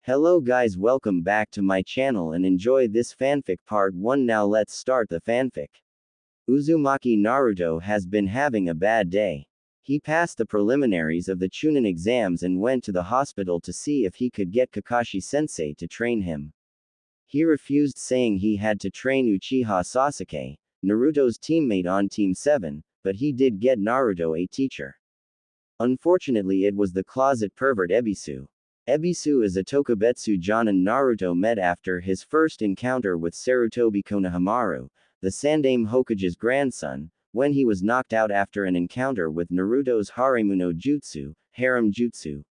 Hello guys, welcome back to my channel and enjoy this fanfic part 1. Now let's start the fanfic. Uzumaki Naruto has been having a bad day. He passed the preliminaries of the Chunin exams and went to the hospital to see if he could get Kakashi-sensei to train him. He refused, saying he had to train Uchiha Sasuke, Naruto's teammate on Team 7, but he did get Naruto a teacher. Unfortunately, it was the closet pervert Ebisu. Ebisu is a Tokubetsu Jonin Naruto met after his first encounter with Sarutobi Konohamaru, the Sandaime Hokage's grandson, when he was knocked out after an encounter with Naruto's Harem no Jutsu, Harem Jutsu.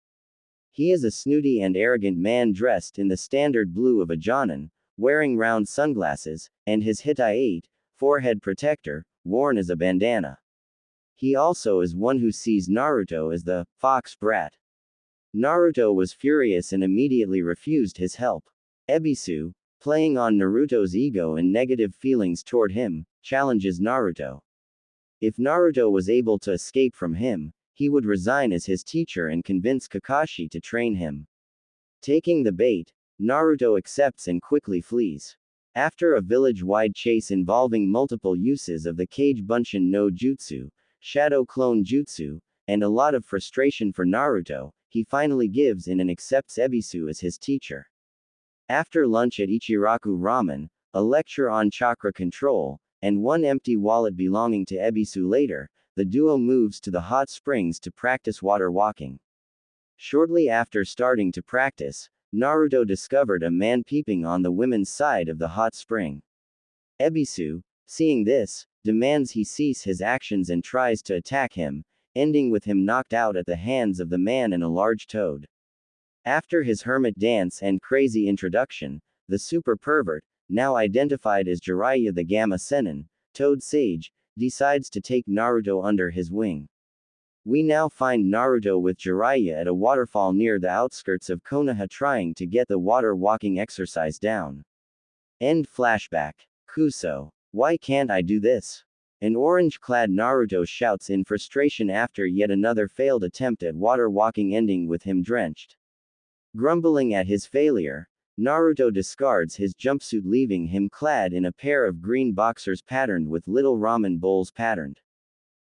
He is a snooty and arrogant man dressed in the standard blue of a Jonin, wearing round sunglasses, and his Hitai-8 forehead protector, worn as a bandana. He also is one who sees Naruto as the fox brat. Naruto was furious and immediately refused his help. Ebisu, playing on Naruto's ego and negative feelings toward him, challenges Naruto. If Naruto was able to escape from him, he would resign as his teacher and convince Kakashi to train him. Taking the bait, Naruto accepts and quickly flees. After a village-wide chase involving multiple uses of the Kage Bunshin no Jutsu, Shadow Clone Jutsu, and a lot of frustration for Naruto, he finally gives in and accepts Ebisu as his teacher. After lunch at Ichiraku Ramen, a lecture on chakra control, and one empty wallet belonging to Ebisu later, the duo moves to the hot springs to practice water walking. Shortly after starting to practice, Naruto discovered a man peeping on the women's side of the hot spring. Ebisu, seeing this, demands he cease his actions and tries to attack him, ending with him knocked out at the hands of the man and a large toad. After his hermit dance and crazy introduction, the super pervert, now identified as Jiraiya the Gamma Sennin, Toad Sage, decides to take Naruto under his wing. We now find Naruto with Jiraiya at a waterfall near the outskirts of Konoha trying to get the water walking exercise down. End flashback. Kuso. Why can't I do this? An orange-clad Naruto shouts in frustration after yet another failed attempt at water walking, ending with him drenched. Grumbling at his failure, Naruto discards his jumpsuit, leaving him clad in a pair of green boxers patterned with little ramen bowls patterned.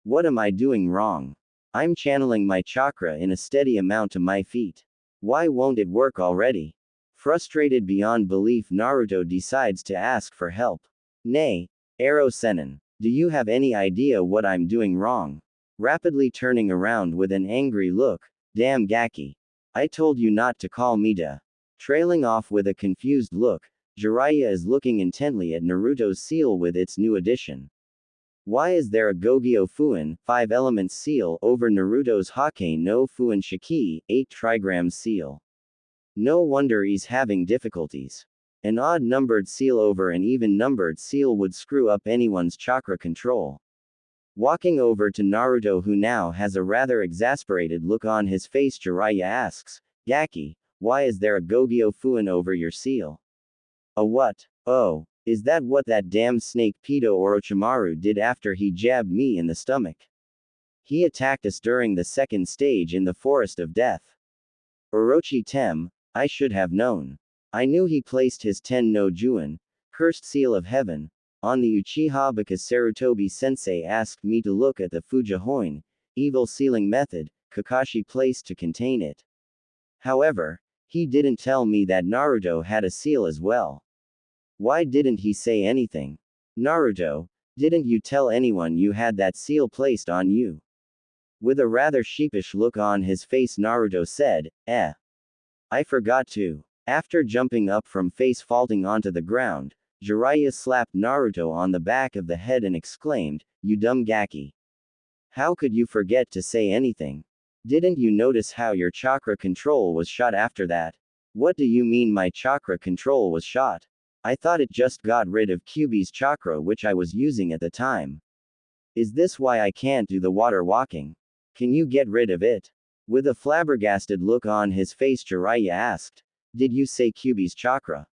What am I doing wrong? I'm channeling my chakra in a steady amount to my feet. Why won't it work already? Frustrated beyond belief, Naruto decides to ask for help. Nay, Arrow Sennin, do you have any idea what I'm doing wrong? Rapidly turning around with an angry look, damn Gaki. I told you not to call me da. Trailing off with a confused look, Jiraiya is looking intently at Naruto's seal with its new addition. Why is there a Gogyo Fuin, 5 elements seal, over Naruto's Hake no Fuin Shiki, 8 trigrams seal? No wonder he's having difficulties. An odd-numbered seal over an even-numbered seal would screw up anyone's chakra control. Walking over to Naruto, who now has a rather exasperated look on his face, Jiraiya asks, Gaki, why is there a Gogyo Fuin over your seal? A what? Oh, is that what that damn snake pedo Orochimaru did after he jabbed me in the stomach? He attacked us during the second stage in the Forest of Death. Orochi Tem, I should have known. I knew he placed his Ten no Juin, cursed seal of heaven, on the Uchiha because Sarutobi Sensei asked me to look at the Fujihoin, evil sealing method, Kakashi placed to contain it. However, he didn't tell me that Naruto had a seal as well. Why didn't he say anything? Naruto, didn't you tell anyone you had that seal placed on you? With a rather sheepish look on his face, Naruto said, I forgot to. After jumping up from face faulting onto the ground, Jiraiya slapped Naruto on the back of the head and exclaimed, You dumb Gaki. How could you forget to say anything? Didn't you notice how your chakra control was shot after that? What do you mean my chakra control was shot? I thought it just got rid of Kyuubi's chakra, which I was using at the time. Is this why I can't do the water walking? Can you get rid of it? With a flabbergasted look on his face, Jiraiya asked, Did you say Kyuubi's chakra?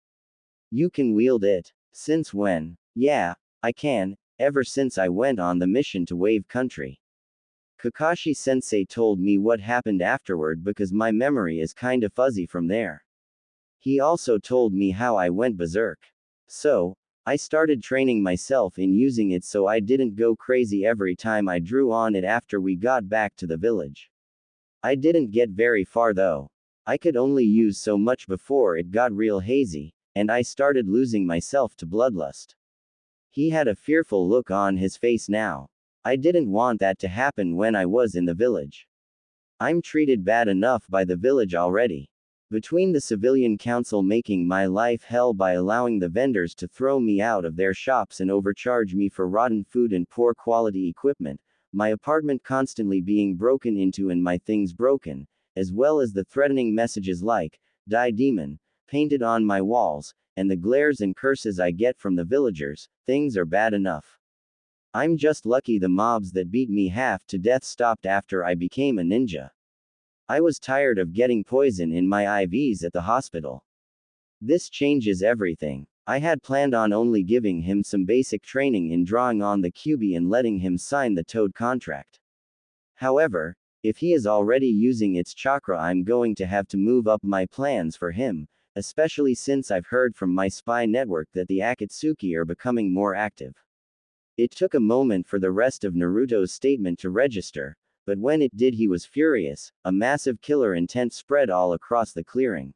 You can wield it. Since when? Yeah, I can, ever since I went on the mission to Wave Country. Kakashi-sensei told me what happened afterward because my memory is kinda fuzzy from there. He also told me how I went berserk. So, I started training myself in using it so I didn't go crazy every time I drew on it after we got back to the village. I didn't get very far though. I could only use so much before it got real hazy, and I started losing myself to bloodlust. He had a fearful look on his face now. I didn't want that to happen when I was in the village. I'm treated bad enough by the village already. Between the civilian council making my life hell by allowing the vendors to throw me out of their shops and overcharge me for rotten food and poor quality equipment, my apartment constantly being broken into and my things broken, as well as the threatening messages like, "Die demon," painted on my walls, and the glares and curses I get from the villagers, things are bad enough. I'm just lucky the mobs that beat me half to death stopped after I became a ninja. I was tired of getting poison in my IVs at the hospital. This changes everything. I had planned on only giving him some basic training in drawing on the QB and letting him sign the Toad contract. However, if he is already using its chakra, I'm going to have to move up my plans for him, especially since I've heard from my spy network that the Akatsuki are becoming more active. It took a moment for the rest of Naruto's statement to register, but when it did he was furious. A massive killer intent spread all across the clearing.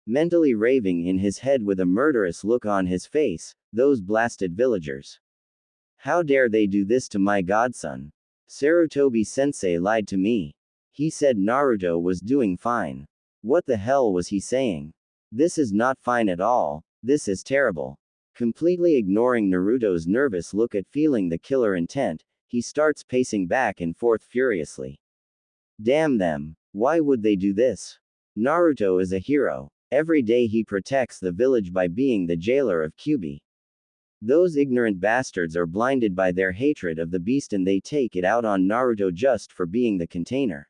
Mentally raving in his head with a murderous look on his face, those blasted villagers. How dare they do this to my godson? Sarutobi-sensei lied to me. He said Naruto was doing fine. What the hell was he saying? This is not fine at all, this is terrible. Completely ignoring Naruto's nervous look at feeling the killer intent, he starts pacing back and forth furiously. Damn them, why would they do this? Naruto is a hero. Every day he protects the village by being the jailer of Kyubi. Those ignorant bastards are blinded by their hatred of the beast and they take it out on Naruto just for being the container.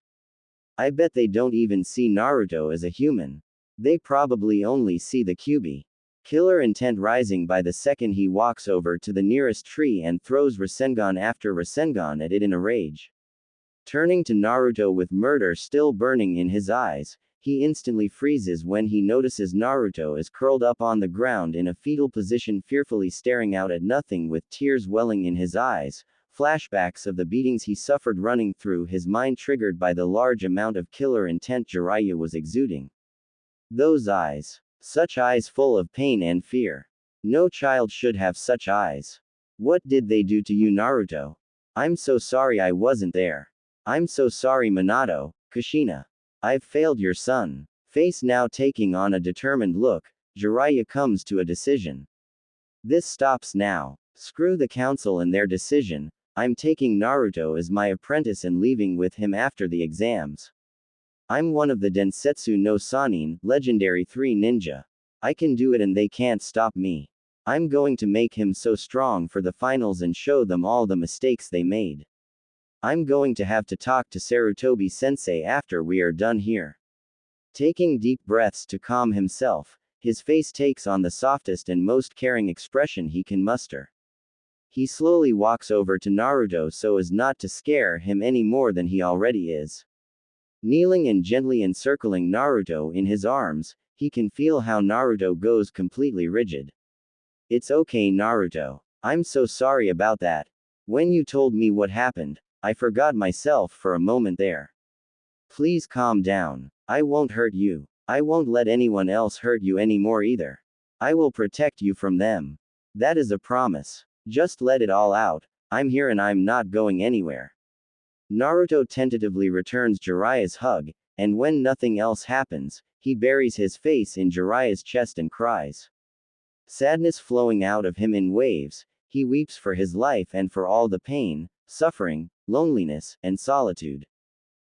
I bet they don't even see Naruto as a human. They probably only see the Kyubi. Killer intent rising by the second he walks over to the nearest tree and throws Rasengan after Rasengan at it in a rage. Turning to Naruto with murder still burning in his eyes, he instantly freezes when he notices Naruto is curled up on the ground in a fetal position, fearfully staring out at nothing with tears welling in his eyes, flashbacks of the beatings he suffered running through his mind triggered by the large amount of killer intent Jiraiya was exuding. Those eyes. Such eyes full of pain and fear. No child should have such eyes. What did they do to you, Naruto? I'm so sorry I wasn't there. I'm so sorry, Minato, Kushina. I've failed your son. Face now taking on a determined look, Jiraiya comes to a decision. This stops now. Screw the council and their decision. I'm taking Naruto as my apprentice and leaving with him after the exams. I'm one of the Densetsu no Sannin, legendary 3 ninja. I can do it and they can't stop me. I'm going to make him so strong for the finals and show them all the mistakes they made. I'm going to have to talk to Sarutobi-sensei after we are done here. Taking deep breaths to calm himself, his face takes on the softest and most caring expression he can muster. He slowly walks over to Naruto so as not to scare him any more than he already is. Kneeling and gently encircling Naruto in his arms, he can feel how Naruto goes completely rigid. It's okay, Naruto. I'm so sorry about that. When you told me what happened, I forgot myself for a moment there. Please calm down. I won't hurt you. I won't let anyone else hurt you anymore either. I will protect you from them. That is a promise. Just let it all out. I'm here and I'm not going anywhere. Naruto tentatively returns Jiraiya's hug, and when nothing else happens, he buries his face in Jiraiya's chest and cries. Sadness flowing out of him in waves, he weeps for his life and for all the pain, suffering, loneliness, and solitude.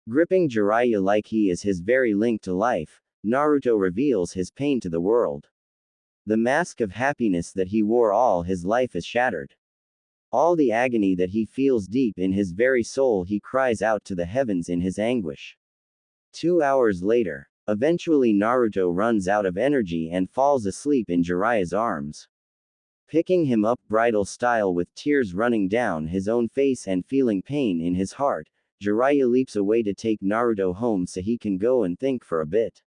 Gripping Jiraiya like he is his very link to life, Naruto reveals his pain to the world. The mask of happiness that he wore all his life is shattered. All the agony that he feels deep in his very soul he cries out to the heavens in his anguish. 2 hours later, eventually Naruto runs out of energy and falls asleep in Jiraiya's arms. Picking him up bridal style with tears running down his own face and feeling pain in his heart, Jiraiya leaps away to take Naruto home so he can go and think for a bit.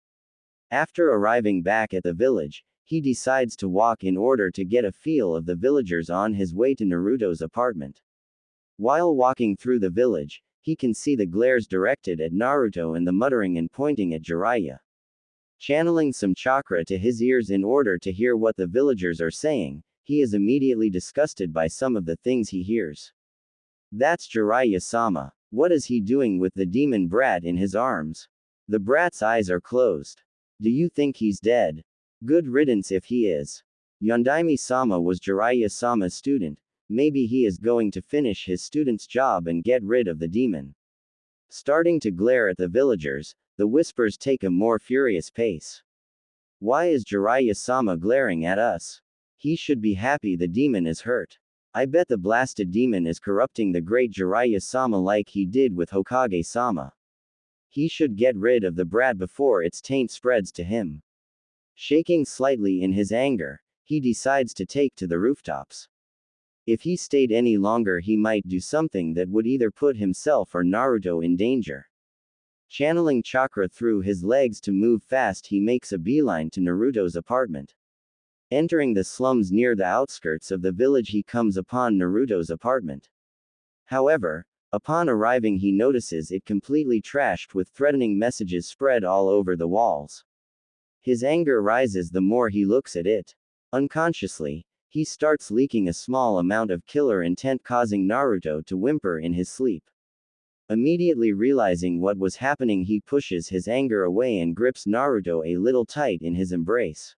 After arriving back at the village, he decides to walk in order to get a feel of the villagers on his way to Naruto's apartment. While walking through the village, he can see the glares directed at Naruto and the muttering and pointing at Jiraiya. Channeling some chakra to his ears in order to hear what the villagers are saying, he is immediately disgusted by some of the things he hears. That's Jiraiya-sama. What is he doing with the demon brat in his arms? The brat's eyes are closed. Do you think he's dead? Good riddance if he is. Yondaime-sama was Jiraiya-sama's student. Maybe he is going to finish his student's job and get rid of the demon. Starting to glare at the villagers, the whispers take a more furious pace. Why is Jiraiya-sama glaring at us? He should be happy the demon is hurt. I bet the blasted demon is corrupting the great Jiraiya-sama like he did with Hokage-sama. He should get rid of the brat before its taint spreads to him. Shaking slightly in his anger, he decides to take to the rooftops. If he stayed any longer, he might do something that would either put himself or Naruto in danger. Channeling chakra through his legs to move fast, he makes a beeline to Naruto's apartment. Entering the slums near the outskirts of the village, he comes upon Naruto's apartment. However, upon arriving, he notices it completely trashed with threatening messages spread all over the walls. His anger rises the more he looks at it. Unconsciously, he starts leaking a small amount of killer intent, causing Naruto to whimper in his sleep. Immediately realizing what was happening, he pushes his anger away and grips Naruto a little tight in his embrace.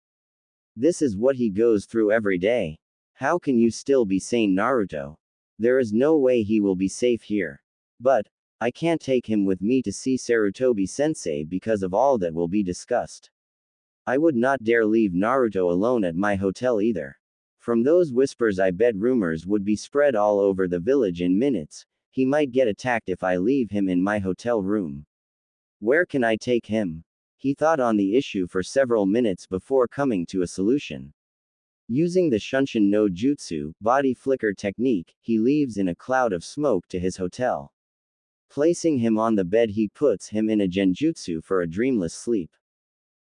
This is what he goes through every day. How can you still be sane, Naruto? There is no way he will be safe here. But, I can't take him with me to see Sarutobi-sensei because of all that will be discussed. I would not dare leave Naruto alone at my hotel either. From those whispers, I bet rumors would be spread all over the village in minutes. He might get attacked if I leave him in my hotel room. Where can I take him? He thought on the issue for several minutes before coming to a solution. Using the Shunshin no Jutsu, body flicker technique, he leaves in a cloud of smoke to his hotel. Placing him on the bed, he puts him in a genjutsu for a dreamless sleep.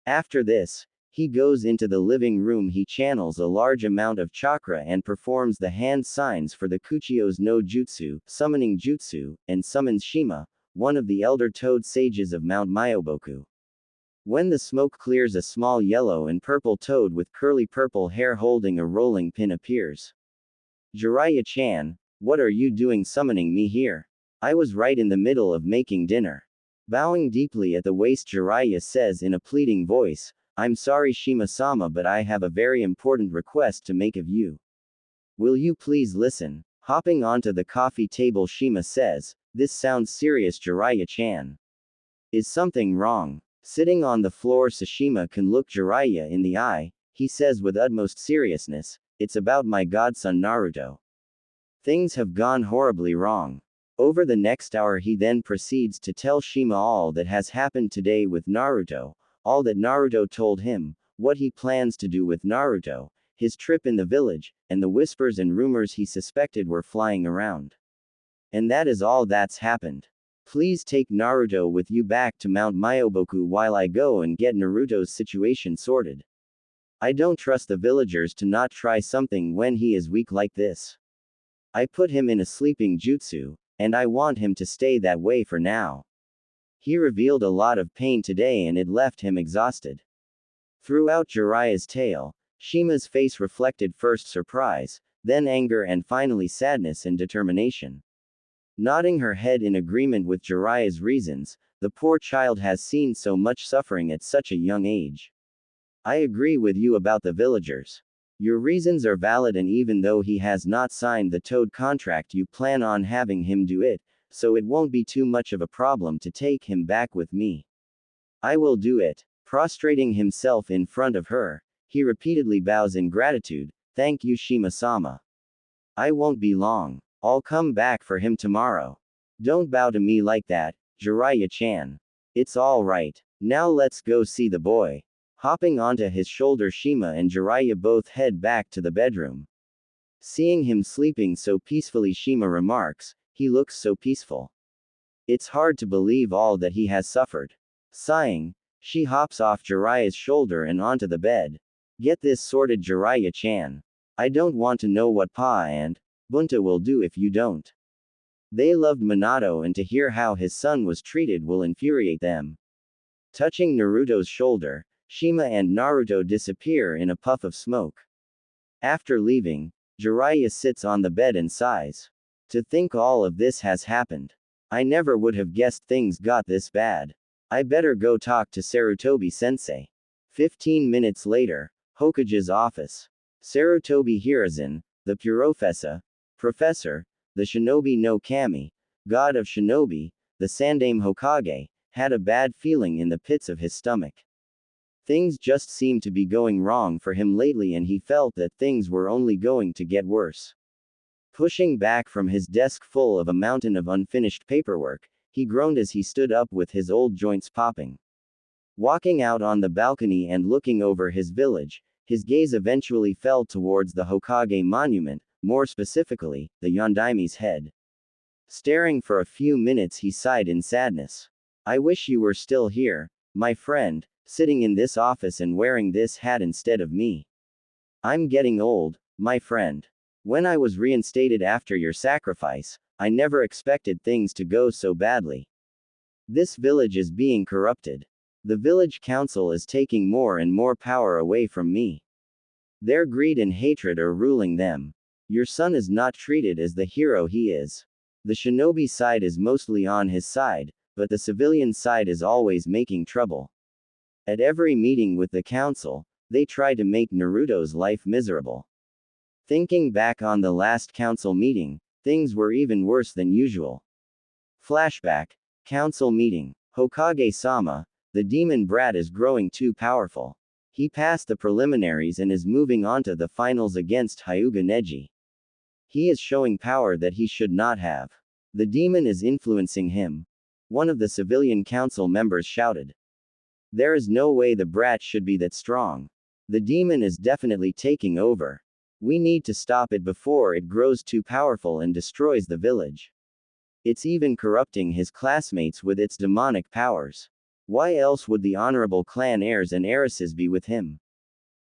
After this, he goes into the living room. He channels a large amount of chakra and performs the hand signs for the Kuchiyos no Jutsu, summoning jutsu, and summons Shima, one of the elder toad sages of Mount Myoboku. When the smoke clears, a small yellow and purple toad with curly purple hair holding a rolling pin appears. Jiraiya-chan, what are you doing summoning me here? I was right in the middle of making dinner. Bowing deeply at the waist, Jiraiya says in a pleading voice, I'm sorry Shima-sama, but I have a very important request to make of you. Will you please listen? Hopping onto the coffee table, Shima says, this sounds serious, Jiraiya-chan. Is something wrong? Sitting on the floor, Sashima can look Jiraiya in the eye. He says with utmost seriousness, it's about my godson Naruto. Things have gone horribly wrong. Over the next hour, he then proceeds to tell Shima all that has happened today with Naruto, all that Naruto told him, what he plans to do with Naruto, his trip in the village, and the whispers and rumors he suspected were flying around. And that is all that's happened. Please take Naruto with you back to Mount Myoboku while I go and get Naruto's situation sorted. I don't trust the villagers to not try something when he is weak like this. I put him in a sleeping jutsu, and I want him to stay that way for now. He revealed a lot of pain today and it left him exhausted. Throughout Jiraiya's tale, Shima's face reflected first surprise, then anger, and finally sadness and determination. Nodding her head in agreement with Jiraiya's reasons, the poor child has seen so much suffering at such a young age. I agree with you about the villagers. Your reasons are valid, and even though he has not signed the Toad contract, you plan on having him do it, so it won't be too much of a problem to take him back with me. I will do it. Prostrating himself in front of her, he repeatedly bows in gratitude. Thank you, Shima-sama. I won't be long. I'll come back for him tomorrow. Don't bow to me like that, Jiraiya-chan. It's all right. Now let's go see the boy. Hopping onto his shoulder, Shima and Jiraiya both head back to the bedroom. Seeing him sleeping so peacefully, Shima remarks, he looks so peaceful. It's hard to believe all that he has suffered. Sighing, She hops off Jiraiya's shoulder and onto the bed. Get this sorted, Jiraiya-chan. I don't want to know what Pa and Bunta will do if you don't. They loved Minato, and to hear how his son was treated will infuriate them. Touching Naruto's shoulder, Shima and Naruto disappear in a puff of smoke. After leaving, Jiraiya sits on the bed and sighs. To think all of this has happened. I never would have guessed things got this bad. I better go talk to Sarutobi-sensei. 15 minutes later, Hokage's office. Sarutobi Hiruzen, the Professor, the Shinobi no Kami, god of shinobi, the Sandaime Hokage, had a bad feeling in the pits of his stomach. Things just seemed to be going wrong for him lately, and he felt that things were only going to get worse. Pushing back from his desk full of a mountain of unfinished paperwork, he groaned as he stood up with his old joints popping. Walking out on the balcony and looking over his village, his gaze eventually fell towards the Hokage monument, more specifically, the Yondaime's head. Staring for a few minutes, he sighed in sadness. I wish you were still here, my friend, sitting in this office and wearing this hat instead of me. I'm getting old, my friend. When I was reinstated after your sacrifice, I never expected things to go so badly. This village is being corrupted. The village council is taking more and more power away from me. Their greed and hatred are ruling them. Your son is not treated as the hero he is. The shinobi side is mostly on his side, but the civilian side is always making trouble. At every meeting with the council, they try to make Naruto's life miserable. Thinking back on the last council meeting, things were even worse than usual. Flashback. Council meeting. Hokage-sama, the demon brat is growing too powerful. He passed the preliminaries and is moving on to the finals against Hyuga Neji. He is showing power that he should not have. The demon is influencing him. One of the civilian council members shouted. There is no way the brat should be that strong. The demon is definitely taking over. We need to stop it before it grows too powerful and destroys the village. It's even corrupting his classmates with its demonic powers. Why else would the honorable clan heirs and heiresses be with him?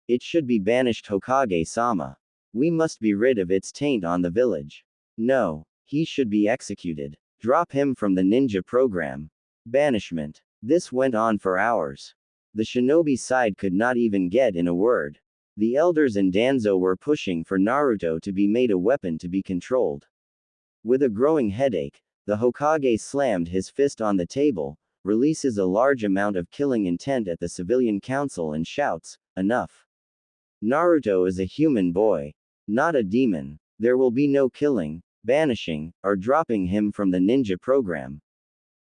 It should be banished, Hokage-sama. We must be rid of its taint on the village. No, he should be executed. Drop him from the ninja program. Banishment. This went on for hours. The shinobi side could not even get in a word. The elders and Danzo were pushing for Naruto to be made a weapon to be controlled. With a growing headache, the Hokage slammed his fist on the table, releases a large amount of killing intent at the civilian council and shouts, enough. Naruto is a human boy, not a demon. There will be no killing, banishing, or dropping him from the ninja program.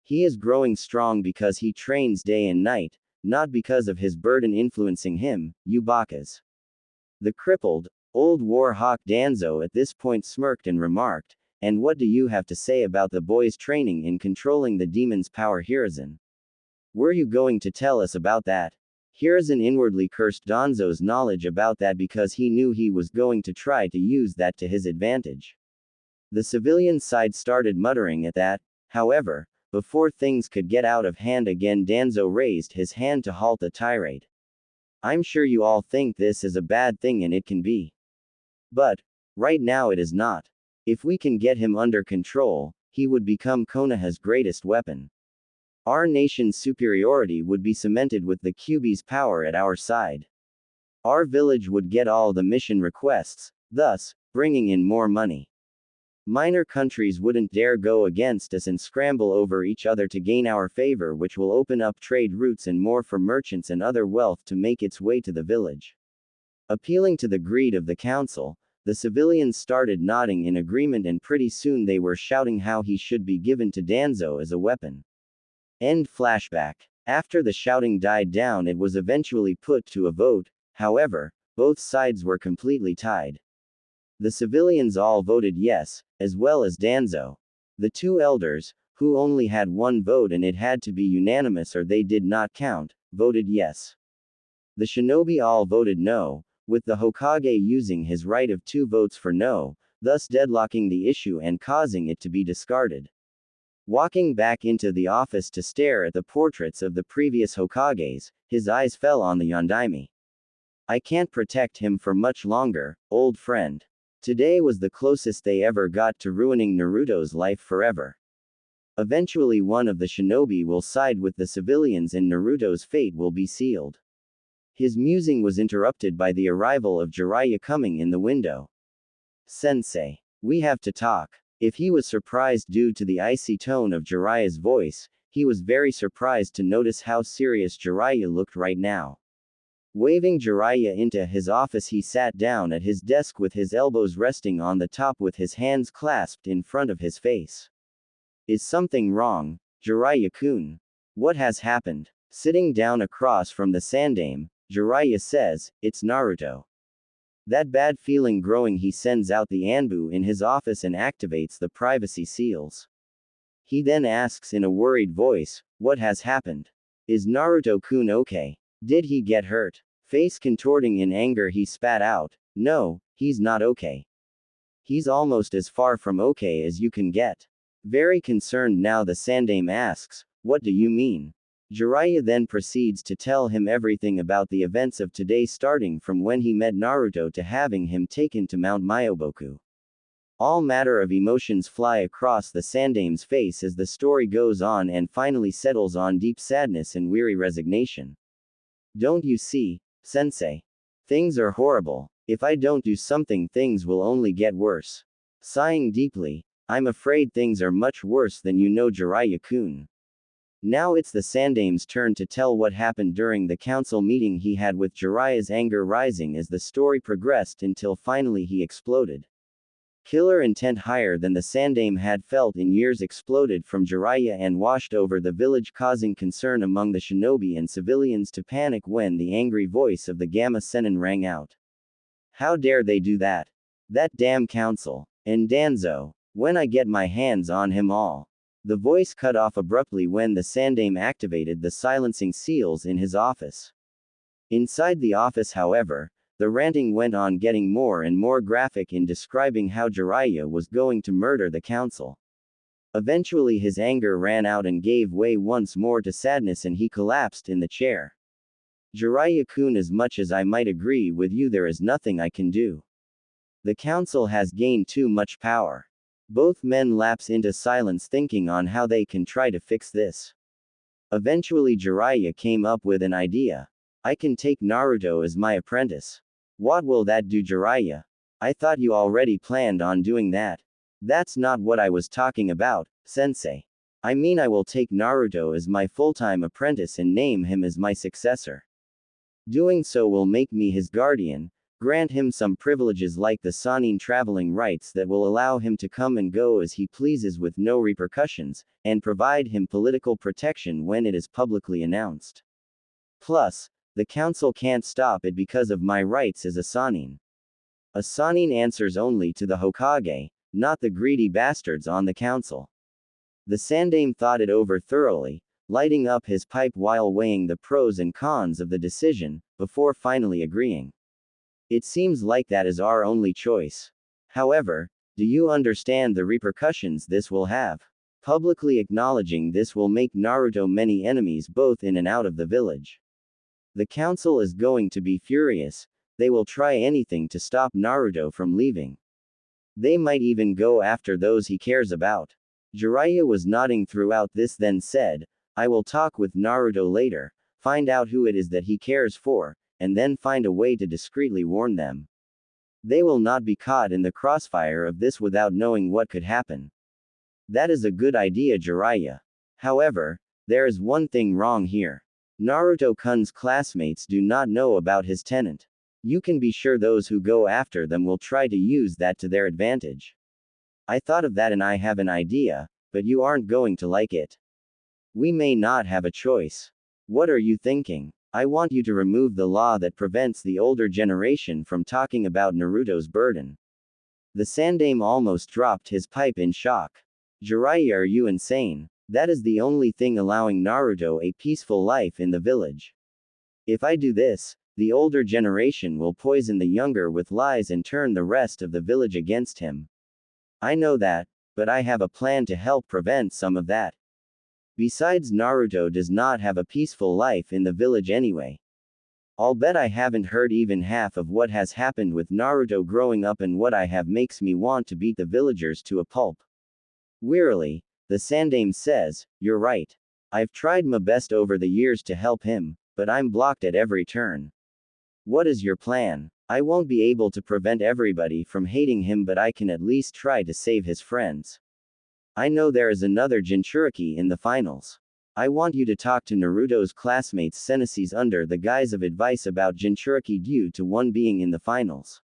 He is growing strong because he trains day and night, not because of his burden influencing him, Yubakas. The crippled, old war hawk Danzo at this point smirked and remarked, and what do you have to say about the boy's training in controlling the demon's power, Hiruzen? Were you going to tell us about that? Hiruzen inwardly cursed Danzo's knowledge about that because he knew he was going to try to use that to his advantage. The civilian side started muttering at that, however, before things could get out of hand again, Danzo raised his hand to halt the tirade. I'm sure you all think this is a bad thing, and it can be. But, right now it is not. If we can get him under control, he would become Konoha's greatest weapon. Our nation's superiority would be cemented with the Kyuubi's power at our side. Our village would get all the mission requests, thus, bringing in more money. Minor countries wouldn't dare go against us and scramble over each other to gain our favor, which will open up trade routes and more for merchants and other wealth to make its way to the village. Appealing to the greed of the council, the civilians started nodding in agreement, and pretty soon they were shouting how he should be given to Danzo as a weapon. End flashback. After the shouting died down, it was eventually put to a vote. However, both sides were completely tied. The civilians all voted yes, as well as Danzo. The two elders, who only had one vote and it had to be unanimous or they did not count, voted yes. The shinobi all voted no, with the Hokage using his right of 2 votes for no, thus deadlocking the issue and causing it to be discarded. Walking back into the office to stare at the portraits of the previous Hokages, his eyes fell on the Yondaime. I can't protect him for much longer, old friend. Today was the closest they ever got to ruining Naruto's life forever. Eventually one of the shinobi will side with the civilians and Naruto's fate will be sealed. His musing was interrupted by the arrival of Jiraiya coming in the window. Sensei. We have to talk. If he was surprised due to the icy tone of Jiraiya's voice, he was very surprised to notice how serious Jiraiya looked right now. Waving Jiraiya into his office, he sat down at his desk with his elbows resting on the top with his hands clasped in front of his face. Is something wrong, Jiraiya-kun? What has happened? Sitting down across from the Sandaime, Jiraiya says, "It's Naruto." That bad feeling growing, he sends out the Anbu in his office and activates the privacy seals. He then asks in a worried voice, "What has happened? Is Naruto-kun okay? Did he get hurt?" Face contorting in anger, he spat out, "No, he's not okay. He's almost as far from okay as you can get." Very concerned now, the Sandaime asks, "What do you mean?" Jiraiya then proceeds to tell him everything about the events of today, starting from when he met Naruto to having him taken to Mount Myoboku. All matter of emotions fly across the Sandaime's face as the story goes on and finally settles on deep sadness and weary resignation. "Don't you see, sensei? Things are horrible. If I don't do something, things will only get worse." Sighing deeply, "I'm afraid things are much worse than you know, Jiraiya-kun." Now it's the Sandaime's turn to tell what happened during the council meeting he had, with Jiraiya's anger rising as the story progressed until finally he exploded. Killer intent higher than the Sandaime had felt in years exploded from Jiraiya and washed over the village, causing concern among the shinobi and civilians to panic when the angry voice of the Gamma Sennin rang out. "How dare they do that? That damn council. And Danzo. When I get my hands on him all." The voice cut off abruptly when the Sandaime activated the silencing seals in his office. Inside the office, however, the ranting went on, getting more and more graphic in describing how Jiraiya was going to murder the council. Eventually his anger ran out and gave way once more to sadness and he collapsed in the chair. "Jiraiya-kun, as much as I might agree with you, there is nothing I can do. The council has gained too much power." Both men lapse into silence, thinking on how they can try to fix this. Eventually Jiraiya came up with an idea. "I can take Naruto as my apprentice." "What will that do, Jiraiya? I thought you already planned on doing that." "That's not what I was talking about, sensei. I mean, I will take Naruto as my full-time apprentice and name him as my successor. Doing so will make me his guardian, grant him some privileges like the Sannin traveling rights that will allow him to come and go as he pleases with no repercussions, and provide him political protection when it is publicly announced. Plus, the council can't stop it because of my rights as a Sannin." A Sannin answers only to the Hokage, not the greedy bastards on the council. The Sandaime thought it over thoroughly, lighting up his pipe while weighing the pros and cons of the decision, before finally agreeing. "It seems like that is our only choice. However, do you understand the repercussions this will have? Publicly acknowledging this will make Naruto many enemies both in and out of the village. The council is going to be furious. They will try anything to stop Naruto from leaving. They might even go after those he cares about." Jiraiya was nodding throughout this, then said, "I will talk with Naruto later, find out who it is that he cares for, and then find a way to discreetly warn them. They will not be caught in the crossfire of this without knowing what could happen." "That is a good idea, Jiraiya. However, there is one thing wrong here. Naruto-kun's classmates do not know about his tenant. You can be sure those who go after them will try to use that to their advantage. I thought of that and I have an idea, but you aren't going to like it. We may not have a choice." "What are you thinking?" "I want you to remove the law that prevents the older generation from talking about Naruto's burden." The Sandaime almost dropped his pipe in shock. "Jiraiya, are you insane? That is the only thing allowing Naruto a peaceful life in the village. If I do this, the older generation will poison the younger with lies and turn the rest of the village against him. I know that, but I have a plan to help prevent some of that. Besides, Naruto does not have a peaceful life in the village anyway. I'll bet I haven't heard even half of what has happened with Naruto growing up, and what I have makes me want to beat the villagers to a pulp. Wearily, the Sandaime says, "You're right. I've tried my best over the years to help him, but I'm blocked at every turn. What is your plan?" "I won't be able to prevent everybody from hating him, but I can at least try to save his friends. I know there is another Jinchuriki in the finals. I want you to talk to Naruto's classmates Senseis under the guise of advice about Jinchuriki due to one being in the finals.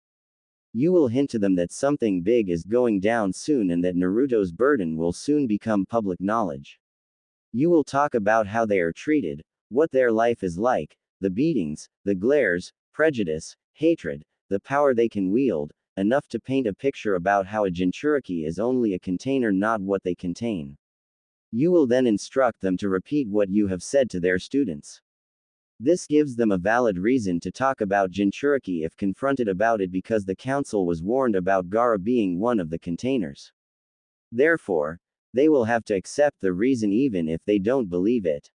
You will hint to them that something big is going down soon and that Naruto's burden will soon become public knowledge. You will talk about how they are treated, what their life is like, the beatings, the glares, prejudice, hatred, the power they can wield, enough to paint a picture about how a Jinchuriki is only a container, not what they contain. You will then instruct them to repeat what you have said to their students. This gives them a valid reason to talk about Jinchuriki if confronted about it, because the council was warned about Gaara being one of the containers. Therefore, they will have to accept the reason even if they don't believe it."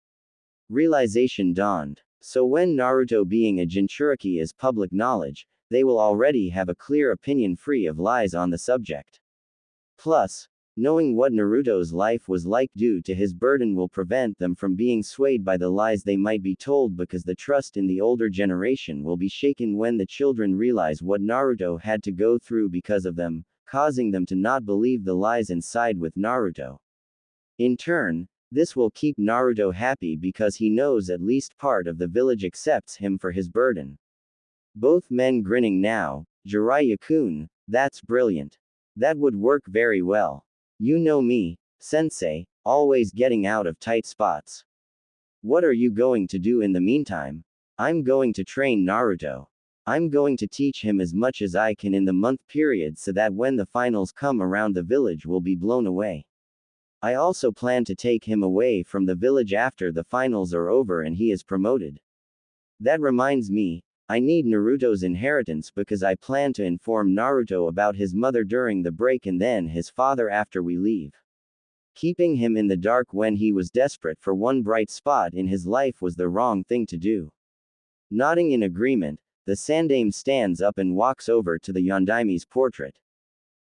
Realization dawned. So when Naruto being a Jinchuriki is public knowledge, they will already have a clear opinion free of lies on the subject. Plus, knowing what Naruto's life was like due to his burden will prevent them from being swayed by the lies they might be told, because the trust in the older generation will be shaken when the children realize what Naruto had to go through because of them, causing them to not believe the lies and side with Naruto. In turn, this will keep Naruto happy because he knows at least part of the village accepts him for his burden. Both men grinning now. "Jiraiya-kun, that's brilliant. That would work very well. You know me, sensei, always getting out of tight spots. What are you going to do in the meantime?" "I'm going to train Naruto. I'm going to teach him as much as I can in the month period so that when the finals come around the village will be blown away. I also plan to take him away from the village after the finals are over and he is promoted. That reminds me, I need Naruto's inheritance because I plan to inform Naruto about his mother during the break and then his father after we leave. Keeping him in the dark when he was desperate for one bright spot in his life was the wrong thing to do." Nodding in agreement, the Sandaime stands up and walks over to the Yondaime's portrait.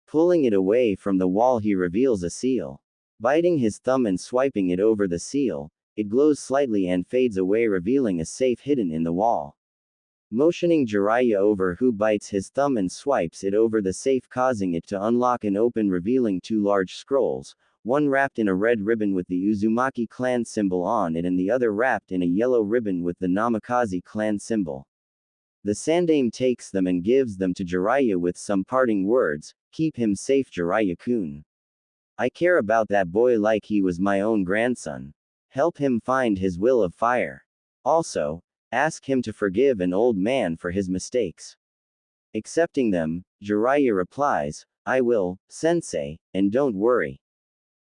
Pulling it away from the wall, he reveals a seal. Biting his thumb and swiping it over the seal, it glows slightly and fades away, revealing a safe hidden in the wall. Motioning Jiraiya over, who bites his thumb and swipes it over the safe, causing it to unlock and open, revealing two large scrolls, one wrapped in a red ribbon with the Uzumaki clan symbol on it and the other wrapped in a yellow ribbon with the Namikaze clan symbol. The Sandaime takes them and gives them to Jiraiya with some parting words. "Keep him safe, Jiraiya-kun. I care about that boy like he was my own grandson. Help him find his will of fire. Also, ask him to forgive an old man for his mistakes." Accepting them, Jiraiya replies, "I will, sensei, and don't worry.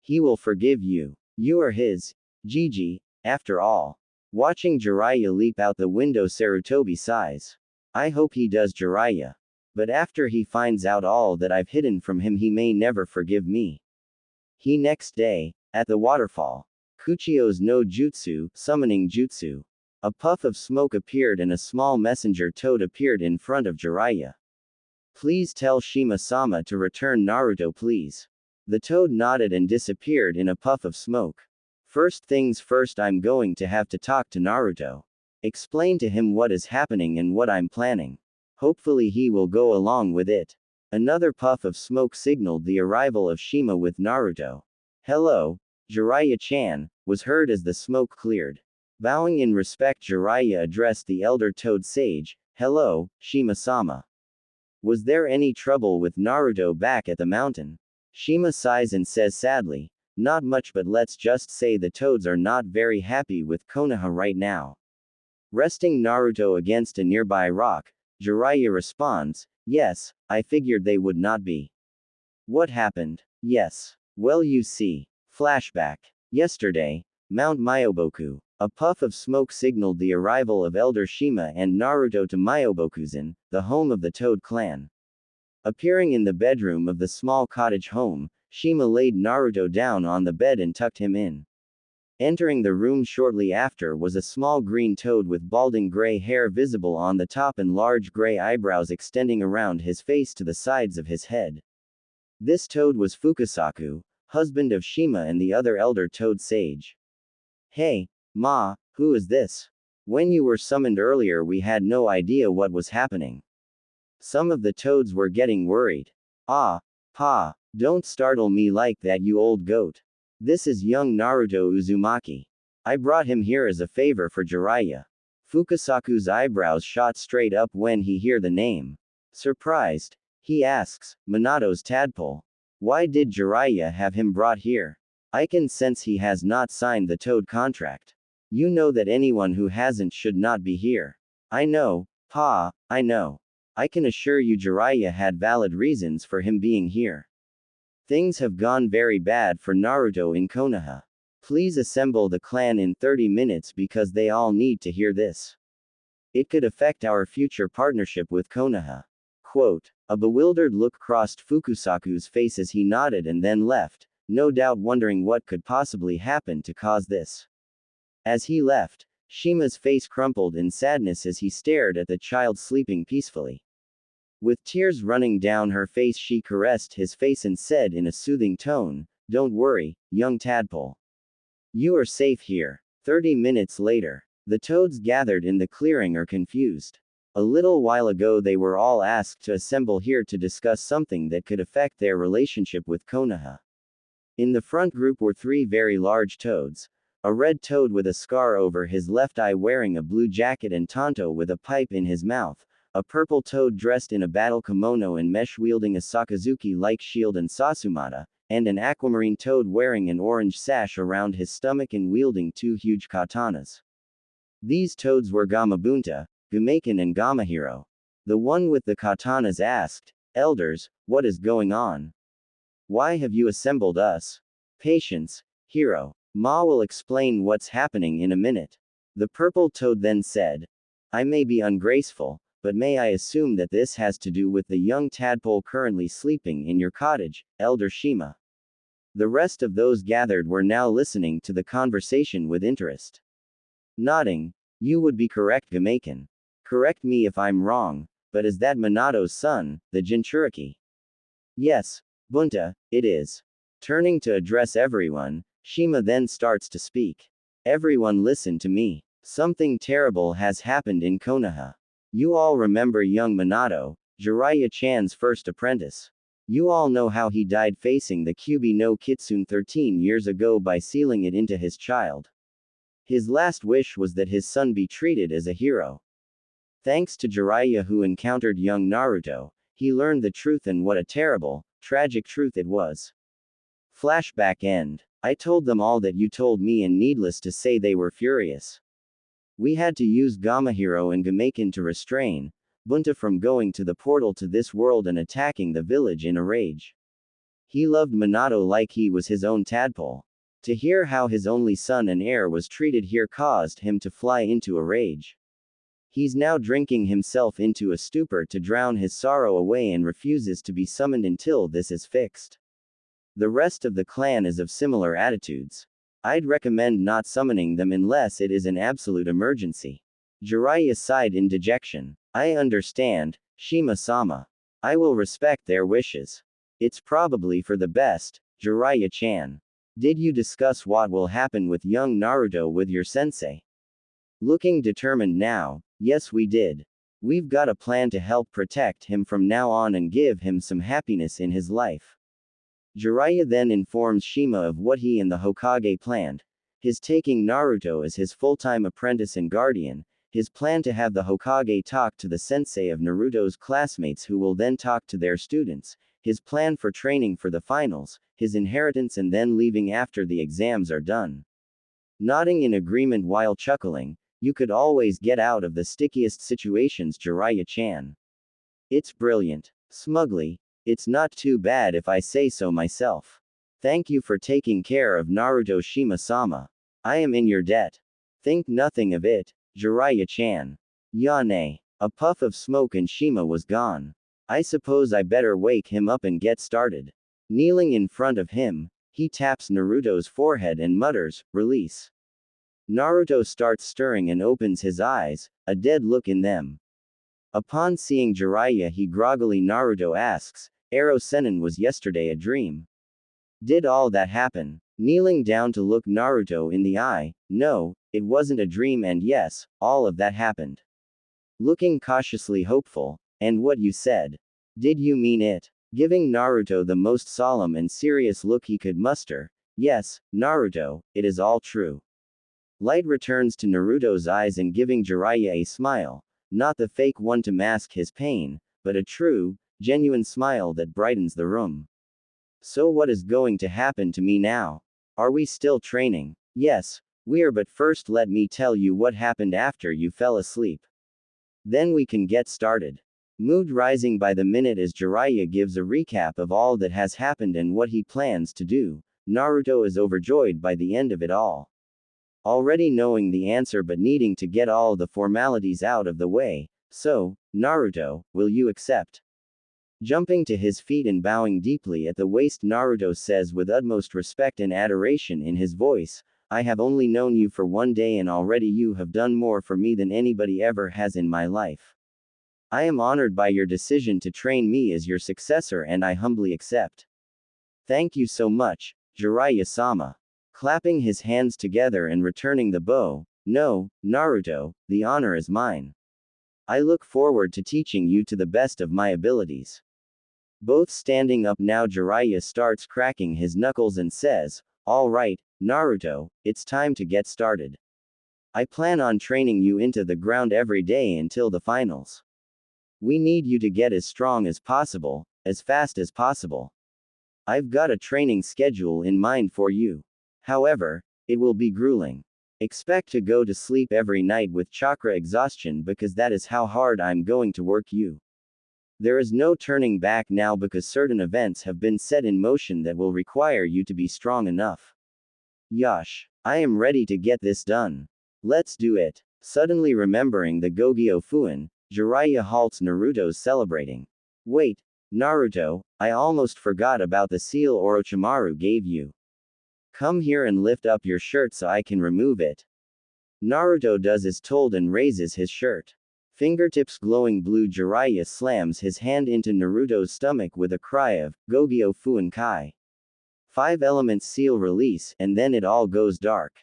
He will forgive you. You are his. Gigi, after all." Watching Jiraiya leap out the window, Sarutobi sighs. "I hope he does, Jiraiya. But after he finds out all that I've hidden from him, he may never forgive me." Next day, at the waterfall. Kuchio's no jutsu, summoning jutsu. A puff of smoke appeared and a small messenger toad appeared in front of Jiraiya. "Please tell Shima-sama to return Naruto, please." The toad nodded and disappeared in a puff of smoke. "First things first, I'm going to have to talk to Naruto. Explain to him what is happening and what I'm planning. Hopefully he will go along with it." Another puff of smoke signaled the arrival of Shima with Naruto. "Hello, Jiraiya-chan," was heard as the smoke cleared. Bowing in respect, Jiraiya addressed the elder toad sage. "Hello, Shima-sama. Was there any trouble with Naruto back at the mountain?" Shima sighs and says sadly, "Not much, but let's just say the toads are not very happy with Konoha right now." Resting Naruto against a nearby rock, Jiraiya responds, "Yes, I figured they would not be." "What happened?" "Yes. Well, you see." Flashback. Yesterday, Mount Myoboku. A puff of smoke signaled the arrival of Elder Shima and Naruto to Myobokuzen, the home of the Toad clan. Appearing in the bedroom of the small cottage home, Shima laid Naruto down on the bed and tucked him in. Entering the room shortly after was a small green toad with balding gray hair visible on the top and large gray eyebrows extending around his face to the sides of his head. This toad was Fukasaku, husband of Shima and the other elder toad sage. Hey, Ma, who is this? When you were summoned earlier we had no idea what was happening. Some of the toads were getting worried. Ah, Pa, don't startle me like that, you old goat. This is young Naruto Uzumaki. I brought him here as a favor for Jiraiya. Fukasaku's eyebrows shot straight up when he heard the name. Surprised, he asks, Minato's tadpole. Why did Jiraiya have him brought here? I can sense he has not signed the toad contract. You know that anyone who hasn't should not be here. I know, Pa, I know. I can assure you Jiraiya had valid reasons for him being here. Things have gone very bad for Naruto in Konoha. Please assemble the clan in 30 minutes because they all need to hear this. It could affect our future partnership with Konoha. Quote, a bewildered look crossed Fukasaku's face as he nodded and then left, no doubt wondering what could possibly happen to cause this. As he left, Shima's face crumpled in sadness as he stared at the child sleeping peacefully. With tears running down her face, she caressed his face and said in a soothing tone, don't worry, young tadpole. You are safe here. 30 minutes later, the toads gathered in the clearing are confused. A little while ago they were all asked to assemble here to discuss something that could affect their relationship with Konoha. In the front group were 3 very large toads, a red toad with a scar over his left eye wearing a blue jacket and Tonto with a pipe in his mouth, a purple toad dressed in a battle kimono and mesh wielding a Sakazuki-like shield and Sasumata, and an aquamarine toad wearing an orange sash around his stomach and wielding 2 huge katanas. These toads were Gamabunta, Gameiken and Gamahiro. The one with the katanas asked, Elders, what is going on? Why have you assembled us? Patience, Hiro. Ma will explain what's happening in a minute. The purple toad then said, I may be ungraceful, but may I assume that this has to do with the young tadpole currently sleeping in your cottage, Elder Shima? The rest of those gathered were now listening to the conversation with interest. Nodding, you would be correct, Gameiken. Correct me if I'm wrong, but is that Minato's son, the Jinchuriki? Yes, Bunta, it is. Turning to address everyone, Shima then starts to speak. Everyone listen to me. Something terrible has happened in Konoha. You all remember young Minato, Jiraiya-chan's first apprentice. You all know how he died facing the Kyuubi no Kitsune 13 years ago by sealing it into his child. His last wish was that his son be treated as a hero. Thanks to Jiraiya who encountered young Naruto, he learned the truth, and what a terrible, tragic truth it was. Flashback end. I told them all that you told me, and needless to say they were furious. We had to use Gamahiro and Gameiken to restrain Bunta from going to the portal to this world and attacking the village in a rage. He loved Minato like he was his own tadpole. To hear how his only son and heir was treated here caused him to fly into a rage. He's now drinking himself into a stupor to drown his sorrow away and refuses to be summoned until this is fixed. The rest of the clan is of similar attitudes. I'd recommend not summoning them unless it is an absolute emergency. Jiraiya sighed in dejection. I understand, Shima-sama. I will respect their wishes. It's probably for the best, Jiraiya-chan. Did you discuss what will happen with young Naruto with your sensei? Looking determined now, yes we did. We've got a plan to help protect him from now on and give him some happiness in his life. Jiraiya then informs Shima of what he and the Hokage planned. His taking Naruto as his full-time apprentice and guardian, his plan to have the Hokage talk to the sensei of Naruto's classmates who will then talk to their students, his plan for training for the finals, his inheritance, and then leaving after the exams are done. Nodding in agreement while chuckling, you could always get out of the stickiest situations, Jiraiya-chan. It's brilliant. Smugly, it's not too bad if I say so myself. Thank you for taking care of Naruto, Shima-sama. I am in your debt. Think nothing of it, Jiraiya-chan. Yane. A puff of smoke and Shima was gone. I suppose I better wake him up and get started. Kneeling in front of him, he taps Naruto's forehead and mutters, "Release." Naruto starts stirring and opens his eyes, a dead look in them. Upon seeing Jiraiya, he groggily Naruto asks, "Ero Sennin, was yesterday a dream? Did all that happen?" Kneeling down to look Naruto in the eye, "No, it wasn't a dream, and yes, all of that happened." Looking cautiously hopeful, "And what you said? Did you mean it?" Giving Naruto the most solemn and serious look he could muster, "Yes, Naruto, it is all true." Light returns to Naruto's eyes and giving Jiraiya a smile, not the fake one to mask his pain, but a true, genuine smile that brightens the room. "So what is going to happen to me now? Are we still training?" "Yes, we are, but first let me tell you what happened after you fell asleep. Then we can get started." Mood rising by the minute as Jiraiya gives a recap of all that has happened and what he plans to do, Naruto is overjoyed by the end of it all. Already knowing the answer but needing to get all the formalities out of the way, "So, Naruto, will you accept?" Jumping to his feet and bowing deeply at the waist, Naruto says with utmost respect and adoration in his voice, "I have only known you for one day and already you have done more for me than anybody ever has in my life. I am honored by your decision to train me as your successor and I humbly accept." "Thank you so much, Jiraiya-sama." Clapping his hands together and returning the bow, "No, Naruto, the honor is mine. I look forward to teaching you to the best of my abilities." Both standing up now, Jiraiya starts cracking his knuckles and says, "All right, Naruto, it's time to get started. I plan on training you into the ground every day until the finals. We need you to get as strong as possible, as fast as possible. I've got a training schedule in mind for you. However, it will be grueling. Expect to go to sleep every night with chakra exhaustion because that is how hard I'm going to work you. There is no turning back now because certain events have been set in motion that will require you to be strong enough. Yash, I am ready to get this done. Let's do it." Suddenly remembering the Gogyo Fuin, Jiraiya halts Naruto's celebrating. "Wait, Naruto, I almost forgot about the seal Orochimaru gave you. Come here and lift up your shirt so I can remove it." Naruto does as told and raises his shirt. Fingertips glowing blue, Jiraiya slams his hand into Naruto's stomach with a cry of, "Gogyo Fuin Kai." 5 elements seal release, and then it all goes dark.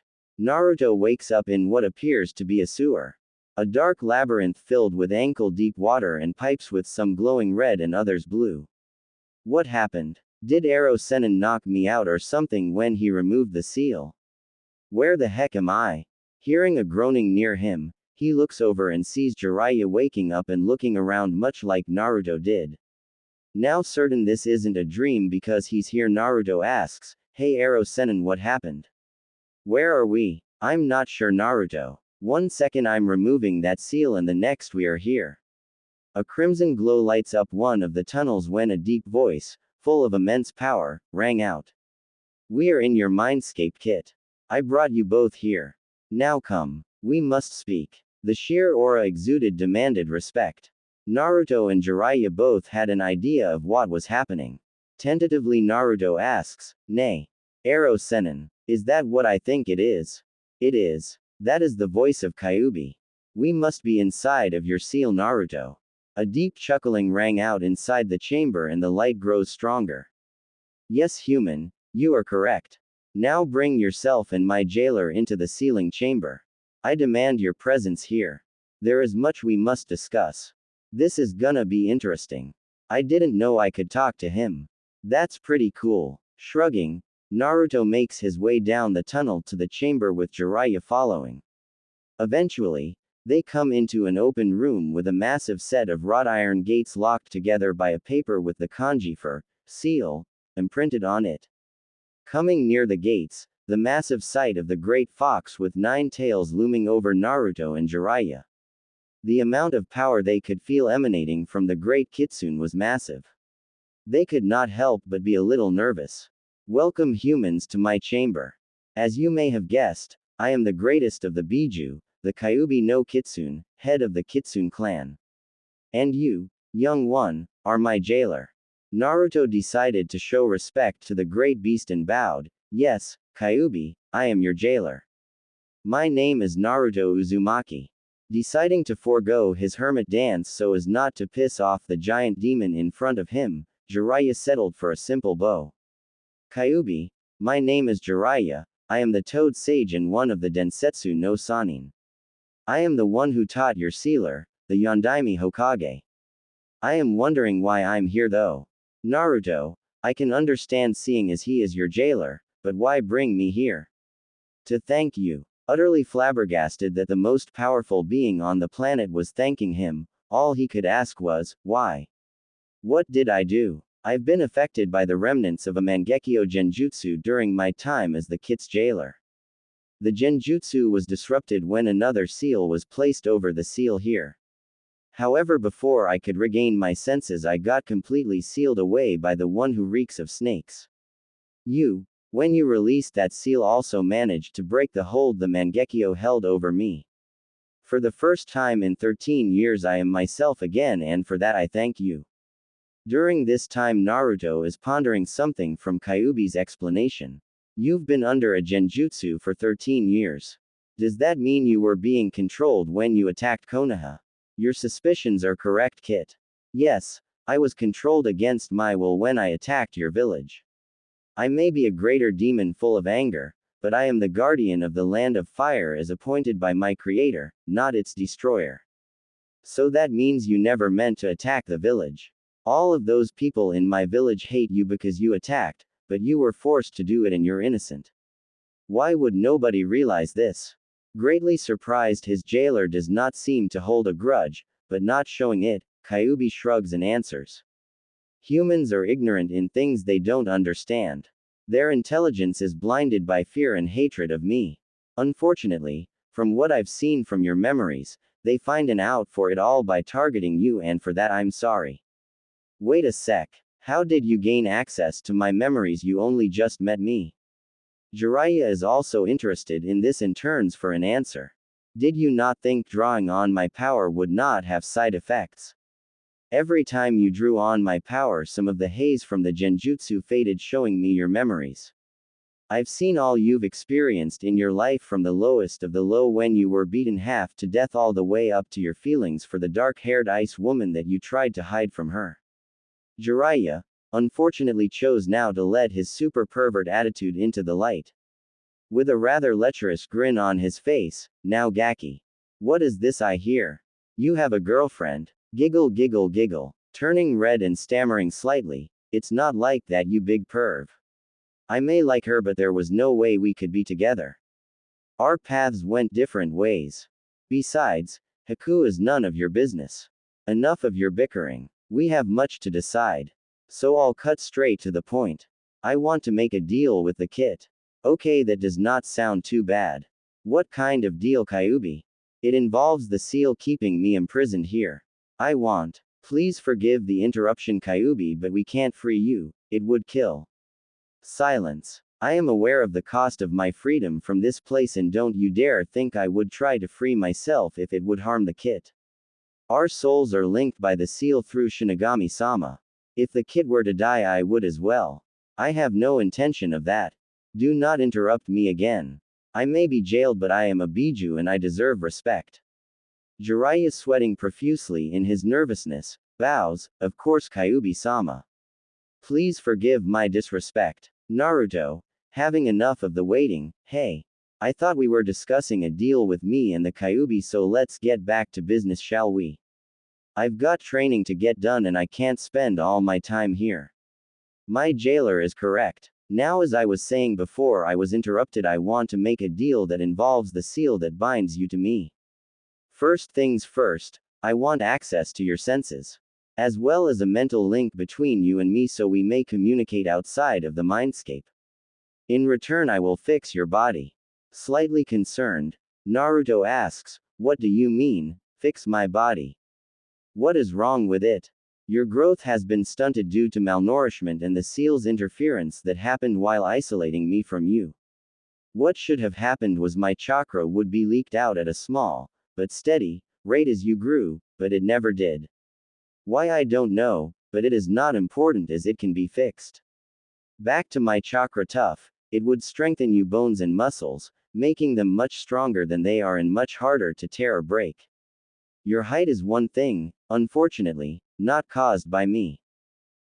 Naruto wakes up in what appears to be a sewer. A dark labyrinth filled with ankle-deep water and pipes with some glowing red and others blue. What happened? Did Ero Sennin knock me out or something when he removed the seal? Where the heck am I? Hearing a groaning near him, he looks over and sees Jiraiya waking up and looking around much like Naruto did. Now certain this isn't a dream because he's here, Naruto asks, "Hey Ero Sennin, what happened? Where are we?" "I'm not sure, Naruto. One second I'm removing that seal and the next we are here." A crimson glow lights up one of the tunnels when a deep voice, full of immense power, rang out. "We are in your mindscape kit. I brought you both here. Now come. We must speak." The sheer aura exuded demanded respect. Naruto and Jiraiya both had an idea of what was happening. Tentatively Naruto asks, "Nay. Ero Sennin, is that what I think it is?" "It is. That is the voice of Kyuubi. We must be inside of your seal, Naruto." A deep chuckling rang out inside the chamber and the light grows stronger. "Yes, human, you are correct. Now bring yourself and my jailer into the sealing chamber. I demand your presence here. There is much we must discuss. This is gonna be interesting. I didn't know I could talk to him. That's pretty cool." Shrugging, Naruto makes his way down the tunnel to the chamber with Jiraiya following. Eventually, they come into an open room with a massive set of wrought iron gates locked together by a paper with the kanji for seal imprinted on it. Coming near the gates, the massive sight of the great fox with 9 tails looming over Naruto and Jiraiya. The amount of power they could feel emanating from the great kitsune was massive. They could not help but be a little nervous. "Welcome humans to my chamber. As you may have guessed, I am the greatest of the Biju, the Kyuubi no Kitsune, head of the Kitsune clan. And you, young one, are my jailer. Naruto decided to show respect to the great beast and bowed. Yes, Kyuubi, I am your jailer. My name is Naruto Uzumaki. Deciding to forego his hermit dance so as not to piss off the giant demon in front of him, Jiraiya settled for a simple bow. Kyuubi, my name is Jiraiya, I am the Toad Sage and one of the Densetsu no Sannin. I am the one who taught your sealer, the Yondaime Hokage. I am wondering why I'm here though. Naruto, I can understand seeing as he is your jailer, but why bring me here? To thank you. Utterly flabbergasted that the most powerful being on the planet was thanking him, all he could ask was, why? What did I do? I've been affected by the remnants of a Mangekyo Genjutsu during my time as the Kit's jailer. The Genjutsu was disrupted when another seal was placed over the seal here. However, before I could regain my senses, I got completely sealed away by the one who reeks of snakes. You, when you released that seal, also managed to break the hold the Mangekyo held over me. For the first time in 13 years, I am myself again, and for that I thank you. During this time, Naruto is pondering something from Kyuubi's explanation. You've been under a genjutsu for 13 years. Does that mean you were being controlled when you attacked Konoha? Your suspicions are correct, Kit. Yes, I was controlled against my will when I attacked your village. I may be a greater demon full of anger, but I am the guardian of the land of fire as appointed by my creator, not its destroyer. So that means you never meant to attack the village. All of those people in my village hate you because you attacked, but you were forced to do it and you're innocent. Why would nobody realize this? Greatly surprised, his jailer does not seem to hold a grudge, but not showing it, Kyuubi shrugs and answers. Humans are ignorant in things they don't understand. Their intelligence is blinded by fear and hatred of me. Unfortunately, from what I've seen from your memories, they find an out for it all by targeting you, and for that I'm sorry. Wait a sec. How did you gain access to my memories? You only just met me. Jiraiya is also interested in this and turns for an answer. Did you not think drawing on my power would not have side effects? Every time you drew on my power, some of the haze from the genjutsu faded, showing me your memories. I've seen all you've experienced in your life, from the lowest of the low when you were beaten half to death all the way up to your feelings for the dark-haired ice woman that you tried to hide from her. Jiraiya, unfortunately, chose now to let his super pervert attitude into the light. With a rather lecherous grin on his face, now Gaki. What is this I hear? You have a girlfriend? Giggle giggle giggle. Turning red and stammering slightly, it's not like that, you big perv. I may like her, but there was no way we could be together. Our paths went different ways. Besides, Haku is none of your business. Enough of your bickering. We have much to decide. So I'll cut straight to the point. I want to make a deal with the Kit. Okay, that does not sound too bad. What kind of deal, Kyuubi? It involves the seal keeping me imprisoned here. I want. Please forgive the interruption, Kyuubi, but we can't free you. It would kill. Silence. I am aware of the cost of my freedom from this place, and don't you dare think I would try to free myself if it would harm the Kit. Our souls are linked by the seal through Shinigami-sama. If the Kit were to die, I would as well. I have no intention of that. Do not interrupt me again. I may be jailed, but I am a Biju and I deserve respect. Jiraiya, sweating profusely in his nervousness, bows, of course, Kyuubi-sama. Please forgive my disrespect. Naruto, having enough of the waiting, hey. I thought we were discussing a deal with me and the Kyuubi, so let's get back to business, shall we? I've got training to get done and I can't spend all my time here. My jailer is correct. Now, as I was saying before I was interrupted, I want to make a deal that involves the seal that binds you to me. First things first, I want access to your senses. As well as a mental link between you and me so we may communicate outside of the mindscape. In return, I will fix your body. Slightly concerned, Naruto asks, what do you mean, fix my body? What is wrong with it? Your growth has been stunted due to malnourishment and the seal's interference that happened while isolating me from you. What should have happened was my chakra would be leaked out at a small, but steady, rate as you grew, but it never did. Why, I don't know, but it is not important as it can be fixed. Back to my chakra tough, it would strengthen you bones and muscles, making them much stronger than they are and much harder to tear or break. Your height is one thing, unfortunately, not caused by me,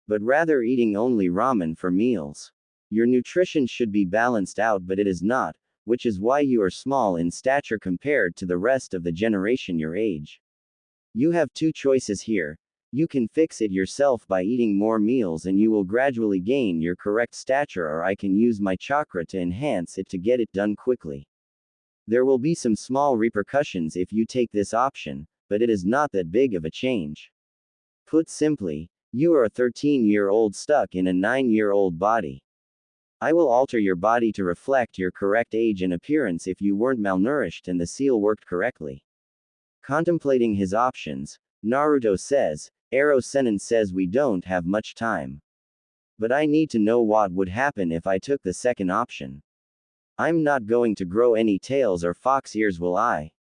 but rather eating only ramen for meals. Your nutrition should be balanced out, but it is not, which is why you are small in stature compared to the rest of the generation your age. You have two choices here. You can fix it yourself by eating more meals and you will gradually gain your correct stature, or I can use my chakra to enhance it to get it done quickly. There will be some small repercussions if you take this option, but it is not that big of a change. Put simply, you are a 13-year-old stuck in a 9-year-old body. I will alter your body to reflect your correct age and appearance if you weren't malnourished and the seal worked correctly. Contemplating his options, Naruto says, Ero Sennin says we don't have much time. But I need to know what would happen if I took the second option. I'm not going to grow any tails or fox ears, will I?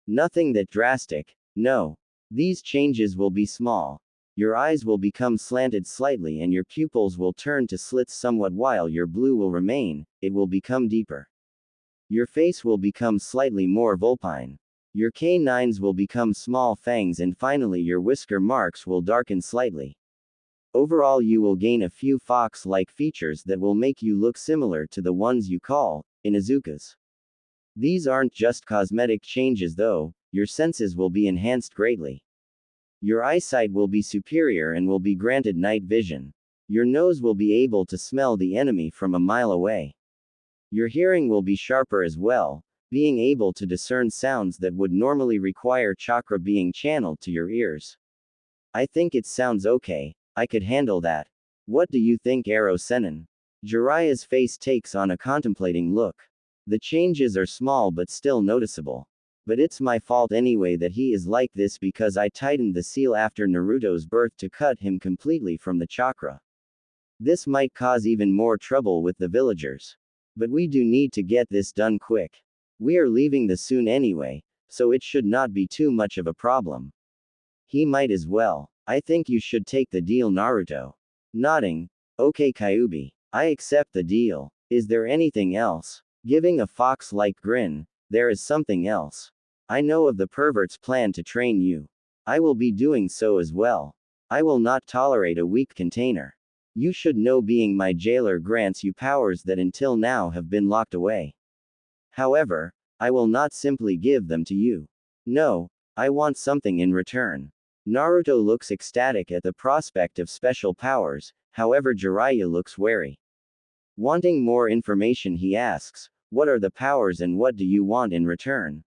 Nothing that drastic, no. These changes will be small. Your eyes will become slanted slightly and your pupils will turn to slits somewhat while your blue will remain, it will become deeper. Your face will become slightly more vulpine. Your canines will become small fangs and finally your whisker marks will darken slightly. Overall you will gain a few fox-like features that will make you look similar to the ones you call Inuzukas. These aren't just cosmetic changes though, your senses will be enhanced greatly. Your eyesight will be superior and will be granted night vision. Your nose will be able to smell the enemy from a mile away. Your hearing will be sharper as well, being able to discern sounds that would normally require chakra being channeled to your ears. I think it sounds okay, I could handle that. What do you think, Ero Sennin? Jiraiya's face takes on a contemplating look. The changes are small but still noticeable. But it's my fault anyway that he is like this because I tightened the seal after Naruto's birth to cut him completely from the chakra. This might cause even more trouble with the villagers. But we do need to get this done quick. We are leaving the soon anyway, so it should not be too much of a problem. He might as well. I think you should take the deal, Naruto. Nodding. Okay, Kyuubi. I accept the deal. Is there anything else? Giving a fox-like grin. There is something else. I know of the pervert's plan to train you. I will be doing so as well. I will not tolerate a weak container. You should know being my jailer grants you powers that until now have been locked away. However, I will not simply give them to you. No, I want something in return. Naruto looks ecstatic at the prospect of special powers, however Jiraiya looks wary. Wanting more information, he asks, what are the powers and what do you want in return?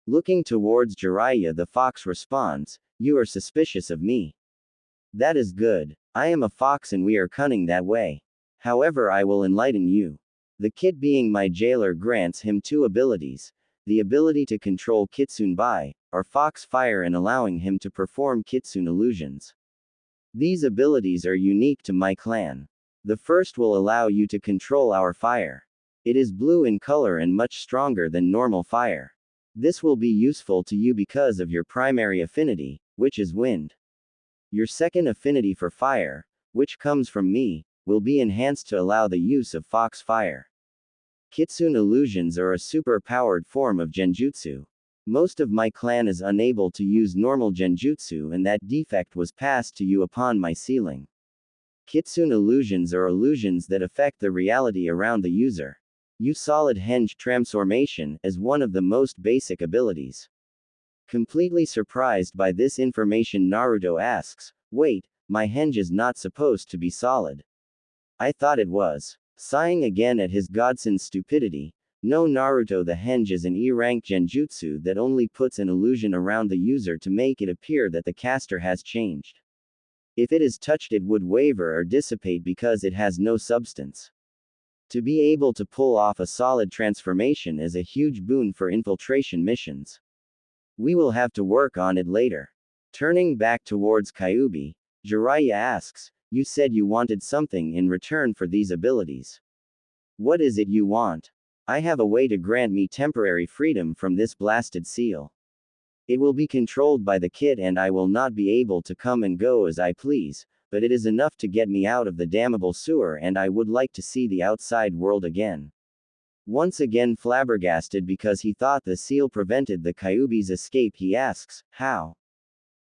Looking towards Jiraiya, the fox responds, you are suspicious of me. That is good. I am a fox and we are cunning that way. However, I will enlighten you. The kid being my jailer grants him two abilities, the ability to control kitsune by, or fox fire, and allowing him to perform kitsune illusions. These abilities are unique to my clan. The first will allow you to control our fire. It is blue in color and much stronger than normal fire. This will be useful to you because of your primary affinity, which is wind. Your second affinity for fire, which comes from me, will be enhanced to allow the use of fox fire. Kitsune illusions are a super-powered form of genjutsu. Most of my clan is unable to use normal genjutsu and that defect was passed to you upon my sealing. Kitsune illusions are illusions that affect the reality around the user. Use solid henge transformation as one of the most basic abilities. Completely surprised by this information, Naruto asks, wait, my henge is not supposed to be solid. I thought it was. Sighing again at his godson's stupidity, no, Naruto, the henge is an E-rank genjutsu that only puts an illusion around the user to make it appear that the caster has changed. If it is touched, it would waver or dissipate because it has no substance. To be able to pull off a solid transformation is a huge boon for infiltration missions. We will have to work on it later. Turning back towards Kyuubi, Jiraiya asks, you said you wanted something in return for these abilities. What is it you want? I have a way to grant me temporary freedom from this blasted seal. It will be controlled by the kid and I will not be able to come and go as I please, but it is enough to get me out of the damnable sewer and I would like to see the outside world again. Once again flabbergasted because he thought the seal prevented the Kyuubi's escape, he asks, how?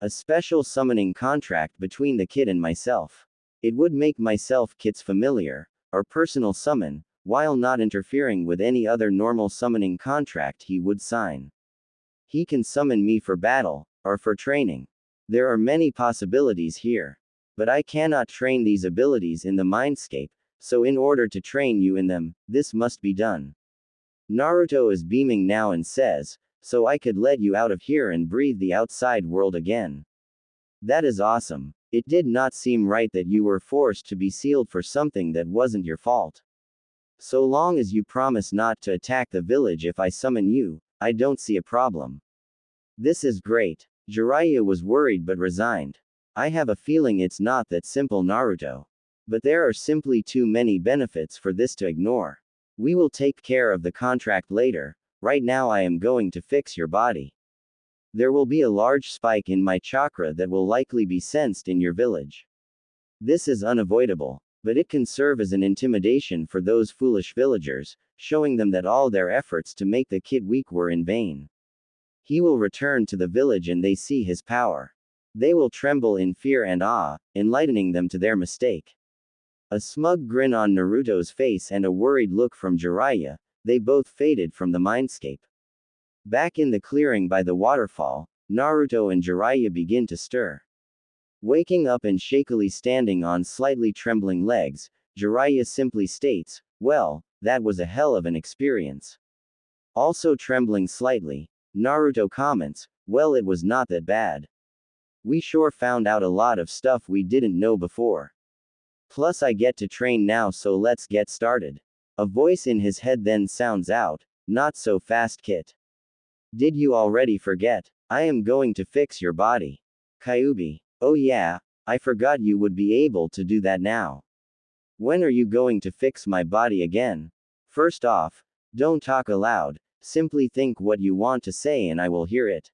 A special summoning contract between the kid and myself. It would make myself kid's familiar, or personal summon, while not interfering with any other normal summoning contract he would sign. He can summon me for battle, or for training. There are many possibilities here. But I cannot train these abilities in the mindscape, so in order to train you in them, this must be done. Naruto is beaming now and says, so I could let you out of here and breathe the outside world again. That is awesome. It did not seem right that you were forced to be sealed for something that wasn't your fault. So long as you promise not to attack the village if I summon you, I don't see a problem. This is great. Jiraiya was worried but resigned. I have a feeling it's not that simple, Naruto. But there are simply too many benefits for this to ignore. We will take care of the contract later. Right now I am going to fix your body. There will be a large spike in my chakra that will likely be sensed in your village. This is unavoidable, but it can serve as an intimidation for those foolish villagers, showing them that all their efforts to make the kid weak were in vain. He will return to the village and they see his power. They will tremble in fear and awe, enlightening them to their mistake. A smug grin on Naruto's face and a worried look from Jiraiya, they both faded from the mindscape. Back in the clearing by the waterfall, Naruto and Jiraiya begin to stir. Waking up and shakily standing on slightly trembling legs, Jiraiya simply states, well, that was a hell of an experience. Also trembling slightly, Naruto comments, well, it was not that bad. We sure found out a lot of stuff we didn't know before. Plus I get to train now, so let's get started. A voice in his head then sounds out, not so fast, Kit. Did you already forget? I am going to fix your body. Kyuubi. Oh yeah, I forgot you would be able to do that now. When are you going to fix my body again? First off, don't talk aloud, simply think what you want to say and I will hear it.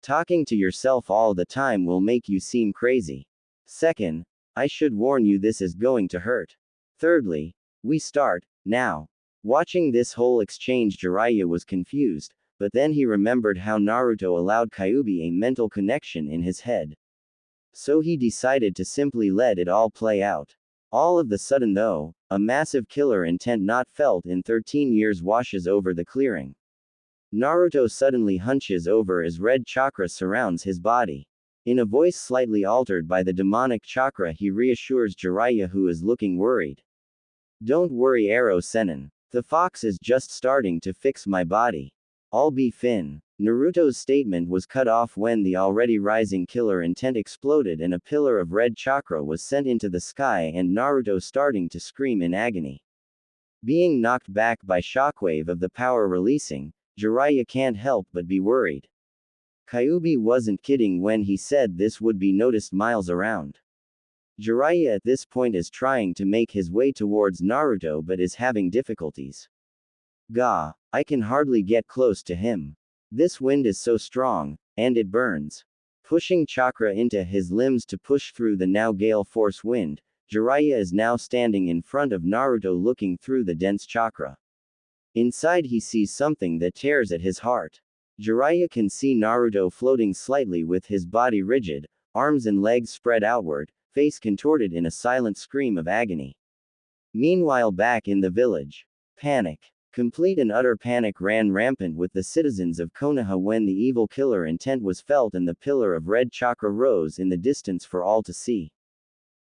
Talking to yourself all the time will make you seem crazy. Second, I should warn you this is going to hurt. Thirdly, we start, now. Watching this whole exchange, Jiraiya was confused, but then he remembered how Naruto allowed Kyuubi a mental connection in his head. So he decided to simply let it all play out. All of the sudden though, a massive killer intent not felt in 13 years washes over the clearing. Naruto suddenly hunches over as red chakra surrounds his body. In a voice slightly altered by the demonic chakra, he reassures Jiraiya, who is looking worried. Don't worry, Arrow Sennin. The fox is just starting to fix my body. I'll be fin. Naruto's statement was cut off when the already rising killer intent exploded and a pillar of red chakra was sent into the sky and Naruto starting to scream in agony. Being knocked back by shockwave of the power releasing, Jiraiya can't help but be worried. Kyuubi wasn't kidding when he said this would be noticed miles around. Jiraiya at this point is trying to make his way towards Naruto but is having difficulties. Gah, I can hardly get close to him. This wind is so strong, and it burns. Pushing chakra into his limbs to push through the now gale force wind, Jiraiya is now standing in front of Naruto looking through the dense chakra. Inside he sees something that tears at his heart. Jiraiya can see Naruto floating slightly with his body rigid, arms and legs spread outward, face contorted in a silent scream of agony. Meanwhile back in the village, panic. Complete and utter panic ran rampant with the citizens of Konoha when the evil killer intent was felt and the pillar of red chakra rose in the distance for all to see.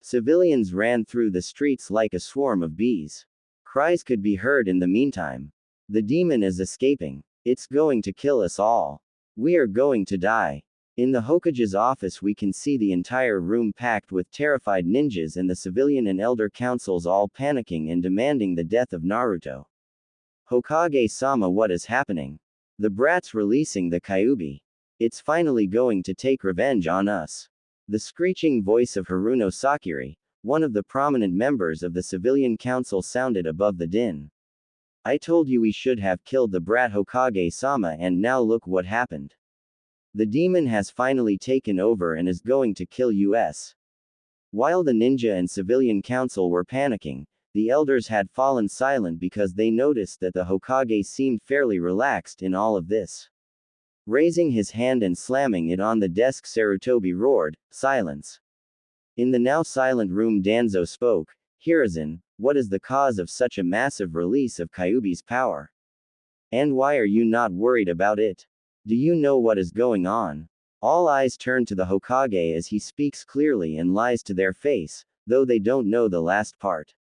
Civilians ran through the streets like a swarm of bees. Cries could be heard in the meantime. The demon is escaping. It's going to kill us all. We are going to die. In the Hokage's office we can see the entire room packed with terrified ninjas and the civilian and elder councils all panicking and demanding the death of Naruto. Hokage-sama, what is happening? The brat's releasing the Kyuubi. It's finally going to take revenge on us. The screeching voice of Haruno Sakiri, one of the prominent members of the civilian council, sounded above the din. I told you we should have killed the brat, Hokage-sama, and now look what happened. The demon has finally taken over and is going to kill us. While the ninja and civilian council were panicking, the elders had fallen silent because they noticed that the Hokage seemed fairly relaxed in all of this. Raising his hand and slamming it on the desk, Sarutobi roared, "Silence!" In the now silent room, Danzo spoke, "Hiruzen, what is the cause of such a massive release of Kyuubi's power? And why are you not worried about it? Do you know what is going on?" All eyes turn to the Hokage as he speaks clearly and lies to their face, though they don't know the last part.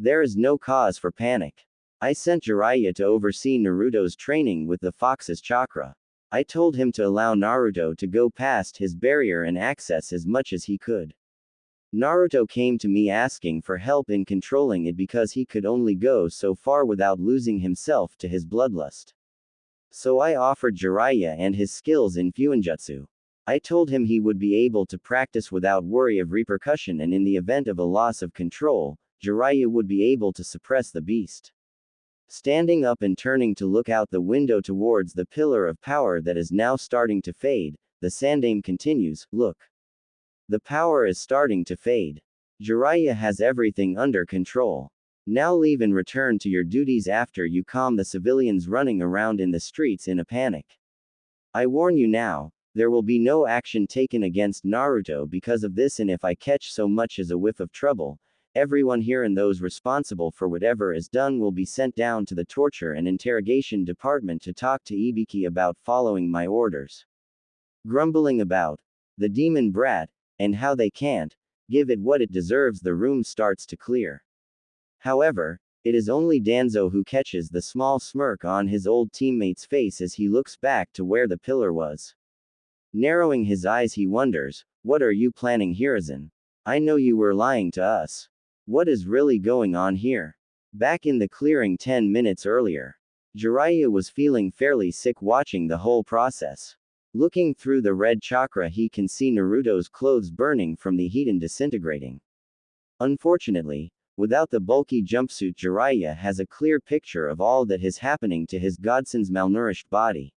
There is no cause for panic. I sent Jiraiya to oversee Naruto's training with the Fox's chakra. I told him to allow Naruto to go past his barrier and access as much as he could. Naruto came to me asking for help in controlling it because he could only go so far without losing himself to his bloodlust. So I offered Jiraiya and his skills in Fuinjutsu. I told him he would be able to practice without worry of repercussion, and in the event of a loss of control, Jiraiya would be able to suppress the beast. Standing up and turning to look out the window towards the pillar of power that is now starting to fade, the Sandaime continues, "Look. The power is starting to fade. Jiraiya has everything under control. Now leave and return to your duties after you calm the civilians running around in the streets in a panic. I warn you now, there will be no action taken against Naruto because of this, and if I catch so much as a whiff of trouble, everyone here and those responsible for whatever is done will be sent down to the torture and interrogation department to talk to Ibiki about following my orders." Grumbling about the demon brat, and how they can't give it what it deserves, the room starts to clear. However, it is only Danzo who catches the small smirk on his old teammate's face as he looks back to where the pillar was. Narrowing his eyes, he wonders, "What are you planning, Hiruzen? I know you were lying to us. What is really going on here?" Back in the clearing 10 minutes earlier, Jiraiya was feeling fairly sick watching the whole process. Looking through the red chakra, he can see Naruto's clothes burning from the heat and disintegrating. Unfortunately, without the bulky jumpsuit, Jiraiya has a clear picture of all that is happening to his godson's malnourished body.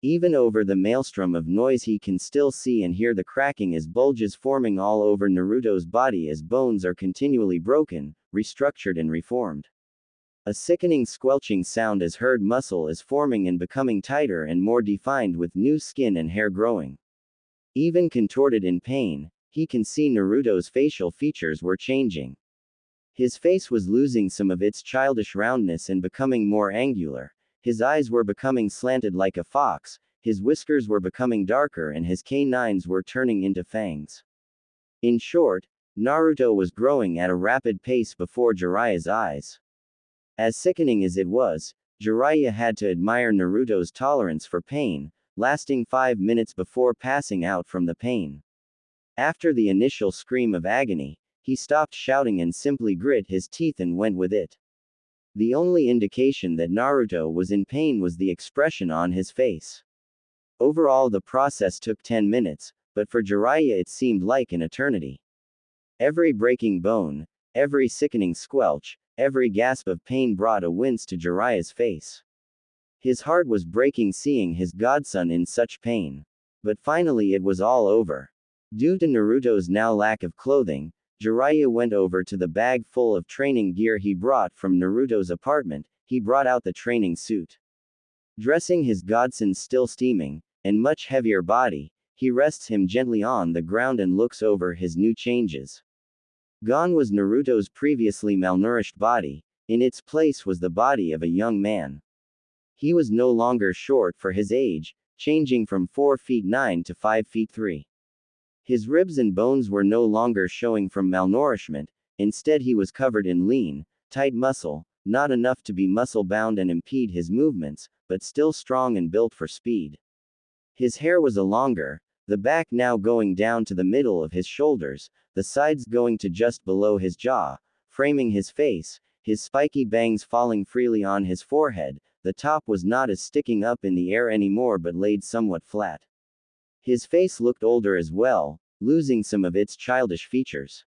Even over the maelstrom of noise, he can still see and hear the cracking as bulges forming all over Naruto's body as bones are continually broken, restructured and reformed. A sickening squelching sound is heard. Muscle is forming and becoming tighter and more defined with new skin and hair growing. Even contorted in pain, he can see Naruto's facial features were changing. His face was losing some of its childish roundness and becoming more angular. His eyes were becoming slanted like a fox, his whiskers were becoming darker, and his canines were turning into fangs. In short, Naruto was growing at a rapid pace before Jiraiya's eyes. As sickening as it was, Jiraiya had to admire Naruto's tolerance for pain, lasting 5 minutes before passing out from the pain. After the initial scream of agony, he stopped shouting and simply grit his teeth and went with it. The only indication that Naruto was in pain was the expression on his face. Overall, the process took 10 minutes, but for Jiraiya it seemed like an eternity. Every breaking bone, every sickening squelch, every gasp of pain brought a wince to Jiraiya's face. His heart was breaking seeing his godson in such pain. But finally it was all over. Due to Naruto's now lack of clothing, Jiraiya went over to the bag full of training gear he brought from Naruto's apartment. He brought out the training suit. Dressing his godson's still steaming, and much heavier body, he rests him gently on the ground and looks over his new changes. Gone was Naruto's previously malnourished body, in its place was the body of a young man. He was no longer short for his age, changing from 4 feet 9 to 5 feet 3. His ribs and bones were no longer showing from malnourishment, instead he was covered in lean, tight muscle, not enough to be muscle-bound and impede his movements, but still strong and built for speed. His hair was longer, the back now going down to the middle of his shoulders, the sides going to just below his jaw, framing his face, his spiky bangs falling freely on his forehead. The top was not as sticking up in the air anymore but laid somewhat flat. His face looked older as well, losing some of its childish features.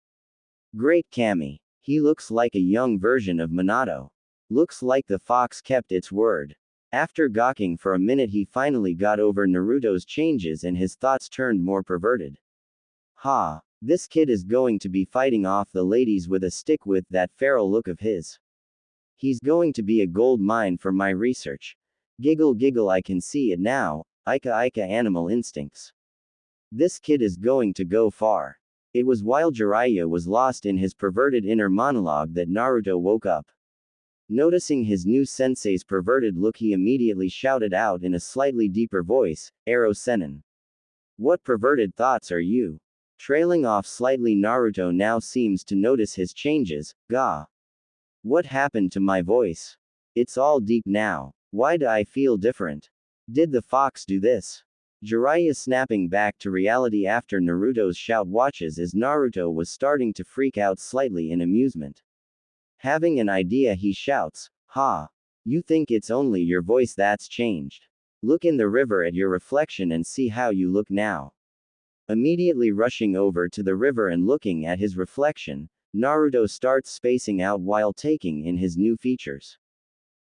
Great Kami. He looks like a young version of Minato. Looks like the fox kept its word. After gawking for a minute, he finally got over Naruto's changes and his thoughts turned more perverted. Ha! This kid is going to be fighting off the ladies with a stick with that feral look of his. He's going to be a gold mine for my research. Giggle giggle, I can see it now, Ika Ika animal instincts. This kid is going to go far. It was while Jiraiya was lost in his perverted inner monologue that Naruto woke up. Noticing his new sensei's perverted look, he immediately shouted out in a slightly deeper voice, Aro Sennin. What perverted thoughts are you? Trailing off slightly, Naruto now seems to notice his changes. Gah. What happened to my voice? It's all deep now. Why do I feel different? Did the fox do this? Jiraiya snapping back to reality after Naruto's shout watches as Naruto was starting to freak out slightly in amusement. Having an idea, he shouts, Ha! You think it's only your voice that's changed? Look in the river at your reflection and see how you look now. Immediately rushing over to the river and looking at his reflection, Naruto starts spacing out while taking in his new features.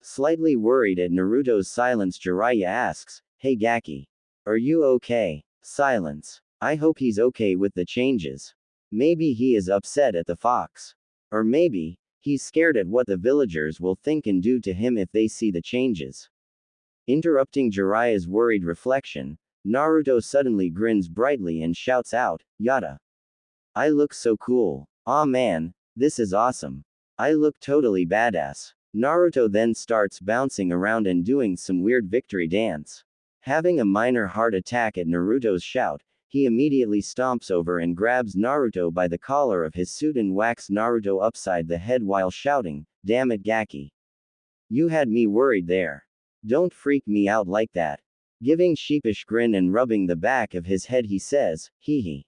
Slightly worried at Naruto's silence, Jiraiya asks, Hey Gaki. Are you okay? Silence. I hope he's okay with the changes. Maybe he is upset at the fox. Or maybe, he's scared at what the villagers will think and do to him if they see the changes. Interrupting Jiraiya's worried reflection, Naruto suddenly grins brightly and shouts out, Yada. I look so cool. Aw man, this is awesome. I look totally badass. Naruto then starts bouncing around and doing some weird victory dance. Having a minor heart attack at Naruto's shout, he immediately stomps over and grabs Naruto by the collar of his suit and whacks Naruto upside the head while shouting, Damn it Gaki. You had me worried there. Don't freak me out like that. Giving sheepish grin and rubbing the back of his head, he says, Hee hee.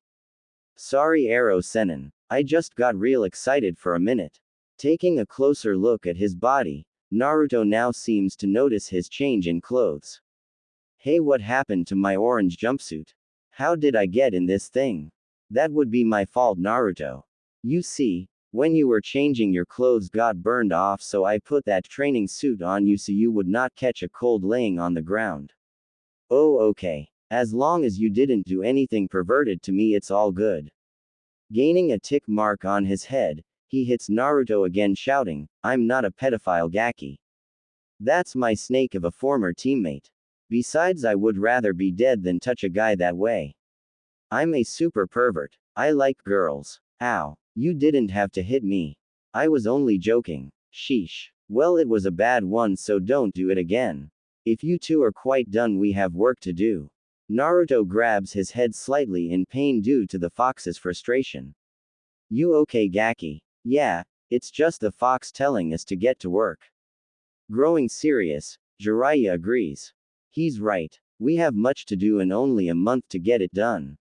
Sorry Aro Sennin. I just got real excited for a minute. Taking a closer look at his body, Naruto now seems to notice his change in clothes. Hey, what happened to my orange jumpsuit? How did I get in this thing? That would be my fault, Naruto. You see, when you were changing, your clothes got burned off, so I put that training suit on you so you would not catch a cold laying on the ground. Oh, okay. As long as you didn't do anything perverted to me, it's all good. Gaining a tick mark on his head, he hits Naruto again, shouting, I'm not a pedophile Gaki. That's my snake of a former teammate. Besides, I would rather be dead than touch a guy that way. I'm a super pervert. I like girls. Ow. You didn't have to hit me. I was only joking. Sheesh. Well, it was a bad one, so don't do it again. If you two are quite done, we have work to do. Naruto grabs his head slightly in pain due to the fox's frustration. You okay, Gaki? Yeah, it's just the fox telling us to get to work. Growing serious, Jiraiya agrees. He's right. We have much to do and only a month to get it done.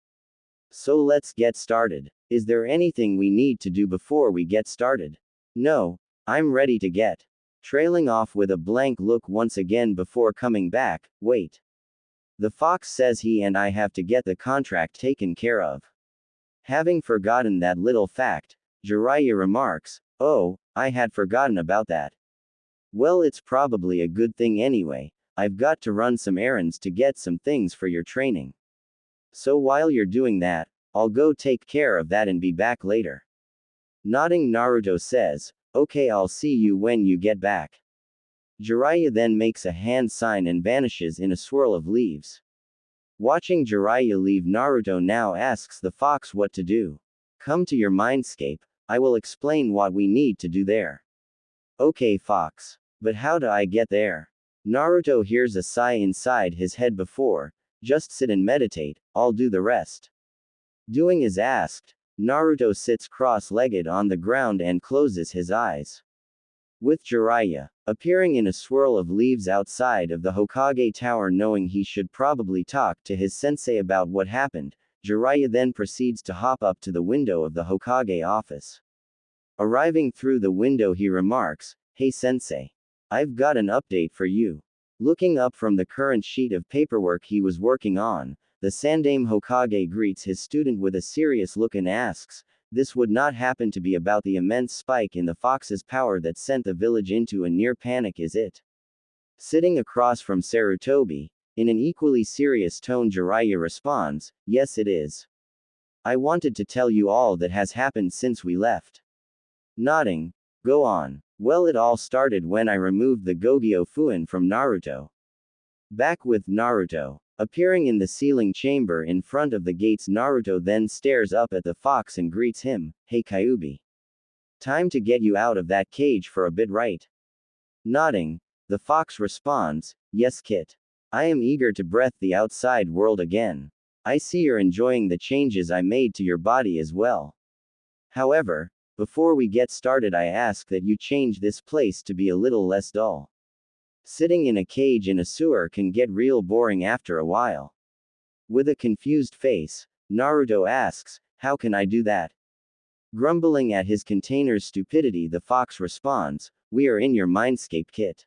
So let's get started. Is there anything we need to do before we get started? No, I'm ready to get. Trailing off with a blank look once again before coming back, wait. The fox says he and I have to get the contract taken care of. Having forgotten that little fact, Jiraiya remarks, Oh, I had forgotten about that. Well, it's probably a good thing anyway. I've got to run some errands to get some things for your training. So while you're doing that, I'll go take care of that and be back later. Nodding, Naruto says, Okay, I'll see you when you get back. Jiraiya then makes a hand sign and vanishes in a swirl of leaves. Watching Jiraiya leave, Naruto now asks the fox what to do. Come to your mindscape, I will explain what we need to do there. Okay, fox. But how do I get there? Naruto hears a sigh inside his head before, just sit and meditate, I'll do the rest. Doing as asked, Naruto sits cross-legged on the ground and closes his eyes. With Jiraiya appearing in a swirl of leaves outside of the Hokage tower, knowing he should probably talk to his sensei about what happened, Jiraiya then proceeds to hop up to the window of the Hokage office. Arriving through the window, he remarks, Hey sensei. I've got an update for you. Looking up from the current sheet of paperwork he was working on, the Sandaime Hokage greets his student with a serious look and asks, This would not happen to be about the immense spike in the fox's power that sent the village into a near panic, is it? Sitting across from Sarutobi, in an equally serious tone Jiraiya responds, yes it is. I wanted to tell you all that has happened since we left. Nodding, go on. Well, it all started when I removed the Gogyo Fuin from Naruto. Back with Naruto. Appearing in the ceiling chamber in front of the gates, Naruto then stares up at the fox and greets him, hey Kyuubi. Time to get you out of that cage for a bit, right? Nodding, the fox responds, yes Kit. I am eager to breathe the outside world again. I see you're enjoying the changes I made to your body as well. However, before we get started, I ask that you change this place to be a little less dull. Sitting in a cage in a sewer can get real boring after a while. With a confused face, Naruto asks, how can I do that? Grumbling at his container's stupidity, the fox responds, we are in your mindscape, Kit.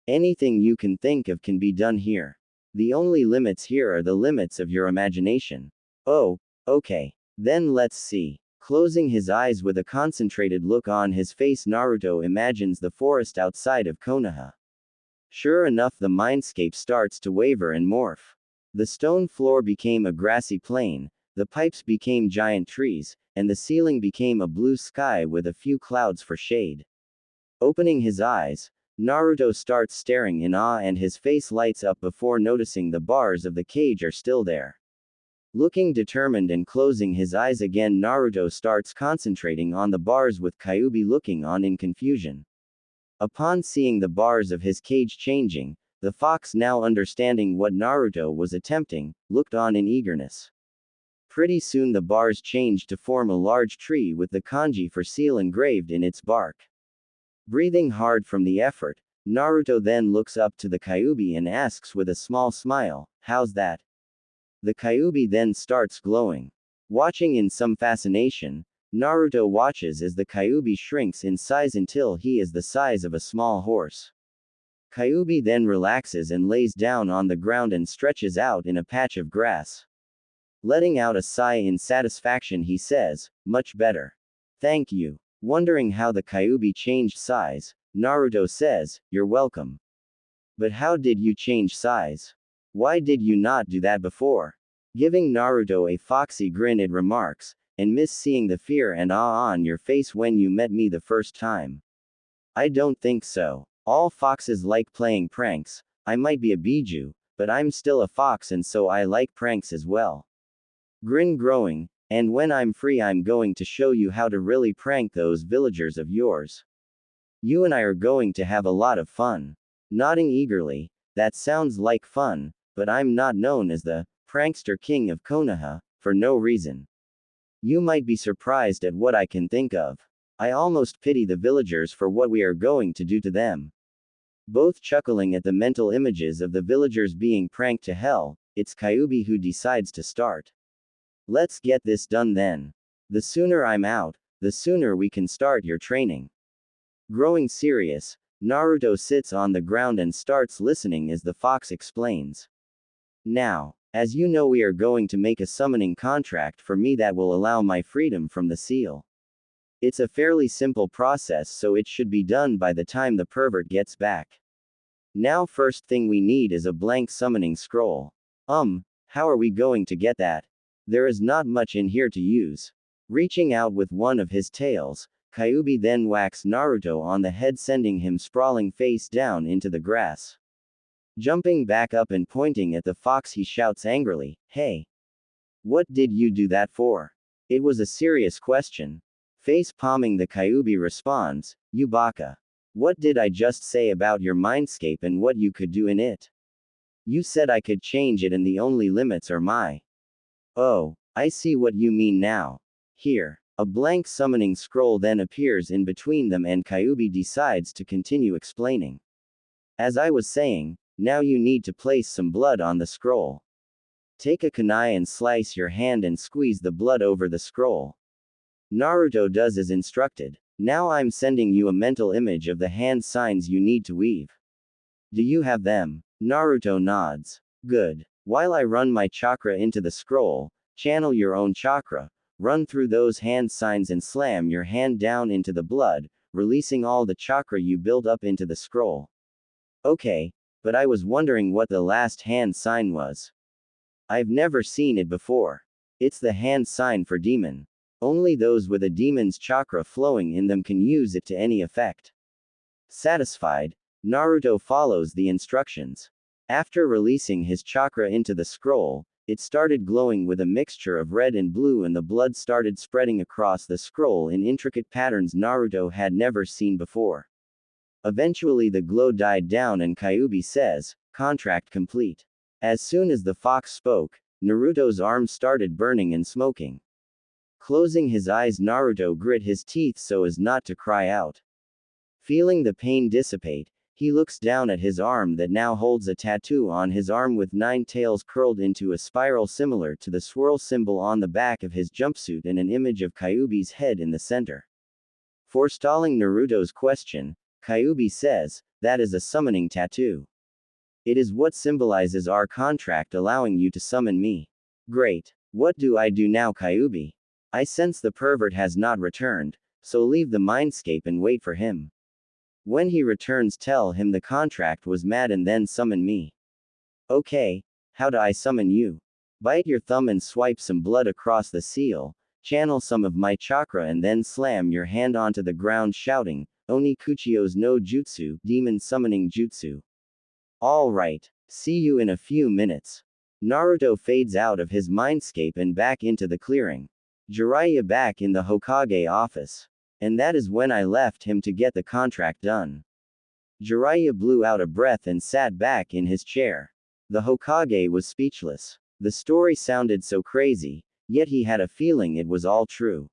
Anything you can think of can be done here. The only limits here are the limits of your imagination. Oh, okay. Then let's see. Closing his eyes with a concentrated look on his face, Naruto imagines the forest outside of Konoha. Sure enough, the mindscape starts to waver and morph. The stone floor became a grassy plain, the pipes became giant trees, and the ceiling became a blue sky with a few clouds for shade. Opening his eyes, Naruto starts staring in awe and his face lights up before noticing the bars of the cage are still there. Looking determined and closing his eyes again, Naruto starts concentrating on the bars with Kyuubi looking on in confusion. Upon seeing the bars of his cage changing, the fox, now understanding what Naruto was attempting, looked on in eagerness. Pretty soon the bars changed to form a large tree with the kanji for seal engraved in its bark. Breathing hard from the effort, Naruto then looks up to the Kyuubi and asks with a small smile, how's that? The Kyuubi then starts glowing. Watching in some fascination, Naruto watches as the Kyuubi shrinks in size until he is the size of a small horse. Kyuubi then relaxes and lays down on the ground and stretches out in a patch of grass. Letting out a sigh in satisfaction, he says, much better. Thank you. Wondering how the Kyuubi changed size, Naruto says, you're welcome. But how did you change size? Why did you not do that before? Giving Naruto a foxy grin, it remarks, and miss seeing the fear and awe on your face when you met me the first time. I don't think so. All foxes like playing pranks. I might be a biju, but I'm still a fox and so I like pranks as well. Grin growing, and when I'm free I'm going to show you how to really prank those villagers of yours. You and I are going to have a lot of fun. Nodding eagerly, that sounds like fun, but I'm not known as the prankster king of Konoha for no reason. You might be surprised at what I can think of. I almost pity the villagers for what we are going to do to them. Both chuckling at the mental images of the villagers being pranked to hell, it's Kyuubi who decides to start. Let's get this done then. The sooner I'm out, the sooner we can start your training. Growing serious, Naruto sits on the ground and starts listening as the fox explains. Now, as you know, we are going to make a summoning contract for me that will allow my freedom from the seal. It's a fairly simple process, so it should be done by the time the pervert gets back. Now, first thing we need is a blank summoning scroll. How are we going to get that? There is not much in here to use. Reaching out with one of his tails, Kyuubi then whacks Naruto on the head, sending him sprawling face down into the grass. Jumping back up and pointing at the fox, he shouts angrily, hey! What did you do that for? It was a serious question. Face palming, the Kyuubi responds, you baka. What did I just say about your mindscape and what you could do in it? You said I could change it and the only limits are my. Oh, I see what you mean now. Here. A blank summoning scroll then appears in between them and Kyuubi decides to continue explaining. As I was saying, now you need to place some blood on the scroll. Take a kunai and slice your hand and squeeze the blood over the scroll. Naruto does as instructed. Now I'm sending you a mental image of the hand signs you need to weave. Do you have them? Naruto nods. Good. While I run my chakra into the scroll, channel your own chakra, run through those hand signs and slam your hand down into the blood, releasing all the chakra you build up into the scroll. Okay, but I was wondering what the last hand sign was. I've never seen it before. It's the hand sign for demon. Only those with a demon's chakra flowing in them can use it to any effect. Satisfied, Naruto follows the instructions. After releasing his chakra into the scroll, it started glowing with a mixture of red and blue, and the blood started spreading across the scroll in intricate patterns Naruto had never seen before. Eventually the glow died down and Kyuubi says, "Contract complete." As soon as the fox spoke, Naruto's arms started burning and smoking. Closing his eyes, Naruto grit his teeth so as not to cry out. Feeling the pain dissipate, he looks down at his arm that now holds a tattoo on his arm with 9 tails curled into a spiral similar to the swirl symbol on the back of his jumpsuit and an image of Kyuubi's head in the center. Forestalling Naruto's question, Kyuubi says, "That is a summoning tattoo. It is what symbolizes our contract allowing you to summon me." "Great. What do I do now, Kyuubi? I sense the pervert has not returned, so leave the mindscape and wait for him. When he returns, tell him the contract was mad and then summon me." "Okay, how do I summon you?" "Bite your thumb and swipe some blood across the seal, channel some of my chakra and then slam your hand onto the ground shouting, 'Oni Kuchio's no Jutsu, demon summoning jutsu.'" "All right, see you in a few minutes." Naruto fades out of his mindscape and back into the clearing. Jiraiya back in the Hokage office. "And that is when I left him to get the contract done." Jiraiya blew out a breath and sat back in his chair. The Hokage was speechless. The story sounded so crazy, yet he had a feeling it was all true.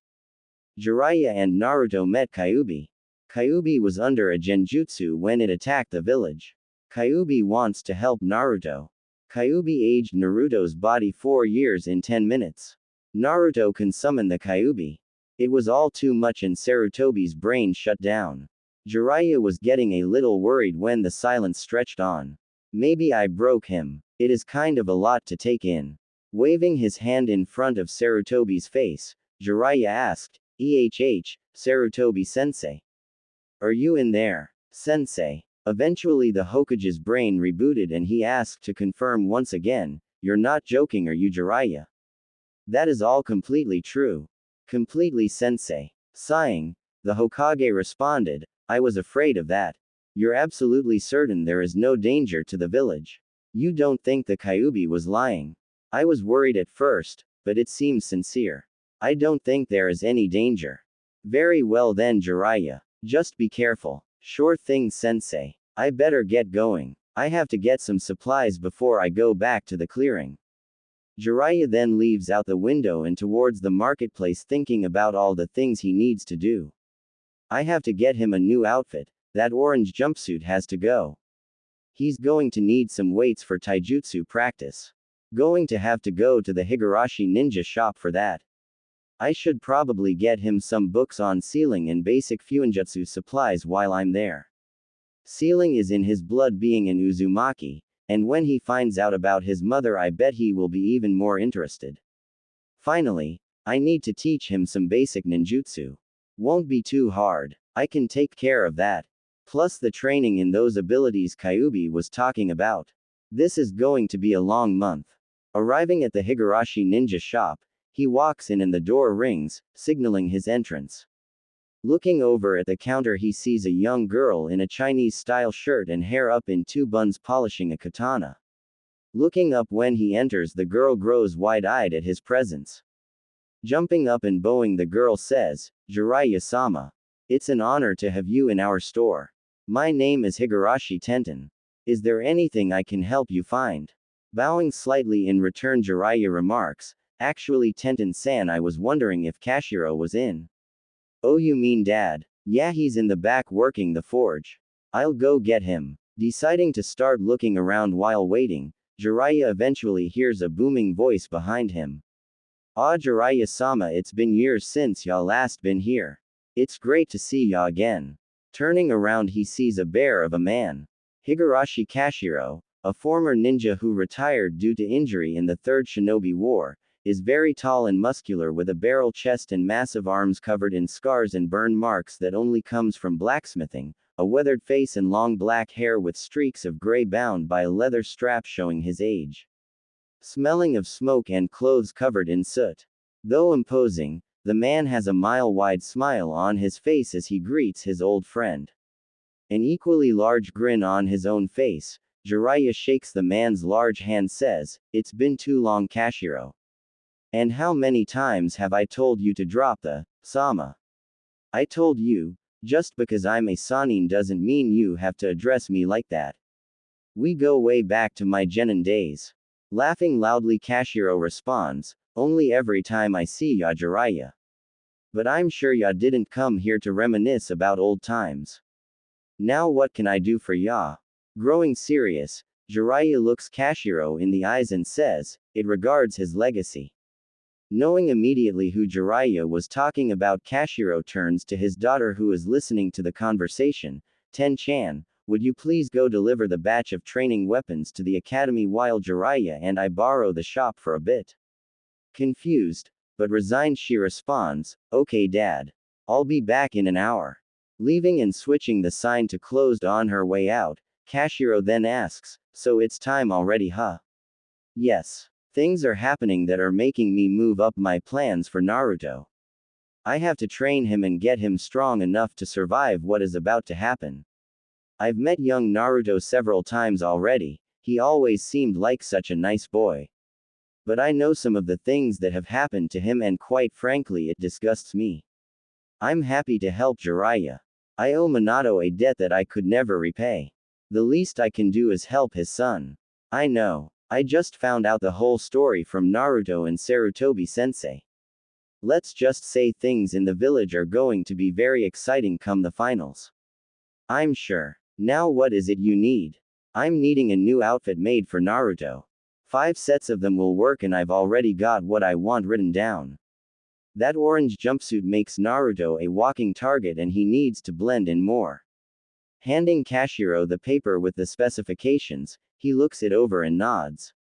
Jiraiya and Naruto met Kyuubi. Kyuubi was under a genjutsu when it attacked the village. Kyuubi wants to help Naruto. Kyuubi aged Naruto's body 4 years in 10 minutes. Naruto can summon the Kyuubi. It was all too much and Sarutobi's brain shut down. Jiraiya was getting a little worried when the silence stretched on. "Maybe I broke him. It is kind of a lot to take in." Waving his hand in front of Sarutobi's face, Jiraiya asked, Sarutobi-sensei. "Are you in there, sensei?" Eventually the Hokage's brain rebooted and he asked to confirm once again, "You're not joking, are you, Jiraiya?" "That is all completely true. Completely, sensei." Sighing, the Hokage responded, "I was afraid of that. You're absolutely certain there is no danger to the village? You don't think the Kyuubi was lying?" "I was worried at first, but it seems sincere. I don't think there is any danger." "Very well then, Jiraiya. Just be careful." "Sure thing, sensei. I better get going. I have to get some supplies before I go back to the clearing." Jiraiya then leaves out the window and towards the marketplace thinking about all the things he needs to do. "I have to get him a new outfit. That orange jumpsuit has to go. He's going to need some weights for taijutsu practice. Going to have to go to the Higurashi ninja shop for that. I should probably get him some books on sealing and basic fuinjutsu supplies while I'm there. Sealing is in his blood being an Uzumaki, and when he finds out about his mother I bet he will be even more interested. Finally, I need to teach him some basic ninjutsu. Won't be too hard. I can take care of that. Plus the training in those abilities Kyuubi was talking about. This is going to be a long month." Arriving at the Higurashi ninja shop, he walks in and the door rings, signaling his entrance. Looking over at the counter he sees a young girl in a Chinese-style shirt and hair up in 2 buns polishing a katana. Looking up when he enters, the girl grows wide-eyed at his presence. Jumping up and bowing, the girl says, "Jiraiya-sama. It's an honor to have you in our store. My name is Higurashi Tenten. Is there anything I can help you find?" Bowing slightly in return, Jiraiya remarks, "Actually, Tenten-san, I was wondering if Kashiro was in." "Oh, you mean Dad? Yeah, he's in the back working the forge. I'll go get him." Deciding to start looking around while waiting, Jiraiya eventually hears a booming voice behind him. "Ah, Jiraiya-sama, it's been years since y'all last been here. It's great to see ya again." Turning around he sees a bear of a man. Higurashi Kashiro, a former ninja who retired due to injury in the Third Shinobi War, is very tall and muscular with a barrel chest and massive arms covered in scars and burn marks that only comes from blacksmithing, a weathered face and long black hair with streaks of gray bound by a leather strap showing his age. Smelling of smoke and clothes covered in soot. Though imposing, the man has a mile-wide smile on his face as he greets his old friend. An equally large grin on his own face, Jiraiya shakes the man's large hand says, "It's been too long, Kashiro. And how many times have I told you to drop the sama? I told you, just because I'm a Sanin doesn't mean you have to address me like that. We go way back to my genin days." Laughing loudly, Kashiro responds, "Only every time I see ya, Jiraiya. But I'm sure ya didn't come here to reminisce about old times. Now what can I do for ya?" Growing serious, Jiraiya looks Kashiro in the eyes and says, "It regards his legacy." Knowing immediately who Jiraiya was talking about, Kashiro turns to his daughter who is listening to the conversation. "Ten-chan, would you please go deliver the batch of training weapons to the academy while Jiraiya and I borrow the shop for a bit?" Confused, but resigned, she responds, "Okay, Dad. I'll be back in an hour." Leaving and switching the sign to closed on her way out, Kashiro then asks, "So it's time already, huh?" "Yes. Things are happening that are making me move up my plans for Naruto. I have to train him and get him strong enough to survive what is about to happen. I've met young Naruto several times already, he always seemed like such a nice boy. But I know some of the things that have happened to him and quite frankly it disgusts me. I'm happy to help Jiraiya. I owe Minato a debt that I could never repay. The least I can do is help his son. I know. I just found out the whole story from Naruto and Sarutobi-sensei. Let's just say things in the village are going to be very exciting come the finals. I'm sure. Now what is it you need?" "I'm needing a new outfit made for Naruto. 5 sets of them will work and I've already got what I want written down. That orange jumpsuit makes Naruto a walking target and he needs to blend in more." Handing Kashiro the paper with the specifications, he looks it over and nods.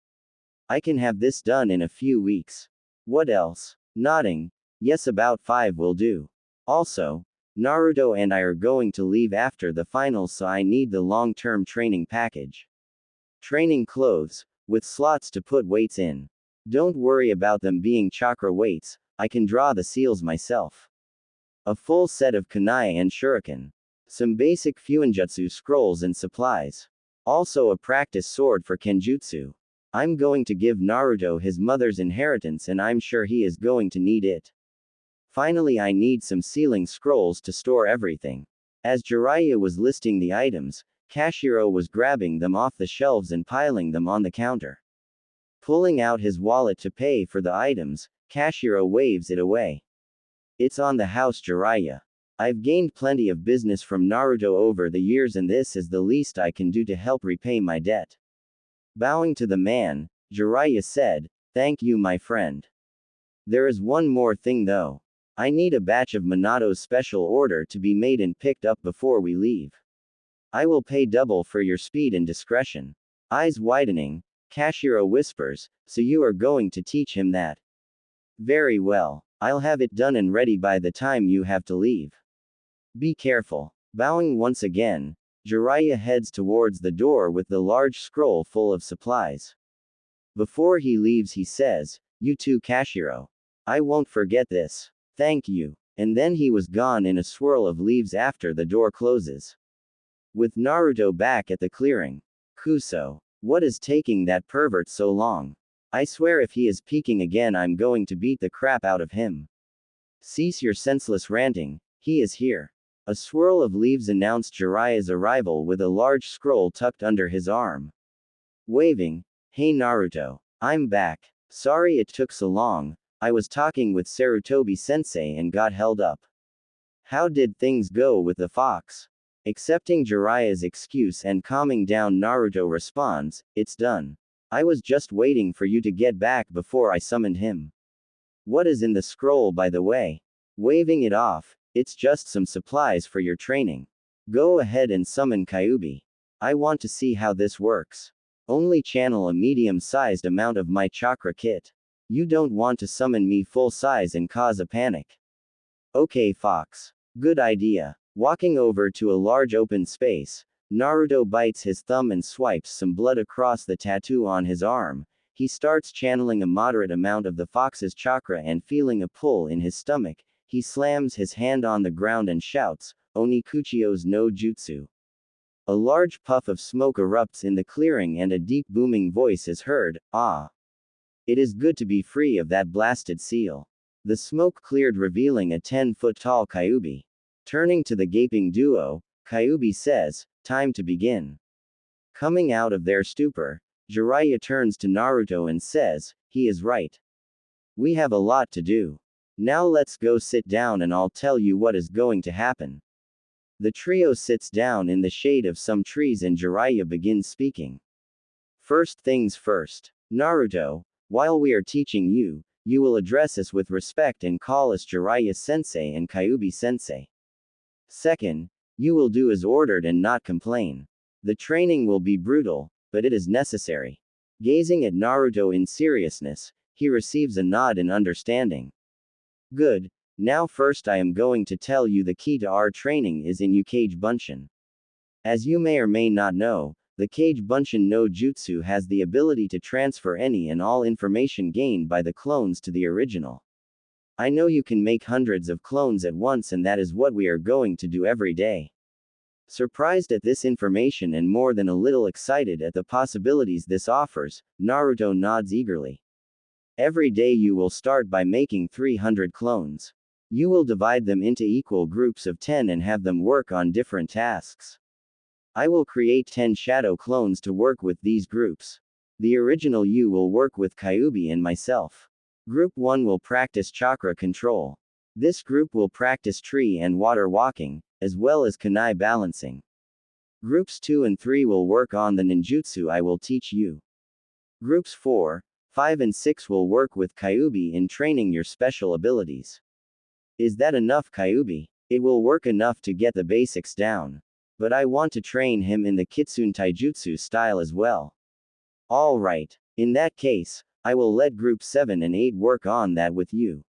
"I can have this done in a few weeks. What else?" Nodding, "Yes, about 5 will do. Also, Naruto and I are going to leave after the finals, so I need the long-term training package. Training clothes, with slots to put weights in. Don't worry about them being chakra weights, I can draw the seals myself. A full set of kunai and shuriken. Some basic fuinjutsu scrolls and supplies. Also a practice sword for kenjutsu. I'm going to give Naruto his mother's inheritance and I'm sure he is going to need it. Finally, I need some sealing scrolls to store everything." As Jiraiya was listing the items, Kashiro was grabbing them off the shelves and piling them on the counter. Pulling out his wallet to pay for the items, Kashiro waves it away. "It's on the house, Jiraiya. I've gained plenty of business from Naruto over the years and this is the least I can do to help repay my debt." Bowing to the man, Jiraiya said, "Thank you, my friend. There is one more thing though. I need a batch of Minato's special order to be made and picked up before we leave. I will pay double for your speed and discretion." Eyes widening, Kashiro whispers, "So you are going to teach him that? Very well. I'll have it done and ready by the time you have to leave. Be careful." Bowing once again, Jiraiya heads towards the door with the large scroll full of supplies. Before he leaves he says, "You too, Kashiro. I won't forget this. Thank you." And then he was gone in a swirl of leaves after the door closes. With Naruto back at the clearing. "Kuso. What is taking that pervert so long? I swear if he is peeking again I'm going to beat the crap out of him. Cease your senseless ranting, he is here." A swirl of leaves announced Jiraiya's arrival with a large scroll tucked under his arm. Waving, "Hey Naruto. I'm back. Sorry it took so long, I was talking with Sarutobi-sensei and got held up. How did things go with the fox?" Accepting Jiraiya's excuse and calming down, Naruto responds, "It's done. I was just waiting for you to get back before I summoned him." "What is in the scroll, by the way?" Waving it off, "It's just some supplies for your training. Go ahead and summon Kyuubi. I want to see how this works. Only channel a medium-sized amount of my chakra kit. You don't want to summon me full size and cause a panic." "Okay, Fox. Good idea. Walking over to a large open space, Naruto bites his thumb and swipes some blood across the tattoo on his arm. He starts channeling a moderate amount of the fox's chakra and feeling a pull in his stomach. He slams his hand on the ground and shouts, Oni Kuchio's no jutsu. A large puff of smoke erupts in the clearing and a deep booming voice is heard, ah. It is good to be free of that blasted seal. The smoke cleared, revealing a 10-foot tall Kyuubi. Turning to the gaping duo, Kyuubi says, time to begin. Coming out of their stupor, Jiraiya turns to Naruto and says, he is right. We have a lot to do. Now let's go sit down and I'll tell you what is going to happen. The trio sits down in the shade of some trees and Jiraiya begins speaking. First things first. Naruto, while we are teaching you, you will address us with respect and call us Jiraiya-sensei and Kyuubi-sensei. Second, you will do as ordered and not complain. The training will be brutal, but it is necessary. Gazing at Naruto in seriousness, he receives a nod in understanding. Good. Now first I am going to tell you the key to our training is in Ukage Bunshin. As you may or may not know, the Kage Bunshin no Jutsu has the ability to transfer any and all information gained by the clones to the original. I know you can make hundreds of clones at once and that is what we are going to do every day. Surprised at this information and more than a little excited at the possibilities this offers, Naruto nods eagerly. Every day you will start by making 300 clones. You will divide them into equal groups of 10 and have them work on different tasks. I will create 10 shadow clones to work with these groups. The original you will work with Kyuubi and myself. Group 1 will practice chakra control. This group will practice tree and water walking, as well as kunai balancing. Groups 2 and 3 will work on the ninjutsu I will teach you. Groups 4, 5 and 6 will work with Kyuubi in training your special abilities. Is that enough, Kyuubi? It will work enough to get the basics down. But I want to train him in the Kitsune Taijutsu style as well. Alright. In that case, I will let Group 7 and 8 work on that with you.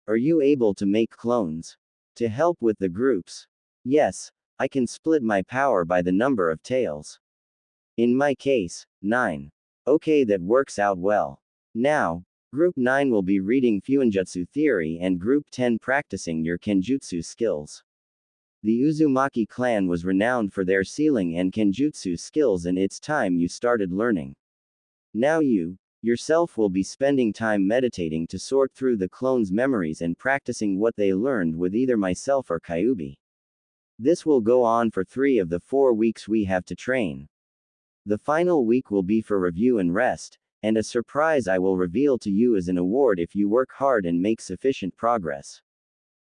Are you able to make clones? To help with the groups? Yes, I can split my power by the number of tails. In my case, 9. Okay, that works out well. Now, Group 9 will be reading Fuinjutsu theory and Group 10 practicing your Kenjutsu skills. The Uzumaki clan was renowned for their sealing and Kenjutsu skills and it's time you started learning. Now you, yourself will be spending time meditating to sort through the clones' memories and practicing what they learned with either myself or Kyuubi. This will go on for 3 of the 4 weeks we have to train. The final week will be for review and rest, and a surprise I will reveal to you as an award if you work hard and make sufficient progress.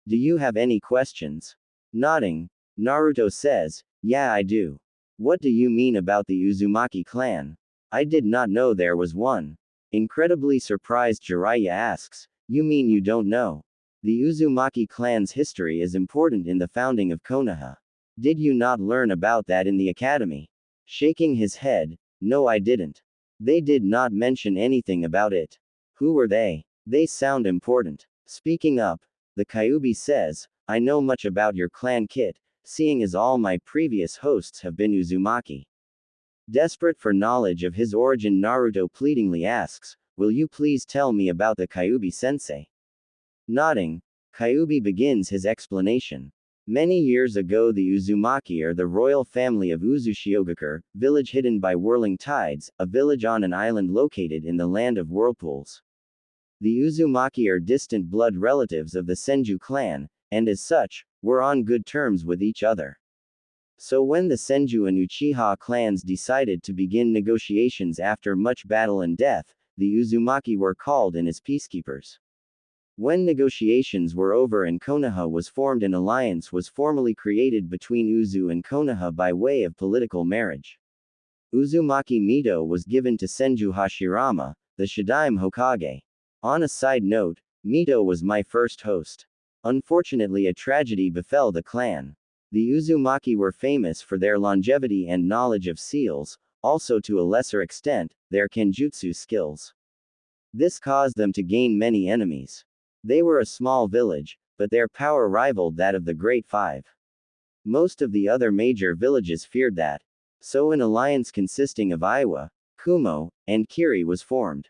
Do you have any questions? Nodding, Naruto says, yeah, I do. What do you mean about the Uzumaki clan? I did not know there was one. Incredibly surprised, Jiraiya asks, you mean you don't know? The Uzumaki clan's history is important in the founding of Konoha. Did you not learn about that in the academy? Shaking his head, no, I didn't. They did not mention anything about it. Who were they? They sound important. Speaking up, the Kyuubi says, I know much about your clan kit, seeing as all my previous hosts have been Uzumaki. Desperate for knowledge of his origin, Naruto pleadingly asks, will you please tell me about the Kyuubi-sensei? Nodding, Kyuubi begins his explanation. Many years ago the Uzumaki are the royal family of Uzushiogakure, village hidden by whirling tides, a village on an island located in the land of whirlpools. The Uzumaki are distant blood relatives of the Senju clan, and as such, were on good terms with each other. So when the Senju and Uchiha clans decided to begin negotiations after much battle and death, the Uzumaki were called in as peacekeepers. When negotiations were over and Konoha was formed, an alliance was formally created between Uzu and Konoha by way of political marriage. Uzumaki Mito was given to Senju Hashirama, the Shidaime Hokage. On a side note, Mito was my first host. Unfortunately, a tragedy befell the clan. The Uzumaki were famous for their longevity and knowledge of seals, also to a lesser extent, their Kenjutsu skills. This caused them to gain many enemies. They were a small village, but their power rivaled that of the Great Five. Most of the other major villages feared that. So an alliance consisting of Iwa, Kumo, and Kiri was formed.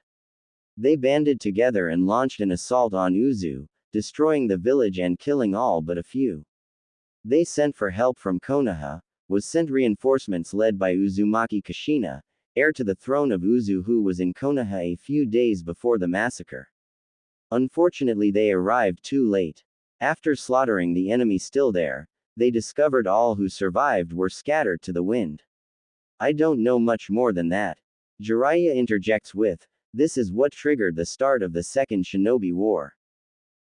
They banded together and launched an assault on Uzu, destroying the village and killing all but a few. They sent for help from Konoha, was sent reinforcements led by Uzumaki Kushina, heir to the throne of Uzu, who was in Konoha a few days before the massacre. Unfortunately, they arrived too late. After slaughtering the enemy still there, they discovered all who survived were scattered to the wind. I don't know much more than that. Jiraiya interjects with, this is what triggered the start of the Second Shinobi War.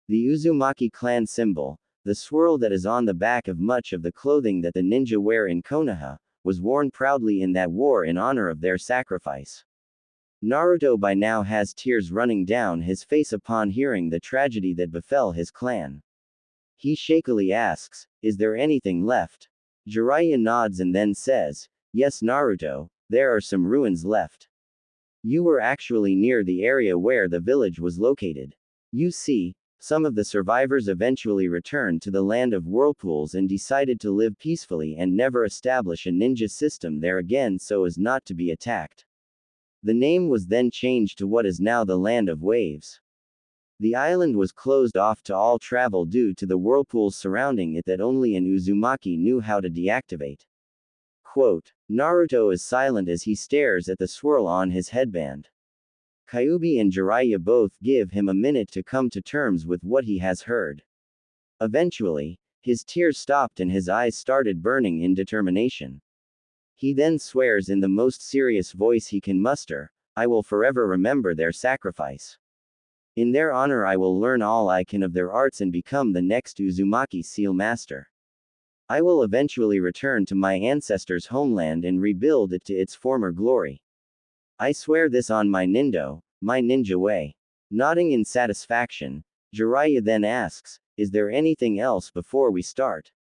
The Uzumaki clan symbol, the swirl that is on the back of much of the clothing that the ninja wear in Konoha, was worn proudly in that war in honor of their sacrifice. Naruto by now has tears running down his face upon hearing the tragedy that befell his clan. He shakily asks, is there anything left? Jiraiya nods and then says, yes Naruto, there are some ruins left. You were actually near the area where the village was located. You see, some of the survivors eventually returned to the land of whirlpools and decided to live peacefully and never establish a ninja system there again so as not to be attacked. The name was then changed to what is now the Land of Waves. The island was closed off to all travel due to the whirlpools surrounding it that only an Uzumaki knew how to deactivate. Quote, Naruto is silent as he stares at the swirl on his headband. Kyuubi and Jiraiya both give him a minute to come to terms with what he has heard. Eventually, his tears stopped and his eyes started burning in determination. He then swears in the most serious voice he can muster, I will forever remember their sacrifice. In their honor I will learn all I can of their arts and become the next Uzumaki seal master. I will eventually return to my ancestors' homeland and rebuild it to its former glory. I swear this on my ninja way. Nodding in satisfaction, Jiraiya then asks, is there anything else before we start?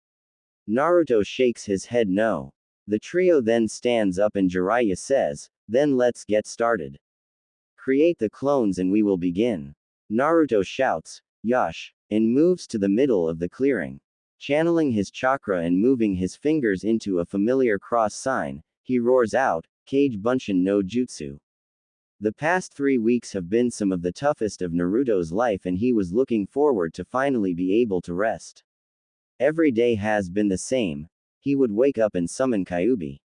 Naruto shakes his head no. The trio then stands up and Jiraiya says, then let's get started. Create the clones and we will begin. Naruto shouts, Yash, and moves to the middle of the clearing. Channeling his chakra and moving his fingers into a familiar cross sign, he roars out, Kage Bunshin no Jutsu. The past 3 weeks have been some of the toughest of Naruto's life and he was looking forward to finally be able to rest. Every day has been the same. He would wake up and summon Kyuubi.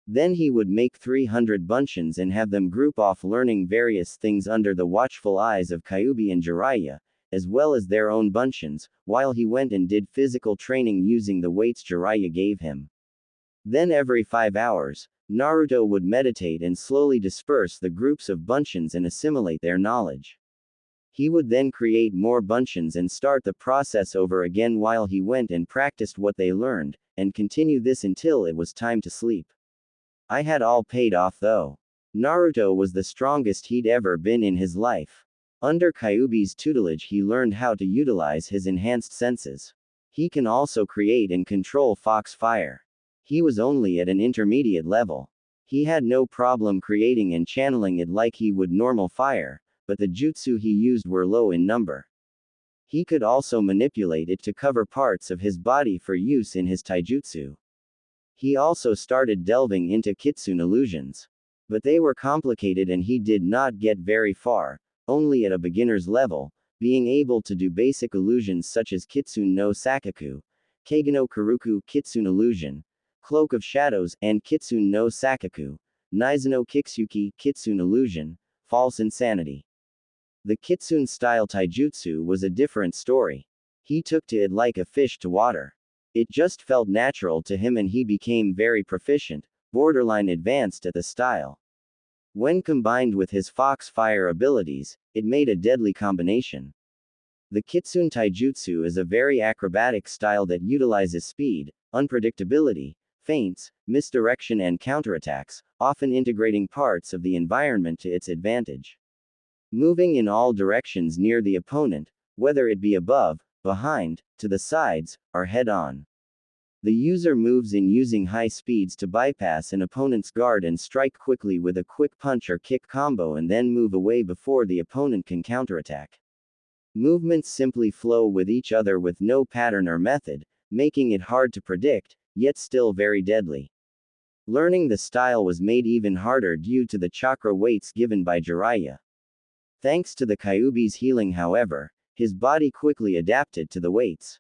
Then he would make 300 Bunshins and have them group off learning various things under the watchful eyes of Kyuubi and Jiraiya, as well as their own Bunshins, while he went and did physical training using the weights Jiraiya gave him. Then every 5 hours, Naruto would meditate and slowly disperse the groups of Bunshins and assimilate their knowledge. He would then create more Bunshins and start the process over again while he went and practiced what they learned, and continue this until it was time to sleep. I had all paid off though. Naruto was the strongest he'd ever been in his life. Under Kyuubi's tutelage he learned how to utilize his enhanced senses. He can also create and control fox fire. He was only at an intermediate level. He had no problem creating and channeling it like he would normal fire, but the jutsu he used were low in number. He could also manipulate it to cover parts of his body for use in his taijutsu. He also started delving into kitsune illusions. But they were complicated and he did not get very far, only at a beginner's level, being able to do basic illusions such as Kitsune no Sakaku, Kage no Karuku Kitsune Illusion, Cloak of Shadows, and Kitsune no Sakaku, Naizu no Kiksuki Kitsune Illusion, False Insanity. The Kitsune style taijutsu was a different story. He took to it like a fish to water. It just felt natural to him and he became very proficient, borderline advanced at the style. When combined with his fox fire abilities, it made a deadly combination. The Kitsune Taijutsu is a very acrobatic style that utilizes speed, unpredictability, feints, misdirection and counterattacks, often integrating parts of the environment to its advantage. Moving in all directions near the opponent, whether it be above, behind, to the sides, or head-on. The user moves in using high speeds to bypass an opponent's guard and strike quickly with a quick punch or kick combo and then move away before the opponent can counterattack. Movements simply flow with each other with no pattern or method, making it hard to predict, yet still very deadly. Learning the style was made even harder due to the chakra weights given by Jiraiya. Thanks to the Kyuubi's healing, however, his body quickly adapted to the weights.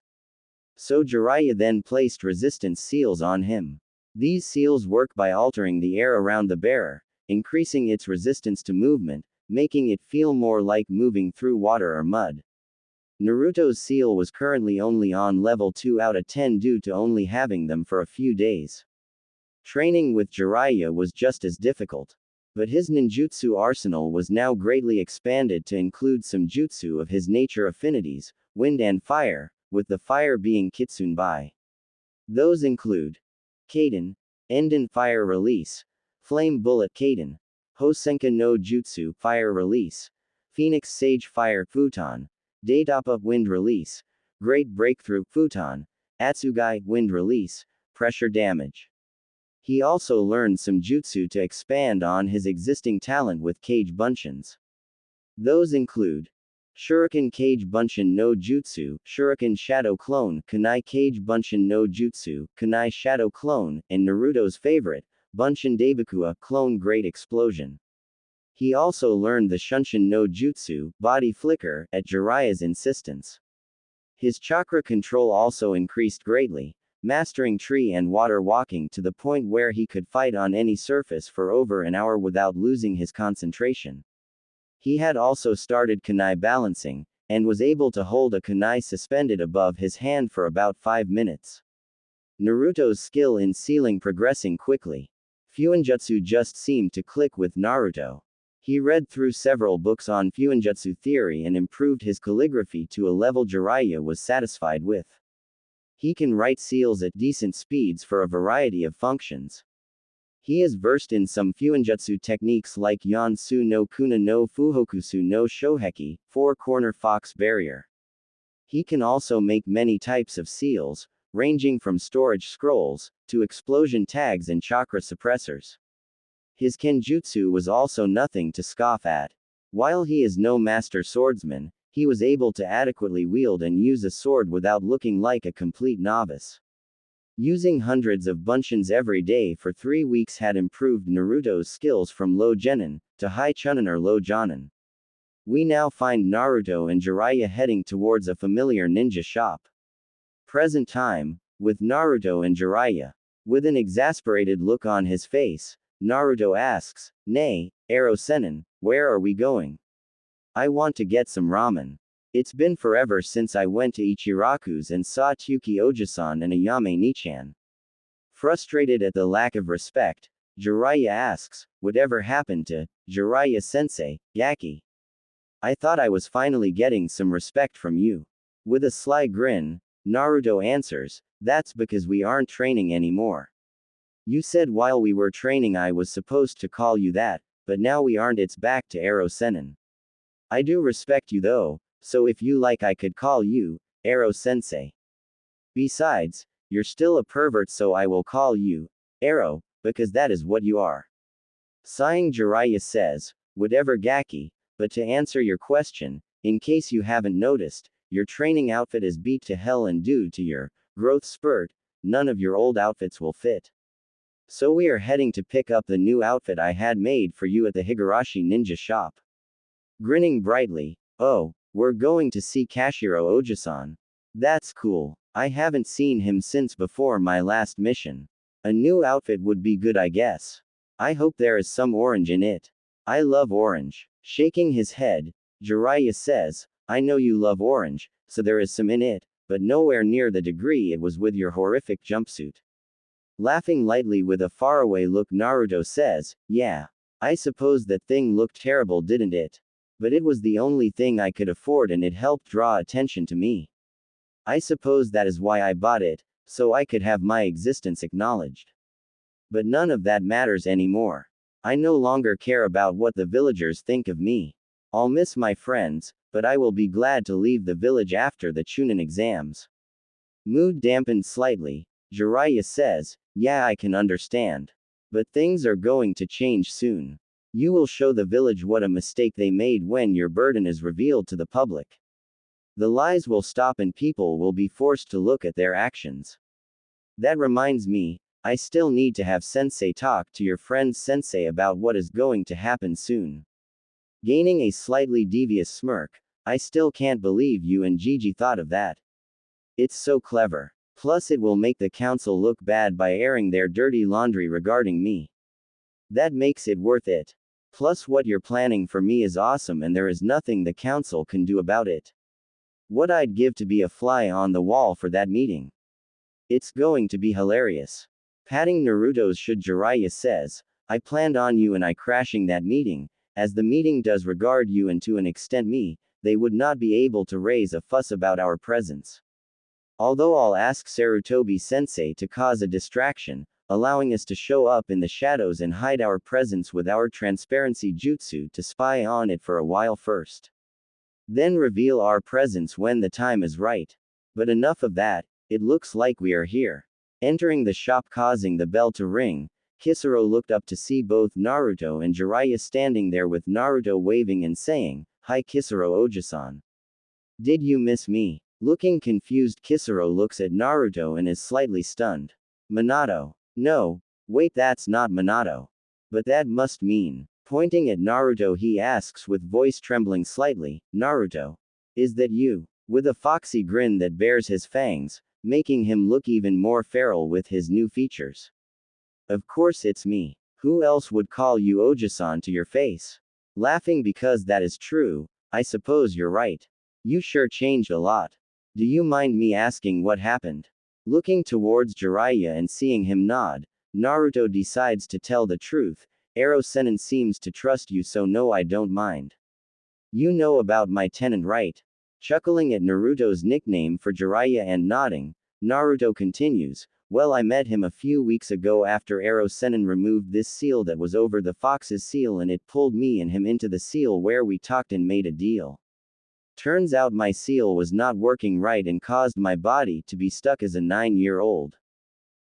So Jiraiya then placed resistance seals on him. These seals work by altering the air around the bearer, increasing its resistance to movement, making it feel more like moving through water or mud. Naruto's seal was currently only on level 2 out of 10 due to only having them for a few days. Training with Jiraiya was just as difficult. But his ninjutsu arsenal was now greatly expanded to include some jutsu of his nature affinities, wind and fire, with the fire being Kitsunbai. Those include Kaden, Enden Fire Release, Flame Bullet Kaden, Hosenka no Jutsu Fire Release, Phoenix Sage Fire Futon, Daidappa Wind Release, Great Breakthrough Futon, Atsugai Wind Release, Pressure Damage. He also learned some jutsu to expand on his existing talent with Kage Bunshin's. Those include Shuriken Kage Bunshin no Jutsu, Shuriken Shadow Clone, Kunai Kage Bunshin no Jutsu, Kunai Shadow Clone, and Naruto's favorite, Bunshin Daibakua Clone Great Explosion. He also learned the Shunshin no Jutsu, Body Flicker, at Jiraiya's insistence. His chakra control also increased greatly, mastering tree and water walking to the point where he could fight on any surface for over an hour without losing his concentration. He had also started kunai balancing, and was able to hold a kunai suspended above his hand for about 5 minutes. Naruto's skill in sealing progressing quickly. Fuinjutsu just seemed to click with Naruto. He read through several books on Fuinjutsu theory and improved his calligraphy to a level Jiraiya was satisfied with. He can write seals at decent speeds for a variety of functions. He is versed in some Fuinjutsu techniques like Yansu no Kuna no Fuhokusu no Shoheki, four-corner fox barrier. He can also make many types of seals, ranging from storage scrolls, to explosion tags and chakra suppressors. His kenjutsu was also nothing to scoff at. While he is no master swordsman, he was able to adequately wield and use a sword without looking like a complete novice. Using hundreds of bunshins every day for 3 weeks had improved Naruto's skills from low genin to high chunin or low jonin. We now find Naruto and Jiraiya heading towards a familiar ninja shop. Present time, with Naruto and Jiraiya. With an exasperated look on his face, Naruto asks, "Nay, Ero Sennin, where are we going?" "I want to get some ramen. It's been forever since I went to Ichiraku's and saw Tyuki Ojisan and Ayame Nichan." Frustrated at the lack of respect, Jiraiya asks, "Whatever happened to Jiraiya-sensei, Yaki? I thought I was finally getting some respect from you." With a sly grin, Naruto answers, "That's because we aren't training anymore. You said while we were training I was supposed to call you that, but now we aren't. It's back to Ero Sennin. I do respect you though, so if you like I could call you, Ero Sensei. Besides, you're still a pervert so I will call you, Ero, because that is what you are." Sighing, Jiraiya says, "Whatever Gaki, but to answer your question, in case you haven't noticed, your training outfit is beat to hell and due to your growth spurt, none of your old outfits will fit. So we are heading to pick up the new outfit I had made for you at the Higurashi Ninja shop." Grinning brightly, "Oh, we're going to see Kashiro Ojisan. That's cool. I haven't seen him since before my last mission. A new outfit would be good, I guess. I hope there is some orange in it. I love orange." Shaking his head, Jiraiya says, "I know you love orange, so there is some in it, but nowhere near the degree it was with your horrific jumpsuit." Laughing lightly with a faraway look, Naruto says, "Yeah. I suppose that thing looked terrible, didn't it? But it was the only thing I could afford and it helped draw attention to me. I suppose that is why I bought it, so I could have my existence acknowledged. But none of that matters anymore. I no longer care about what the villagers think of me. I'll miss my friends, but I will be glad to leave the village after the Chunin exams." Mood dampened slightly, Jiraiya says, "Yeah, I can understand. But things are going to change soon. You will show the village what a mistake they made when your burden is revealed to the public. The lies will stop and people will be forced to look at their actions. That reminds me, I still need to have Sensei talk to your friend's Sensei about what is going to happen soon. Gaining a slightly devious smirk, I still can't believe you and Gigi thought of that. It's so clever. Plus it will make the council look bad by airing their dirty laundry regarding me. That makes it worth it. Plus what you're planning for me is awesome and there is nothing the council can do about it. What I'd give to be a fly on the wall for that meeting. It's going to be hilarious. Patting Naruto's should Jiraiya says, I planned on you and I crashing that meeting, as the meeting does regard you and to an extent me, they would not be able to raise a fuss about our presence. Although I'll ask Sarutobi Sensei to cause a distraction, allowing us to show up in the shadows and hide our presence with our transparency jutsu to spy on it for a while first. Then reveal our presence when the time is right. But enough of that, it looks like we are here. Entering the shop causing the bell to ring, Kisaro looked up to see both Naruto and Jiraiya standing there with Naruto waving and saying, Hi Kisaro Oji-san. Did you miss me? Looking confused Kisaro looks at Naruto and is slightly stunned. Minato. No, wait that's not Minato. But that must mean. Pointing at Naruto he asks with voice trembling slightly, Naruto. Is that you? With a foxy grin that bears his fangs, making him look even more feral with his new features. Of course it's me. Who else would call you Oji-san to your face? Laughing because that is true, I suppose you're right. You sure changed a lot. Do you mind me asking what happened? Looking towards Jiraiya and seeing him nod, Naruto decides to tell the truth. Ero Sennin seems to trust you so no I don't mind. You know about my tenant right? Chuckling at Naruto's nickname for Jiraiya and nodding, Naruto continues, well I met him a few weeks ago after Ero Sennin removed this seal that was over the fox's seal and it pulled me and him into the seal where we talked and made a deal. Turns out my seal was not working right and caused my body to be stuck as a 9-year-old.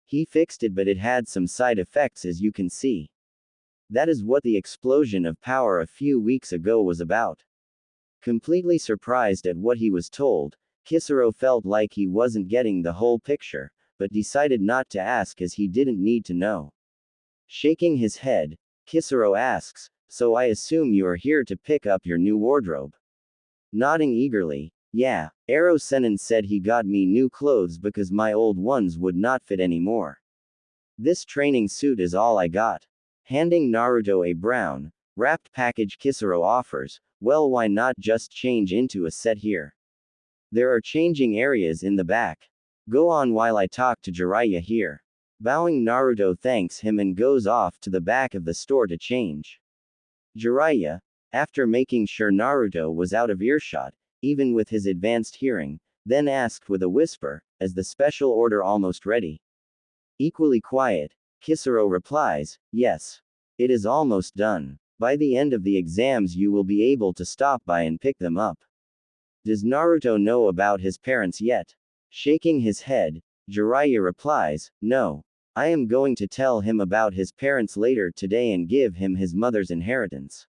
He fixed it but it had some side effects as you can see. That is what the explosion of power a few weeks ago was about. Completely surprised at what he was told, Kisaro felt like he wasn't getting the whole picture, but decided not to ask as he didn't need to know. Shaking his head, Kisaro asks, so I assume you are here to pick up your new wardrobe. Nodding eagerly, yeah, Ero Sennin said he got me new clothes because my old ones would not fit anymore. This training suit is all I got. Handing Naruto a brown, wrapped package Kisaro offers, well why not just change into a set here? There are changing areas in the back. Go on while I talk to Jiraiya here. Bowing Naruto thanks him and goes off to the back of the store to change. Jiraiya, after making sure Naruto was out of earshot, even with his advanced hearing, then asked with a whisper, is the special order almost ready? Equally quiet, Kisaro replies, yes. It is almost done. By the end of the exams you will be able to stop by and pick them up. Does Naruto know about his parents yet? Shaking his head, Jiraiya replies, no. I am going to tell him about his parents later today and give him his mother's inheritance.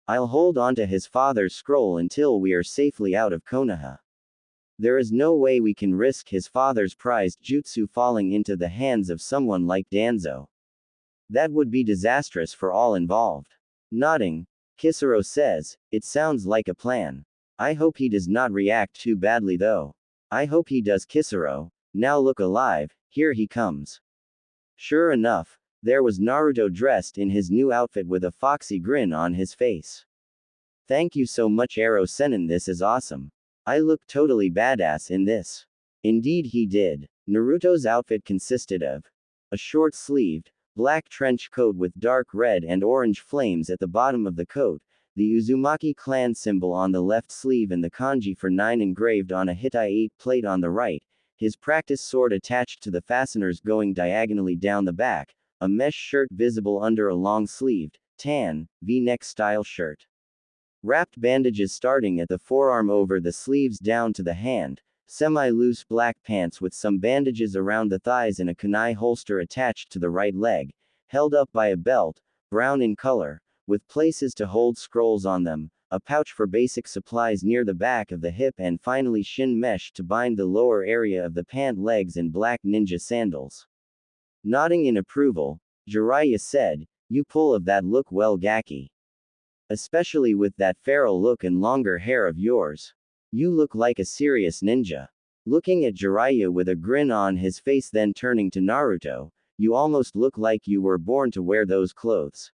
I'll hold onto his father's scroll until we are safely out of Konoha. There is no way we can risk his father's prized jutsu falling into the hands of someone like Danzo. That would be disastrous for all involved. Nodding, Kisaro says, it sounds like a plan. I hope he does not react too badly though. I hope he does. Kisaro, now look alive, here he comes. Sure enough, there was Naruto dressed in his new outfit with a foxy grin on his face. Thank you so much Ero Sennin, this is awesome. I look totally badass in this. Indeed he did. Naruto's outfit consisted of a short-sleeved, black trench coat with dark red and orange flames at the bottom of the coat, the Uzumaki clan symbol on the left sleeve and the kanji for 9 engraved on a Hittite plate on the right, his practice sword attached to the fasteners going diagonally down the back, a mesh shirt visible under a long-sleeved, tan, V-neck style shirt. Wrapped bandages starting at the forearm over the sleeves down to the hand, semi-loose black pants with some bandages around the thighs and a kunai holster attached to the right leg, held up by a belt, brown in color, with places to hold scrolls on them, a pouch for basic supplies near the back of the hip, and finally shin mesh to bind the lower area of the pant legs, and black ninja sandals. Nodding in approval, Jiraiya said, "You pull of that look well, Gaki. Especially with that feral look and longer hair of yours. You look like a serious ninja." Looking at Jiraiya with a grin on his face, then turning to Naruto, "You almost look like you were born to wear those clothes.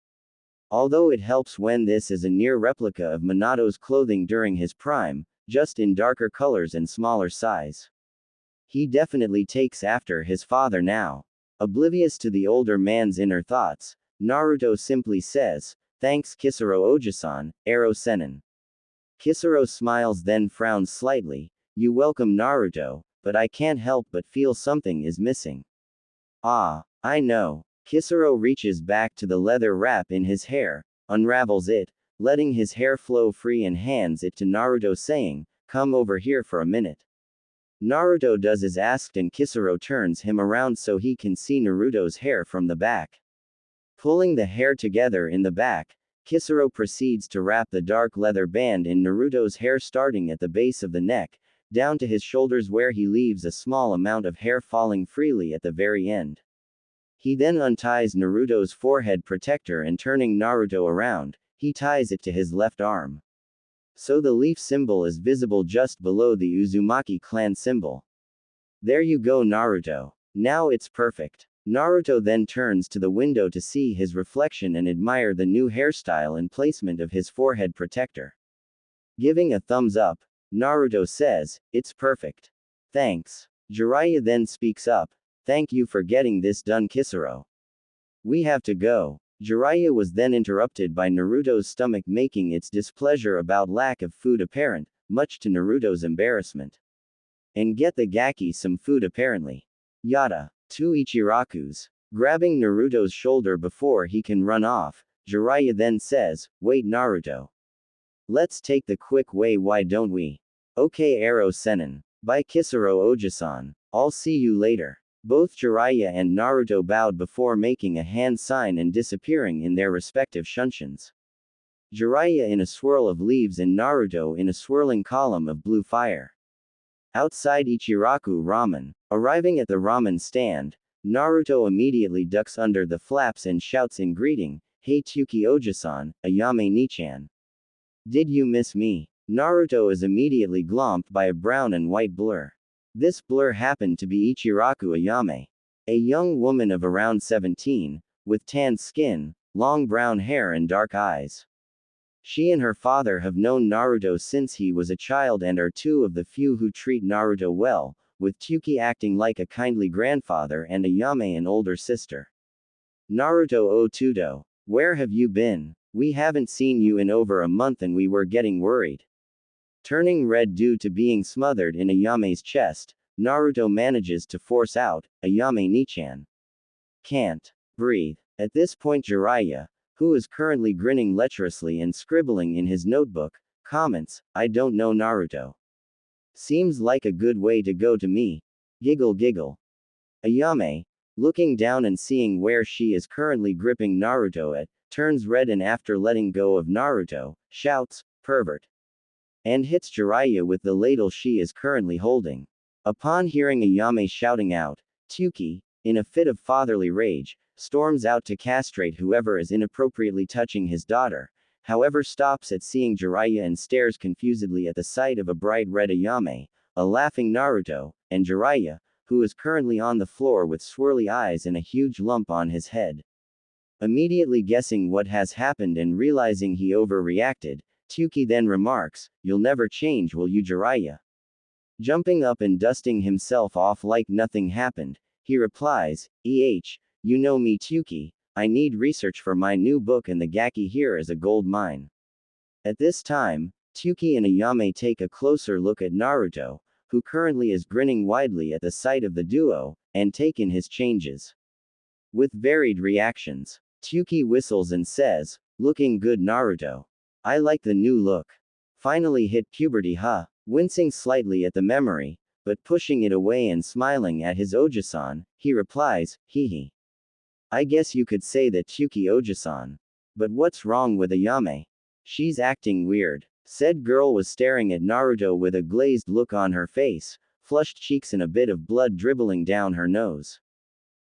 Although it helps when this is a near replica of Minato's clothing during his prime, just in darker colors and smaller size. He definitely takes after his father now." Oblivious to the older man's inner thoughts, Naruto simply says, "Thanks Kisaro Oji-san, Ero Senin." Kisaro smiles then frowns slightly. "You welcome, Naruto, but I can't help but feel something is missing." "Ah, I know." Kisaro reaches back to the leather wrap in his hair, unravels it, letting his hair flow free, and hands it to Naruto, saying, "Come over here for a minute." Naruto does as asked, and Kisaro turns him around so he can see Naruto's hair from the back. Pulling the hair together in the back, Kisaro proceeds to wrap the dark leather band in Naruto's hair, starting at the base of the neck, down to his shoulders, where he leaves a small amount of hair falling freely at the very end. He then unties Naruto's forehead protector, and turning Naruto around, he ties it to his left arm. So the leaf symbol is visible just below the Uzumaki clan symbol. "There you go, Naruto. Now it's perfect." Naruto then turns to the window to see his reflection and admire the new hairstyle and placement of his forehead protector. Giving a thumbs up, Naruto says, "It's perfect. Thanks." Jiraiya then speaks up, "Thank you for getting this done, Kisaro. We have to go." Jiraiya was then interrupted by Naruto's stomach making its displeasure about lack of food apparent, much to Naruto's embarrassment. "And get the Gaki some food apparently. Yada." Two Ichirakus. Grabbing Naruto's shoulder before he can run off, Jiraiya then says, "Wait, Naruto. Let's take the quick way, why don't we?" "Okay, Ero Senin. Bye, Kisaro Oji-san. I'll see you later." Both Jiraiya and Naruto bowed before making a hand sign and disappearing in their respective shunshuns. Jiraiya in a swirl of leaves and Naruto in a swirling column of blue fire. Outside Ichiraku Ramen. Arriving at the ramen stand, Naruto immediately ducks under the flaps and shouts in greeting, "Hey Tsuki Oji-san, Ayame Nichan. Did you miss me?" Naruto is immediately glomped by a brown and white blur. This blur happened to be Ichiraku Ayame. A young woman of around 17, with tanned skin, long brown hair and dark eyes. She and her father have known Naruto since he was a child and are two of the few who treat Naruto well, with Tsuki acting like a kindly grandfather and Ayame an older sister. "Naruto Otudo, where have you been? We haven't seen you in over a month and we were getting worried." Turning red due to being smothered in Ayame's chest, Naruto manages to force out, "Ayame Nichan. Can't breathe." At this point Jiraiya, who is currently grinning lecherously and scribbling in his notebook, comments, "I don't know, Naruto. Seems like a good way to go to me." Giggle giggle. Ayame, looking down and seeing where she is currently gripping Naruto at, turns red and after letting go of Naruto, shouts, "Pervert," and hits Jiraiya with the ladle she is currently holding. Upon hearing Ayame shouting out, Tsuki, in a fit of fatherly rage, storms out to castrate whoever is inappropriately touching his daughter, however stops at seeing Jiraiya and stares confusedly at the sight of a bright red Ayame, a laughing Naruto, and Jiraiya, who is currently on the floor with swirly eyes and a huge lump on his head. Immediately guessing what has happened and realizing he overreacted, Tsuki then remarks, "You'll never change, will you, Jiraiya?" Jumping up and dusting himself off like nothing happened, he replies, You know me, Tsuki, I need research for my new book and the Gaki here is a gold mine." At this time, Tsuki and Ayame take a closer look at Naruto, who currently is grinning widely at the sight of the duo, and take in his changes. With varied reactions, Tsuki whistles and says, "Looking good, Naruto. I like the new look. Finally hit puberty, huh?" Wincing slightly at the memory, but pushing it away and smiling at his Oji-san, he replies, "Hee. I guess you could say that, Tsuki Oji-san. But what's wrong with Ayame? She's acting weird. Said girl was staring at Naruto with a glazed look on her face, flushed cheeks and a bit of blood dribbling down her nose.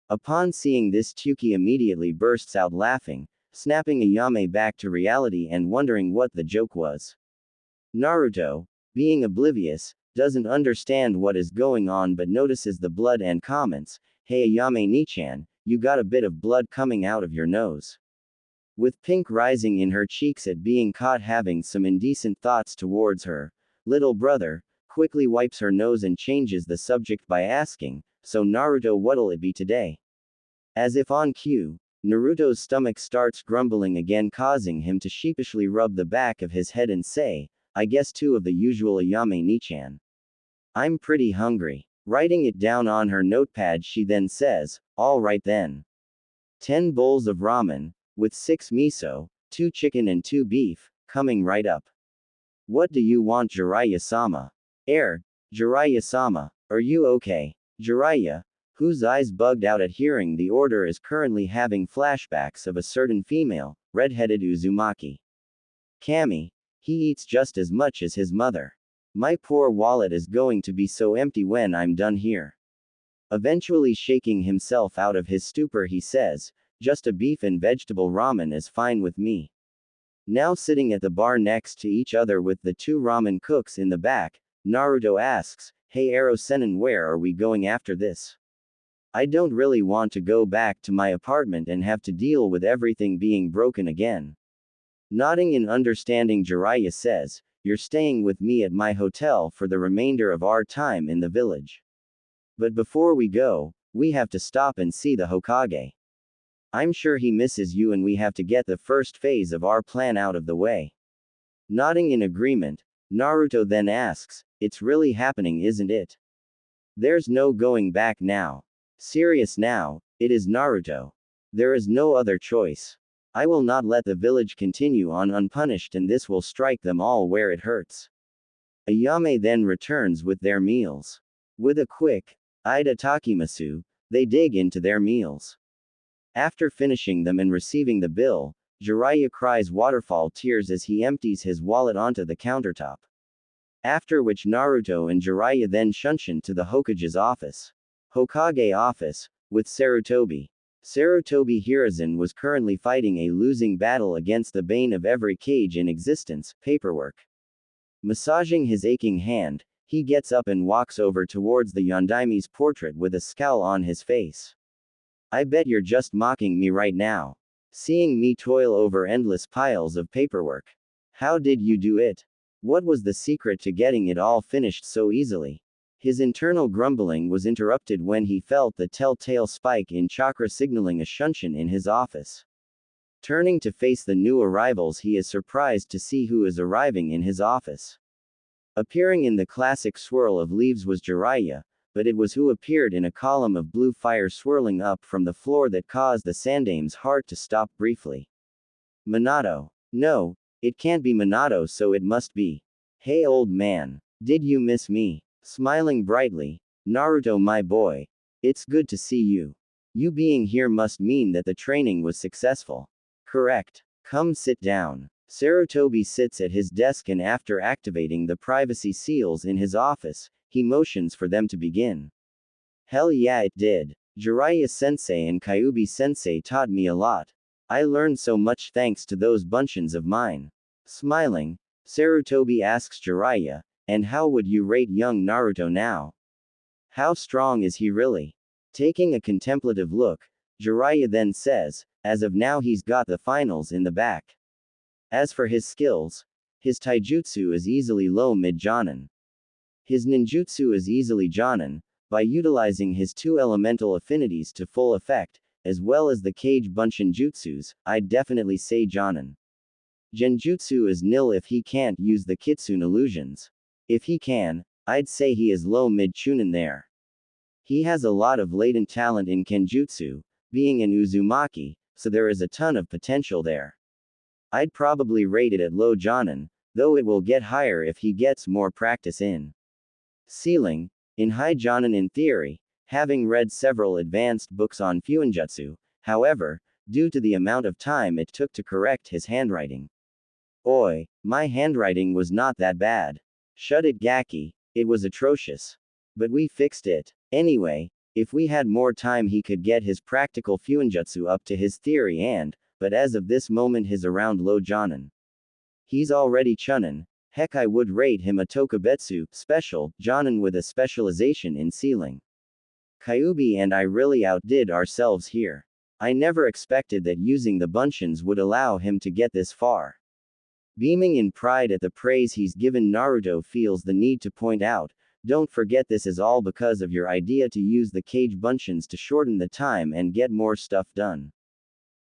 Upon seeing this, Tuki immediately bursts out laughing, snapping Ayame back to reality and wondering what the joke was. Naruto, being oblivious, doesn't understand what is going on but notices the blood and comments, "Hey Ayame Nichan, you got a bit of blood coming out of your nose." With pink rising in her cheeks at being caught having some indecent thoughts towards her little brother, quickly wipes her nose and changes the subject by asking, "So Naruto, what'll it be today?" As if on cue, Naruto's stomach starts grumbling again, causing him to sheepishly rub the back of his head and say, "I guess two of the usual Ayame Nichan. I'm pretty hungry." Writing it down on her notepad, she then says, "All right then. 10 bowls of ramen, with 6 miso, 2 chicken and 2 beef, coming right up. What do you want, Jiraiya-sama?" Jiraiya-sama, are you okay?" Jiraiya, whose eyes bugged out at hearing the order, is currently having flashbacks of a certain female, red-headed Uzumaki. Kami. He eats just as much as his mother. My poor wallet is going to be so empty when I'm done here. Eventually shaking himself out of his stupor, he says, "Just a beef and vegetable ramen is fine with me." Now sitting at the bar next to each other with the 2 ramen cooks in the back, Naruto asks, "Hey Ero-senin, where are we going after this? I don't really want to go back to my apartment and have to deal with everything being broken again." Nodding in understanding, Jiraiya says, "You're staying with me at my hotel for the remainder of our time in the village. But before we go, we have to stop and see the Hokage. I'm sure he misses you and we have to get the first phase of our plan out of the way." Nodding in agreement, Naruto then asks, "It's really happening, isn't it? There's no going back now. Serious now, it is Naruto. There is no other choice. I will not let the village continue on unpunished, and this will strike them all where it hurts." Ayame then returns with their meals. With a quick Ida Takimasu, they dig into their meals. After finishing them and receiving the bill, Jiraiya cries waterfall tears as he empties his wallet onto the countertop. After which Naruto and Jiraiya then shunshin to the Hokage's office. Hokage office, with Sarutobi. Sarutobi Hiruzen was currently fighting a losing battle against the bane of every cage in existence, paperwork. Massaging his aching hand, he gets up and walks over towards the Yondaime's portrait with a scowl on his face. "I bet you're just mocking me right now. Seeing me toil over endless piles of paperwork. How did you do it? What was the secret to getting it all finished so easily?" His internal grumbling was interrupted when he felt the telltale spike in chakra signaling a shunshin in his office. Turning to face the new arrivals, he is surprised to see who is arriving in his office. Appearing in the classic swirl of leaves was Jiraiya, but it was who appeared in a column of blue fire swirling up from the floor that caused the Sandame's heart to stop briefly. "Minato. No, it can't be Minato, so it must be. Hey old man. Did you miss me?" Smiling brightly, "Naruto, my boy. It's good to see you. You being here must mean that the training was successful." "Correct. Come sit down." Sarutobi sits at his desk and after activating the privacy seals in his office, he motions for them to begin. "Hell yeah, it did. Jiraiya-sensei and Kyuubi-sensei taught me a lot. I learned so much thanks to those bunchins of mine." Smiling, Sarutobi asks Jiraiya, "And how would you rate young Naruto now? How strong is he really?" Taking a contemplative look, Jiraiya then says, "As of now he's got the finals in the back. As for his skills, his taijutsu is easily low-mid jonin. His ninjutsu is easily jonin, by utilizing his 2 elemental affinities to full effect, as well as the Kage Bunshin jutsus, I'd definitely say jonin. Genjutsu is nil if he can't use the kitsune illusions. If he can, I'd say he is low-mid chunin there. He has a lot of latent talent in Kenjutsu, being an Uzumaki, so there is a ton of potential there. I'd probably rate it at low jonin, though it will get higher if he gets more practice in ceiling, in high jonin in theory, having read several advanced books on Fuinjutsu, however, due to the amount of time it took to correct his handwriting. Oi, my handwriting was not that bad. Shut it, Gaki, it was atrocious. But we fixed it. Anyway, if we had more time he could get his practical fuinjutsu up to his theory but as of this moment his around low jonin. He's already chunin. Heck, I would rate him a tokubetsu, special, jonin with a specialization in sealing. Kyubi and I really outdid ourselves here. I never expected that using the bunshins would allow him to get this far. Beaming in pride at the praise he's given, Naruto feels the need to point out, don't forget this is all because of your idea to use the cage bunshins to shorten the time and get more stuff done.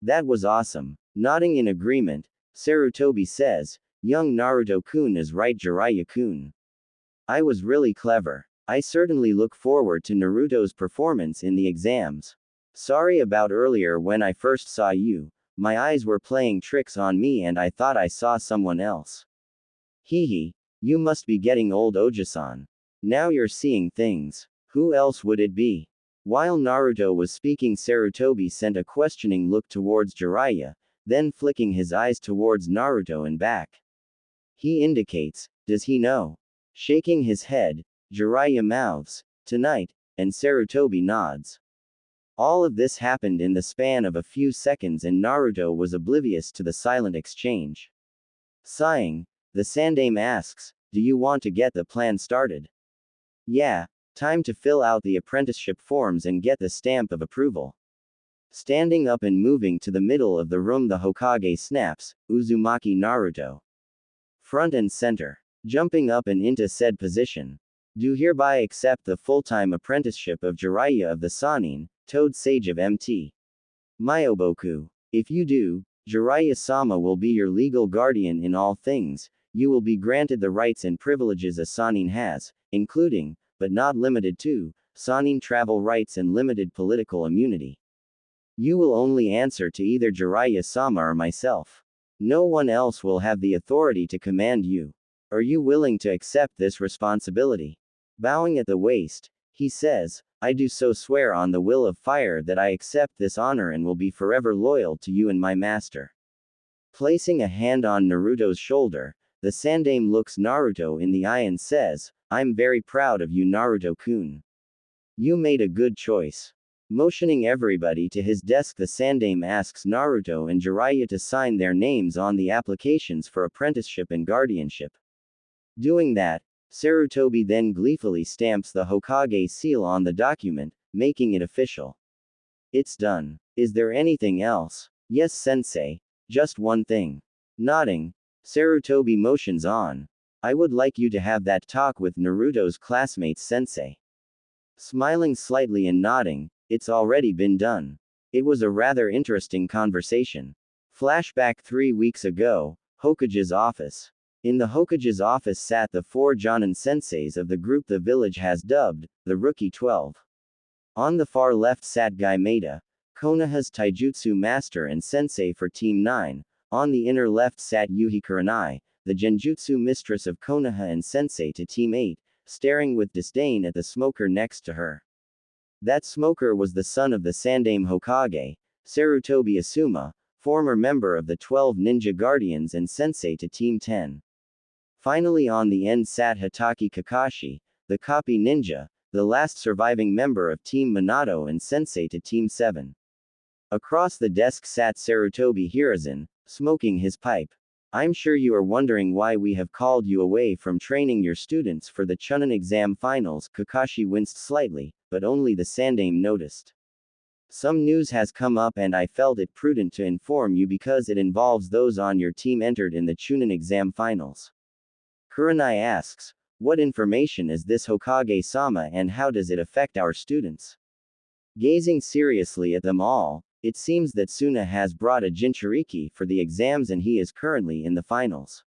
That was awesome. Nodding in agreement, Sarutobi says, young Naruto-kun is right, Jiraiya-kun. I was really clever. I certainly look forward to Naruto's performance in the exams. Sorry about earlier when I first saw you, my eyes were playing tricks on me and I thought I saw someone else. Hehe, you must be getting old, Oji-san. Now you're seeing things. Who else would it be? While Naruto was speaking, Sarutobi sent a questioning look towards Jiraiya, then flicking his eyes towards Naruto and back. He indicates, does he know? Shaking his head, Jiraiya mouths, tonight, and Sarutobi nods. All of this happened in the span of a few seconds and Naruto was oblivious to the silent exchange. Sighing, the Sandame asks, do you want to get the plan started? Yeah, time to fill out the apprenticeship forms and get the stamp of approval. Standing up and moving to the middle of the room, the Hokage snaps, Uzumaki Naruto. Front and center. Jumping up and into said position. Do hereby accept the full-time apprenticeship of Jiraiya of the Sannin, Toad Sage of MT. Myoboku. If you do, Jiraiya-sama will be your legal guardian in all things. You will be granted the rights and privileges a Sannin has, including, but not limited to, Sannin travel rights and limited political immunity. You will only answer to either Jiraiya-sama or myself. No one else will have the authority to command you. Are you willing to accept this responsibility? Bowing at the waist, he says, I do so swear on the will of fire that I accept this honor and will be forever loyal to you and my master. Placing a hand on Naruto's shoulder, the Sandame looks Naruto in the eye and says, I'm very proud of you, Naruto-kun. You made a good choice. Motioning everybody to his desk, the Sandame asks Naruto and Jiraiya to sign their names on the applications for apprenticeship and guardianship. Doing that, Sarutobi then gleefully stamps the Hokage seal on the document, making it official. It's done. Is there anything else? Yes, sensei. Just one thing. Nodding, Sarutobi motions on. I would like you to have that talk with Naruto's classmates, sensei. Smiling slightly and nodding, it's already been done. It was a rather interesting conversation. Flashback 3 weeks ago, Hokage's office. In the Hokage's office sat the 4 Jonin senseis of the group the village has dubbed, the Rookie 12. On the far left sat Gaimeda, Konoha's taijutsu master and sensei for Team 9, on the inner left sat Yuhi Kurenai, the genjutsu mistress of Konoha and sensei to Team 8, staring with disdain at the smoker next to her. That smoker was the son of the Sandame Hokage, Sarutobi Asuma, former member of the 12 Ninja Guardians and sensei to Team 10. Finally on the end sat Hitaki Kakashi, the copy ninja, the last surviving member of Team Minato and sensei to Team 7. Across the desk sat Sarutobi Hiruzen, smoking his pipe. I'm sure you are wondering why we have called you away from training your students for the Chunin exam finals. Kakashi winced slightly, but only the Sandame noticed. Some news has come up and I felt it prudent to inform you because it involves those on your team entered in the Chunin exam finals. Kurenai asks, what information is this, Hokage-sama, and how does it affect our students? Gazing seriously at them all, it seems that Suna has brought a Jinchuriki for the exams and he is currently in the finals.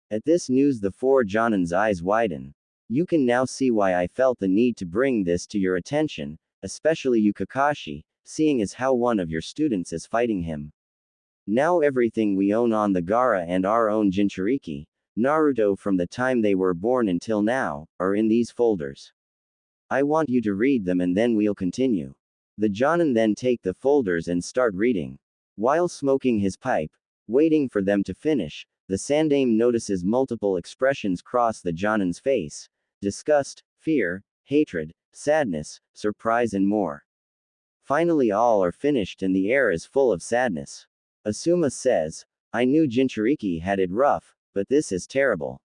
At this news the 4 Jonin's eyes widen. You can now see why I felt the need to bring this to your attention, especially you Kakashi, seeing as how one of your students is fighting him. Now everything we own on the Gaara and our own Jinchuriki, Naruto from the time they were born until now, are in these folders. I want you to read them and then we'll continue. The Jonin then take the folders and start reading. While smoking his pipe, waiting for them to finish, the Sandaime notices multiple expressions cross the Jonin's face: disgust, fear, hatred, sadness, surprise, and more. Finally, all are finished and the air is full of sadness. Asuma says, I knew Jinchuriki had it rough, but this is terrible.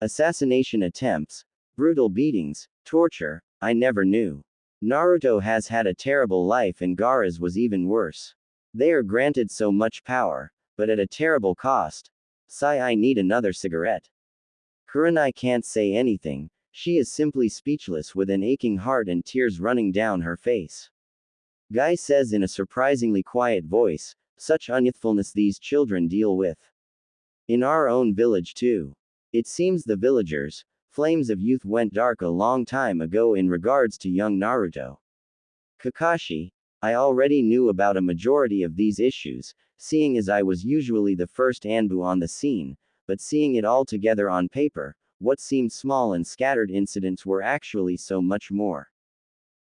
Assassination attempts, brutal beatings, torture, I never knew. Naruto has had a terrible life and Gaara's was even worse. They are granted so much power, but at a terrible cost. Sigh, I need another cigarette. Kurenai can't say anything, she is simply speechless with an aching heart and tears running down her face. Guy says in a surprisingly quiet voice, such unyouthfulness these children deal with. In our own village too. It seems the villagers' flames of youth went dark a long time ago in regards to young Naruto. Kakashi, I already knew about a majority of these issues, seeing as I was usually the first Anbu on the scene, but seeing it all together on paper, what seemed small and scattered incidents were actually so much more.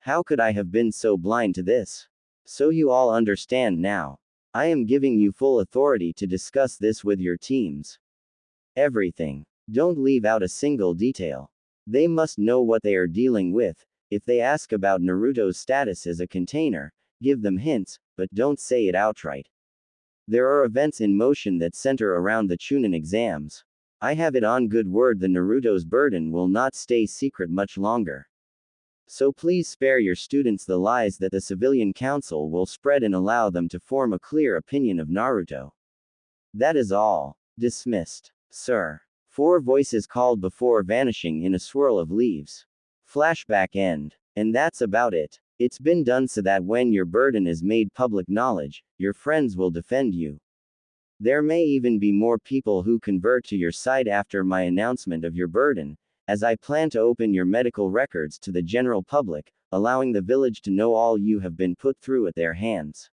How could I have been so blind to this? So you all understand now. I am giving you full authority to discuss this with your teams. Everything. Don't leave out a single detail. They must know what they are dealing with. If they ask about Naruto's status as a container, give them hints, but don't say it outright. There are events in motion that center around the Chunin exams. I have it on good word the Naruto's burden will not stay secret much longer. So please spare your students the lies that the civilian council will spread and allow them to form a clear opinion of Naruto. That is all. Dismissed. Sir. 4 voices called before vanishing in a swirl of leaves. Flashback end. And that's about it. It's been done so that when your burden is made public knowledge, your friends will defend you. There may even be more people who convert to your side after my announcement of your burden, as I plan to open your medical records to the general public, allowing the village to know all you have been put through at their hands.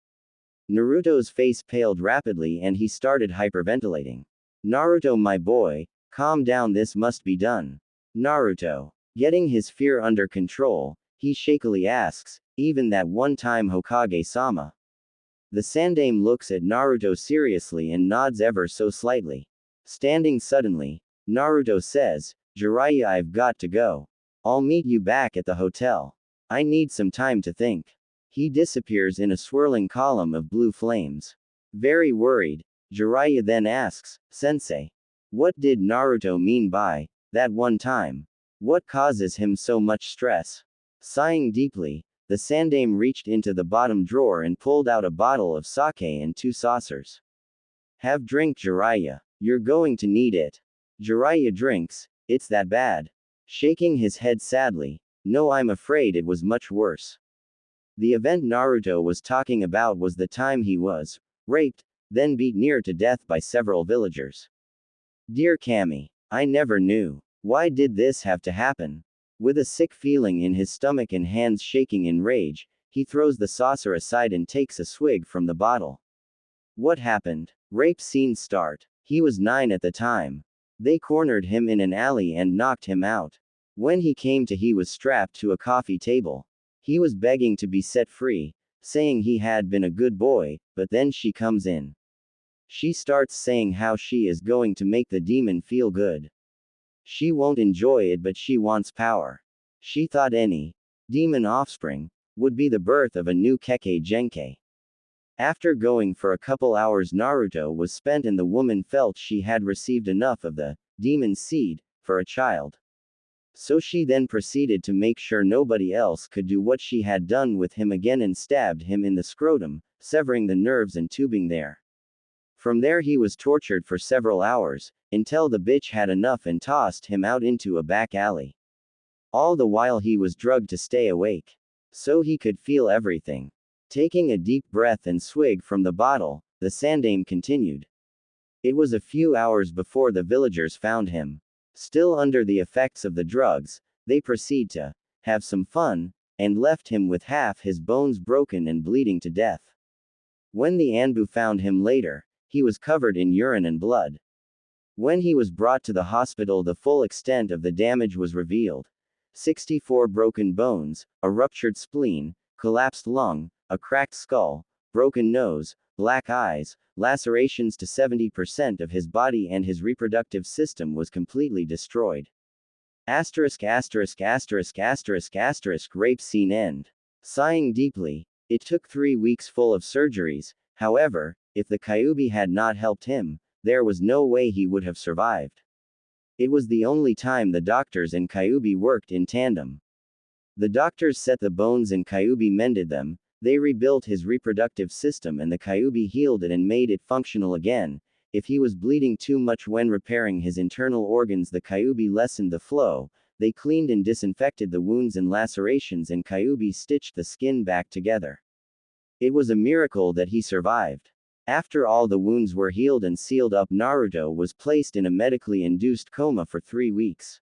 Naruto's face paled rapidly and he started hyperventilating. Naruto, my boy, calm down, this must be done. Naruto. Getting his fear under control, he shakily asks, even that one time Hokage-sama? The Sandaime looks at Naruto seriously and nods ever so slightly. Standing suddenly, Naruto says, Jiraiya, I've got to go. I'll meet you back at the hotel. I need some time to think. He disappears in a swirling column of blue flames. Very worried, Jiraiya then asks, Sensei. What did Naruto mean by that one time? What causes him so much stress? Sighing deeply, the Sandaime reached into the bottom drawer and pulled out a bottle of sake and 2 saucers. Have drink, Jiraiya. You're going to need it. Jiraiya drinks. It's that bad. Shaking his head sadly. No, I'm afraid it was much worse. The event Naruto was talking about was the time he was raped, then beat near to death by several villagers. Dear Kami, I never knew. Why did this have to happen? With a sick feeling in his stomach and hands shaking in rage, he throws the saucer aside and takes a swig from the bottle. What happened? Rape scene start. He was 9 at the time. They cornered him in an alley and knocked him out. When he came to, he was strapped to a coffee table. He was begging to be set free, saying he had been a good boy, but then she comes in. She starts saying how she is going to make the demon feel good. She won't enjoy it, but she wants power. She thought any demon offspring would be the birth of a new Kekkei Genkei. After going for a couple hours, Naruto was spent and the woman felt she had received enough of the demon's seed for a child. So she then proceeded to make sure nobody else could do what she had done with him again and stabbed him in the scrotum, severing the nerves and tubing there. From there he was tortured for several hours, until the bitch had enough and tossed him out into a back alley. All the while he was drugged to stay awake. So he could feel everything. Taking a deep breath and swig from the bottle, the Sandaime continued. It was a few hours before the villagers found him. Still under the effects of the drugs, they proceed to have some fun, and left him with half his bones broken and bleeding to death. When the Anbu found him later, he was covered in urine and blood. When he was brought to the hospital, the full extent of the damage was revealed. 64 broken bones, a ruptured spleen, collapsed lung, a cracked skull, broken nose, black eyes, lacerations to 70% of his body, and his reproductive system was completely destroyed. Asterisk asterisk asterisk asterisk asterisk rape scene end. Sighing deeply, it took 3 weeks full of surgeries. However, if the Kyuubi had not helped him, there was no way he would have survived. It was the only time the doctors and Kyuubi worked in tandem. The doctors set the bones and Kyuubi mended them. They rebuilt his reproductive system and the Kyuubi healed it and made it functional again. If he was bleeding too much when repairing his internal organs, the Kyuubi lessened the flow. They cleaned and disinfected the wounds and lacerations, and Kyuubi stitched the skin back together. It was a miracle that he survived. After all the wounds were healed and sealed up, Naruto was placed in a medically induced coma for 3 weeks.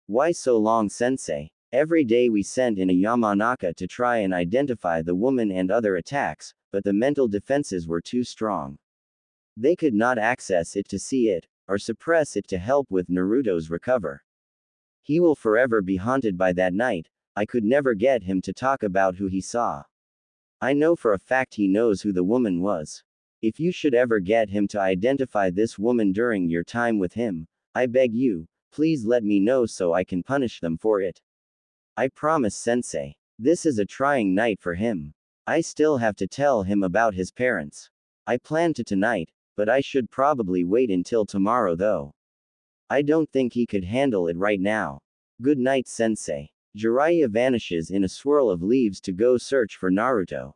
Why so long, sensei? Every day we sent in a Yamanaka to try and identify the woman and other attacks, but the mental defenses were too strong. They could not access it to see it, or suppress it to help with Naruto's recover. He will forever be haunted by that night. I could never get him to talk about who he saw. I know for a fact he knows who the woman was. If you should ever get him to identify this woman during your time with him, I beg you, please let me know so I can punish them for it. I promise, sensei. This is a trying night for him. I still have to tell him about his parents. I plan to tonight, but I should probably wait until tomorrow though. I don't think he could handle it right now. Good night, sensei. Jiraiya vanishes in a swirl of leaves to go search for Naruto.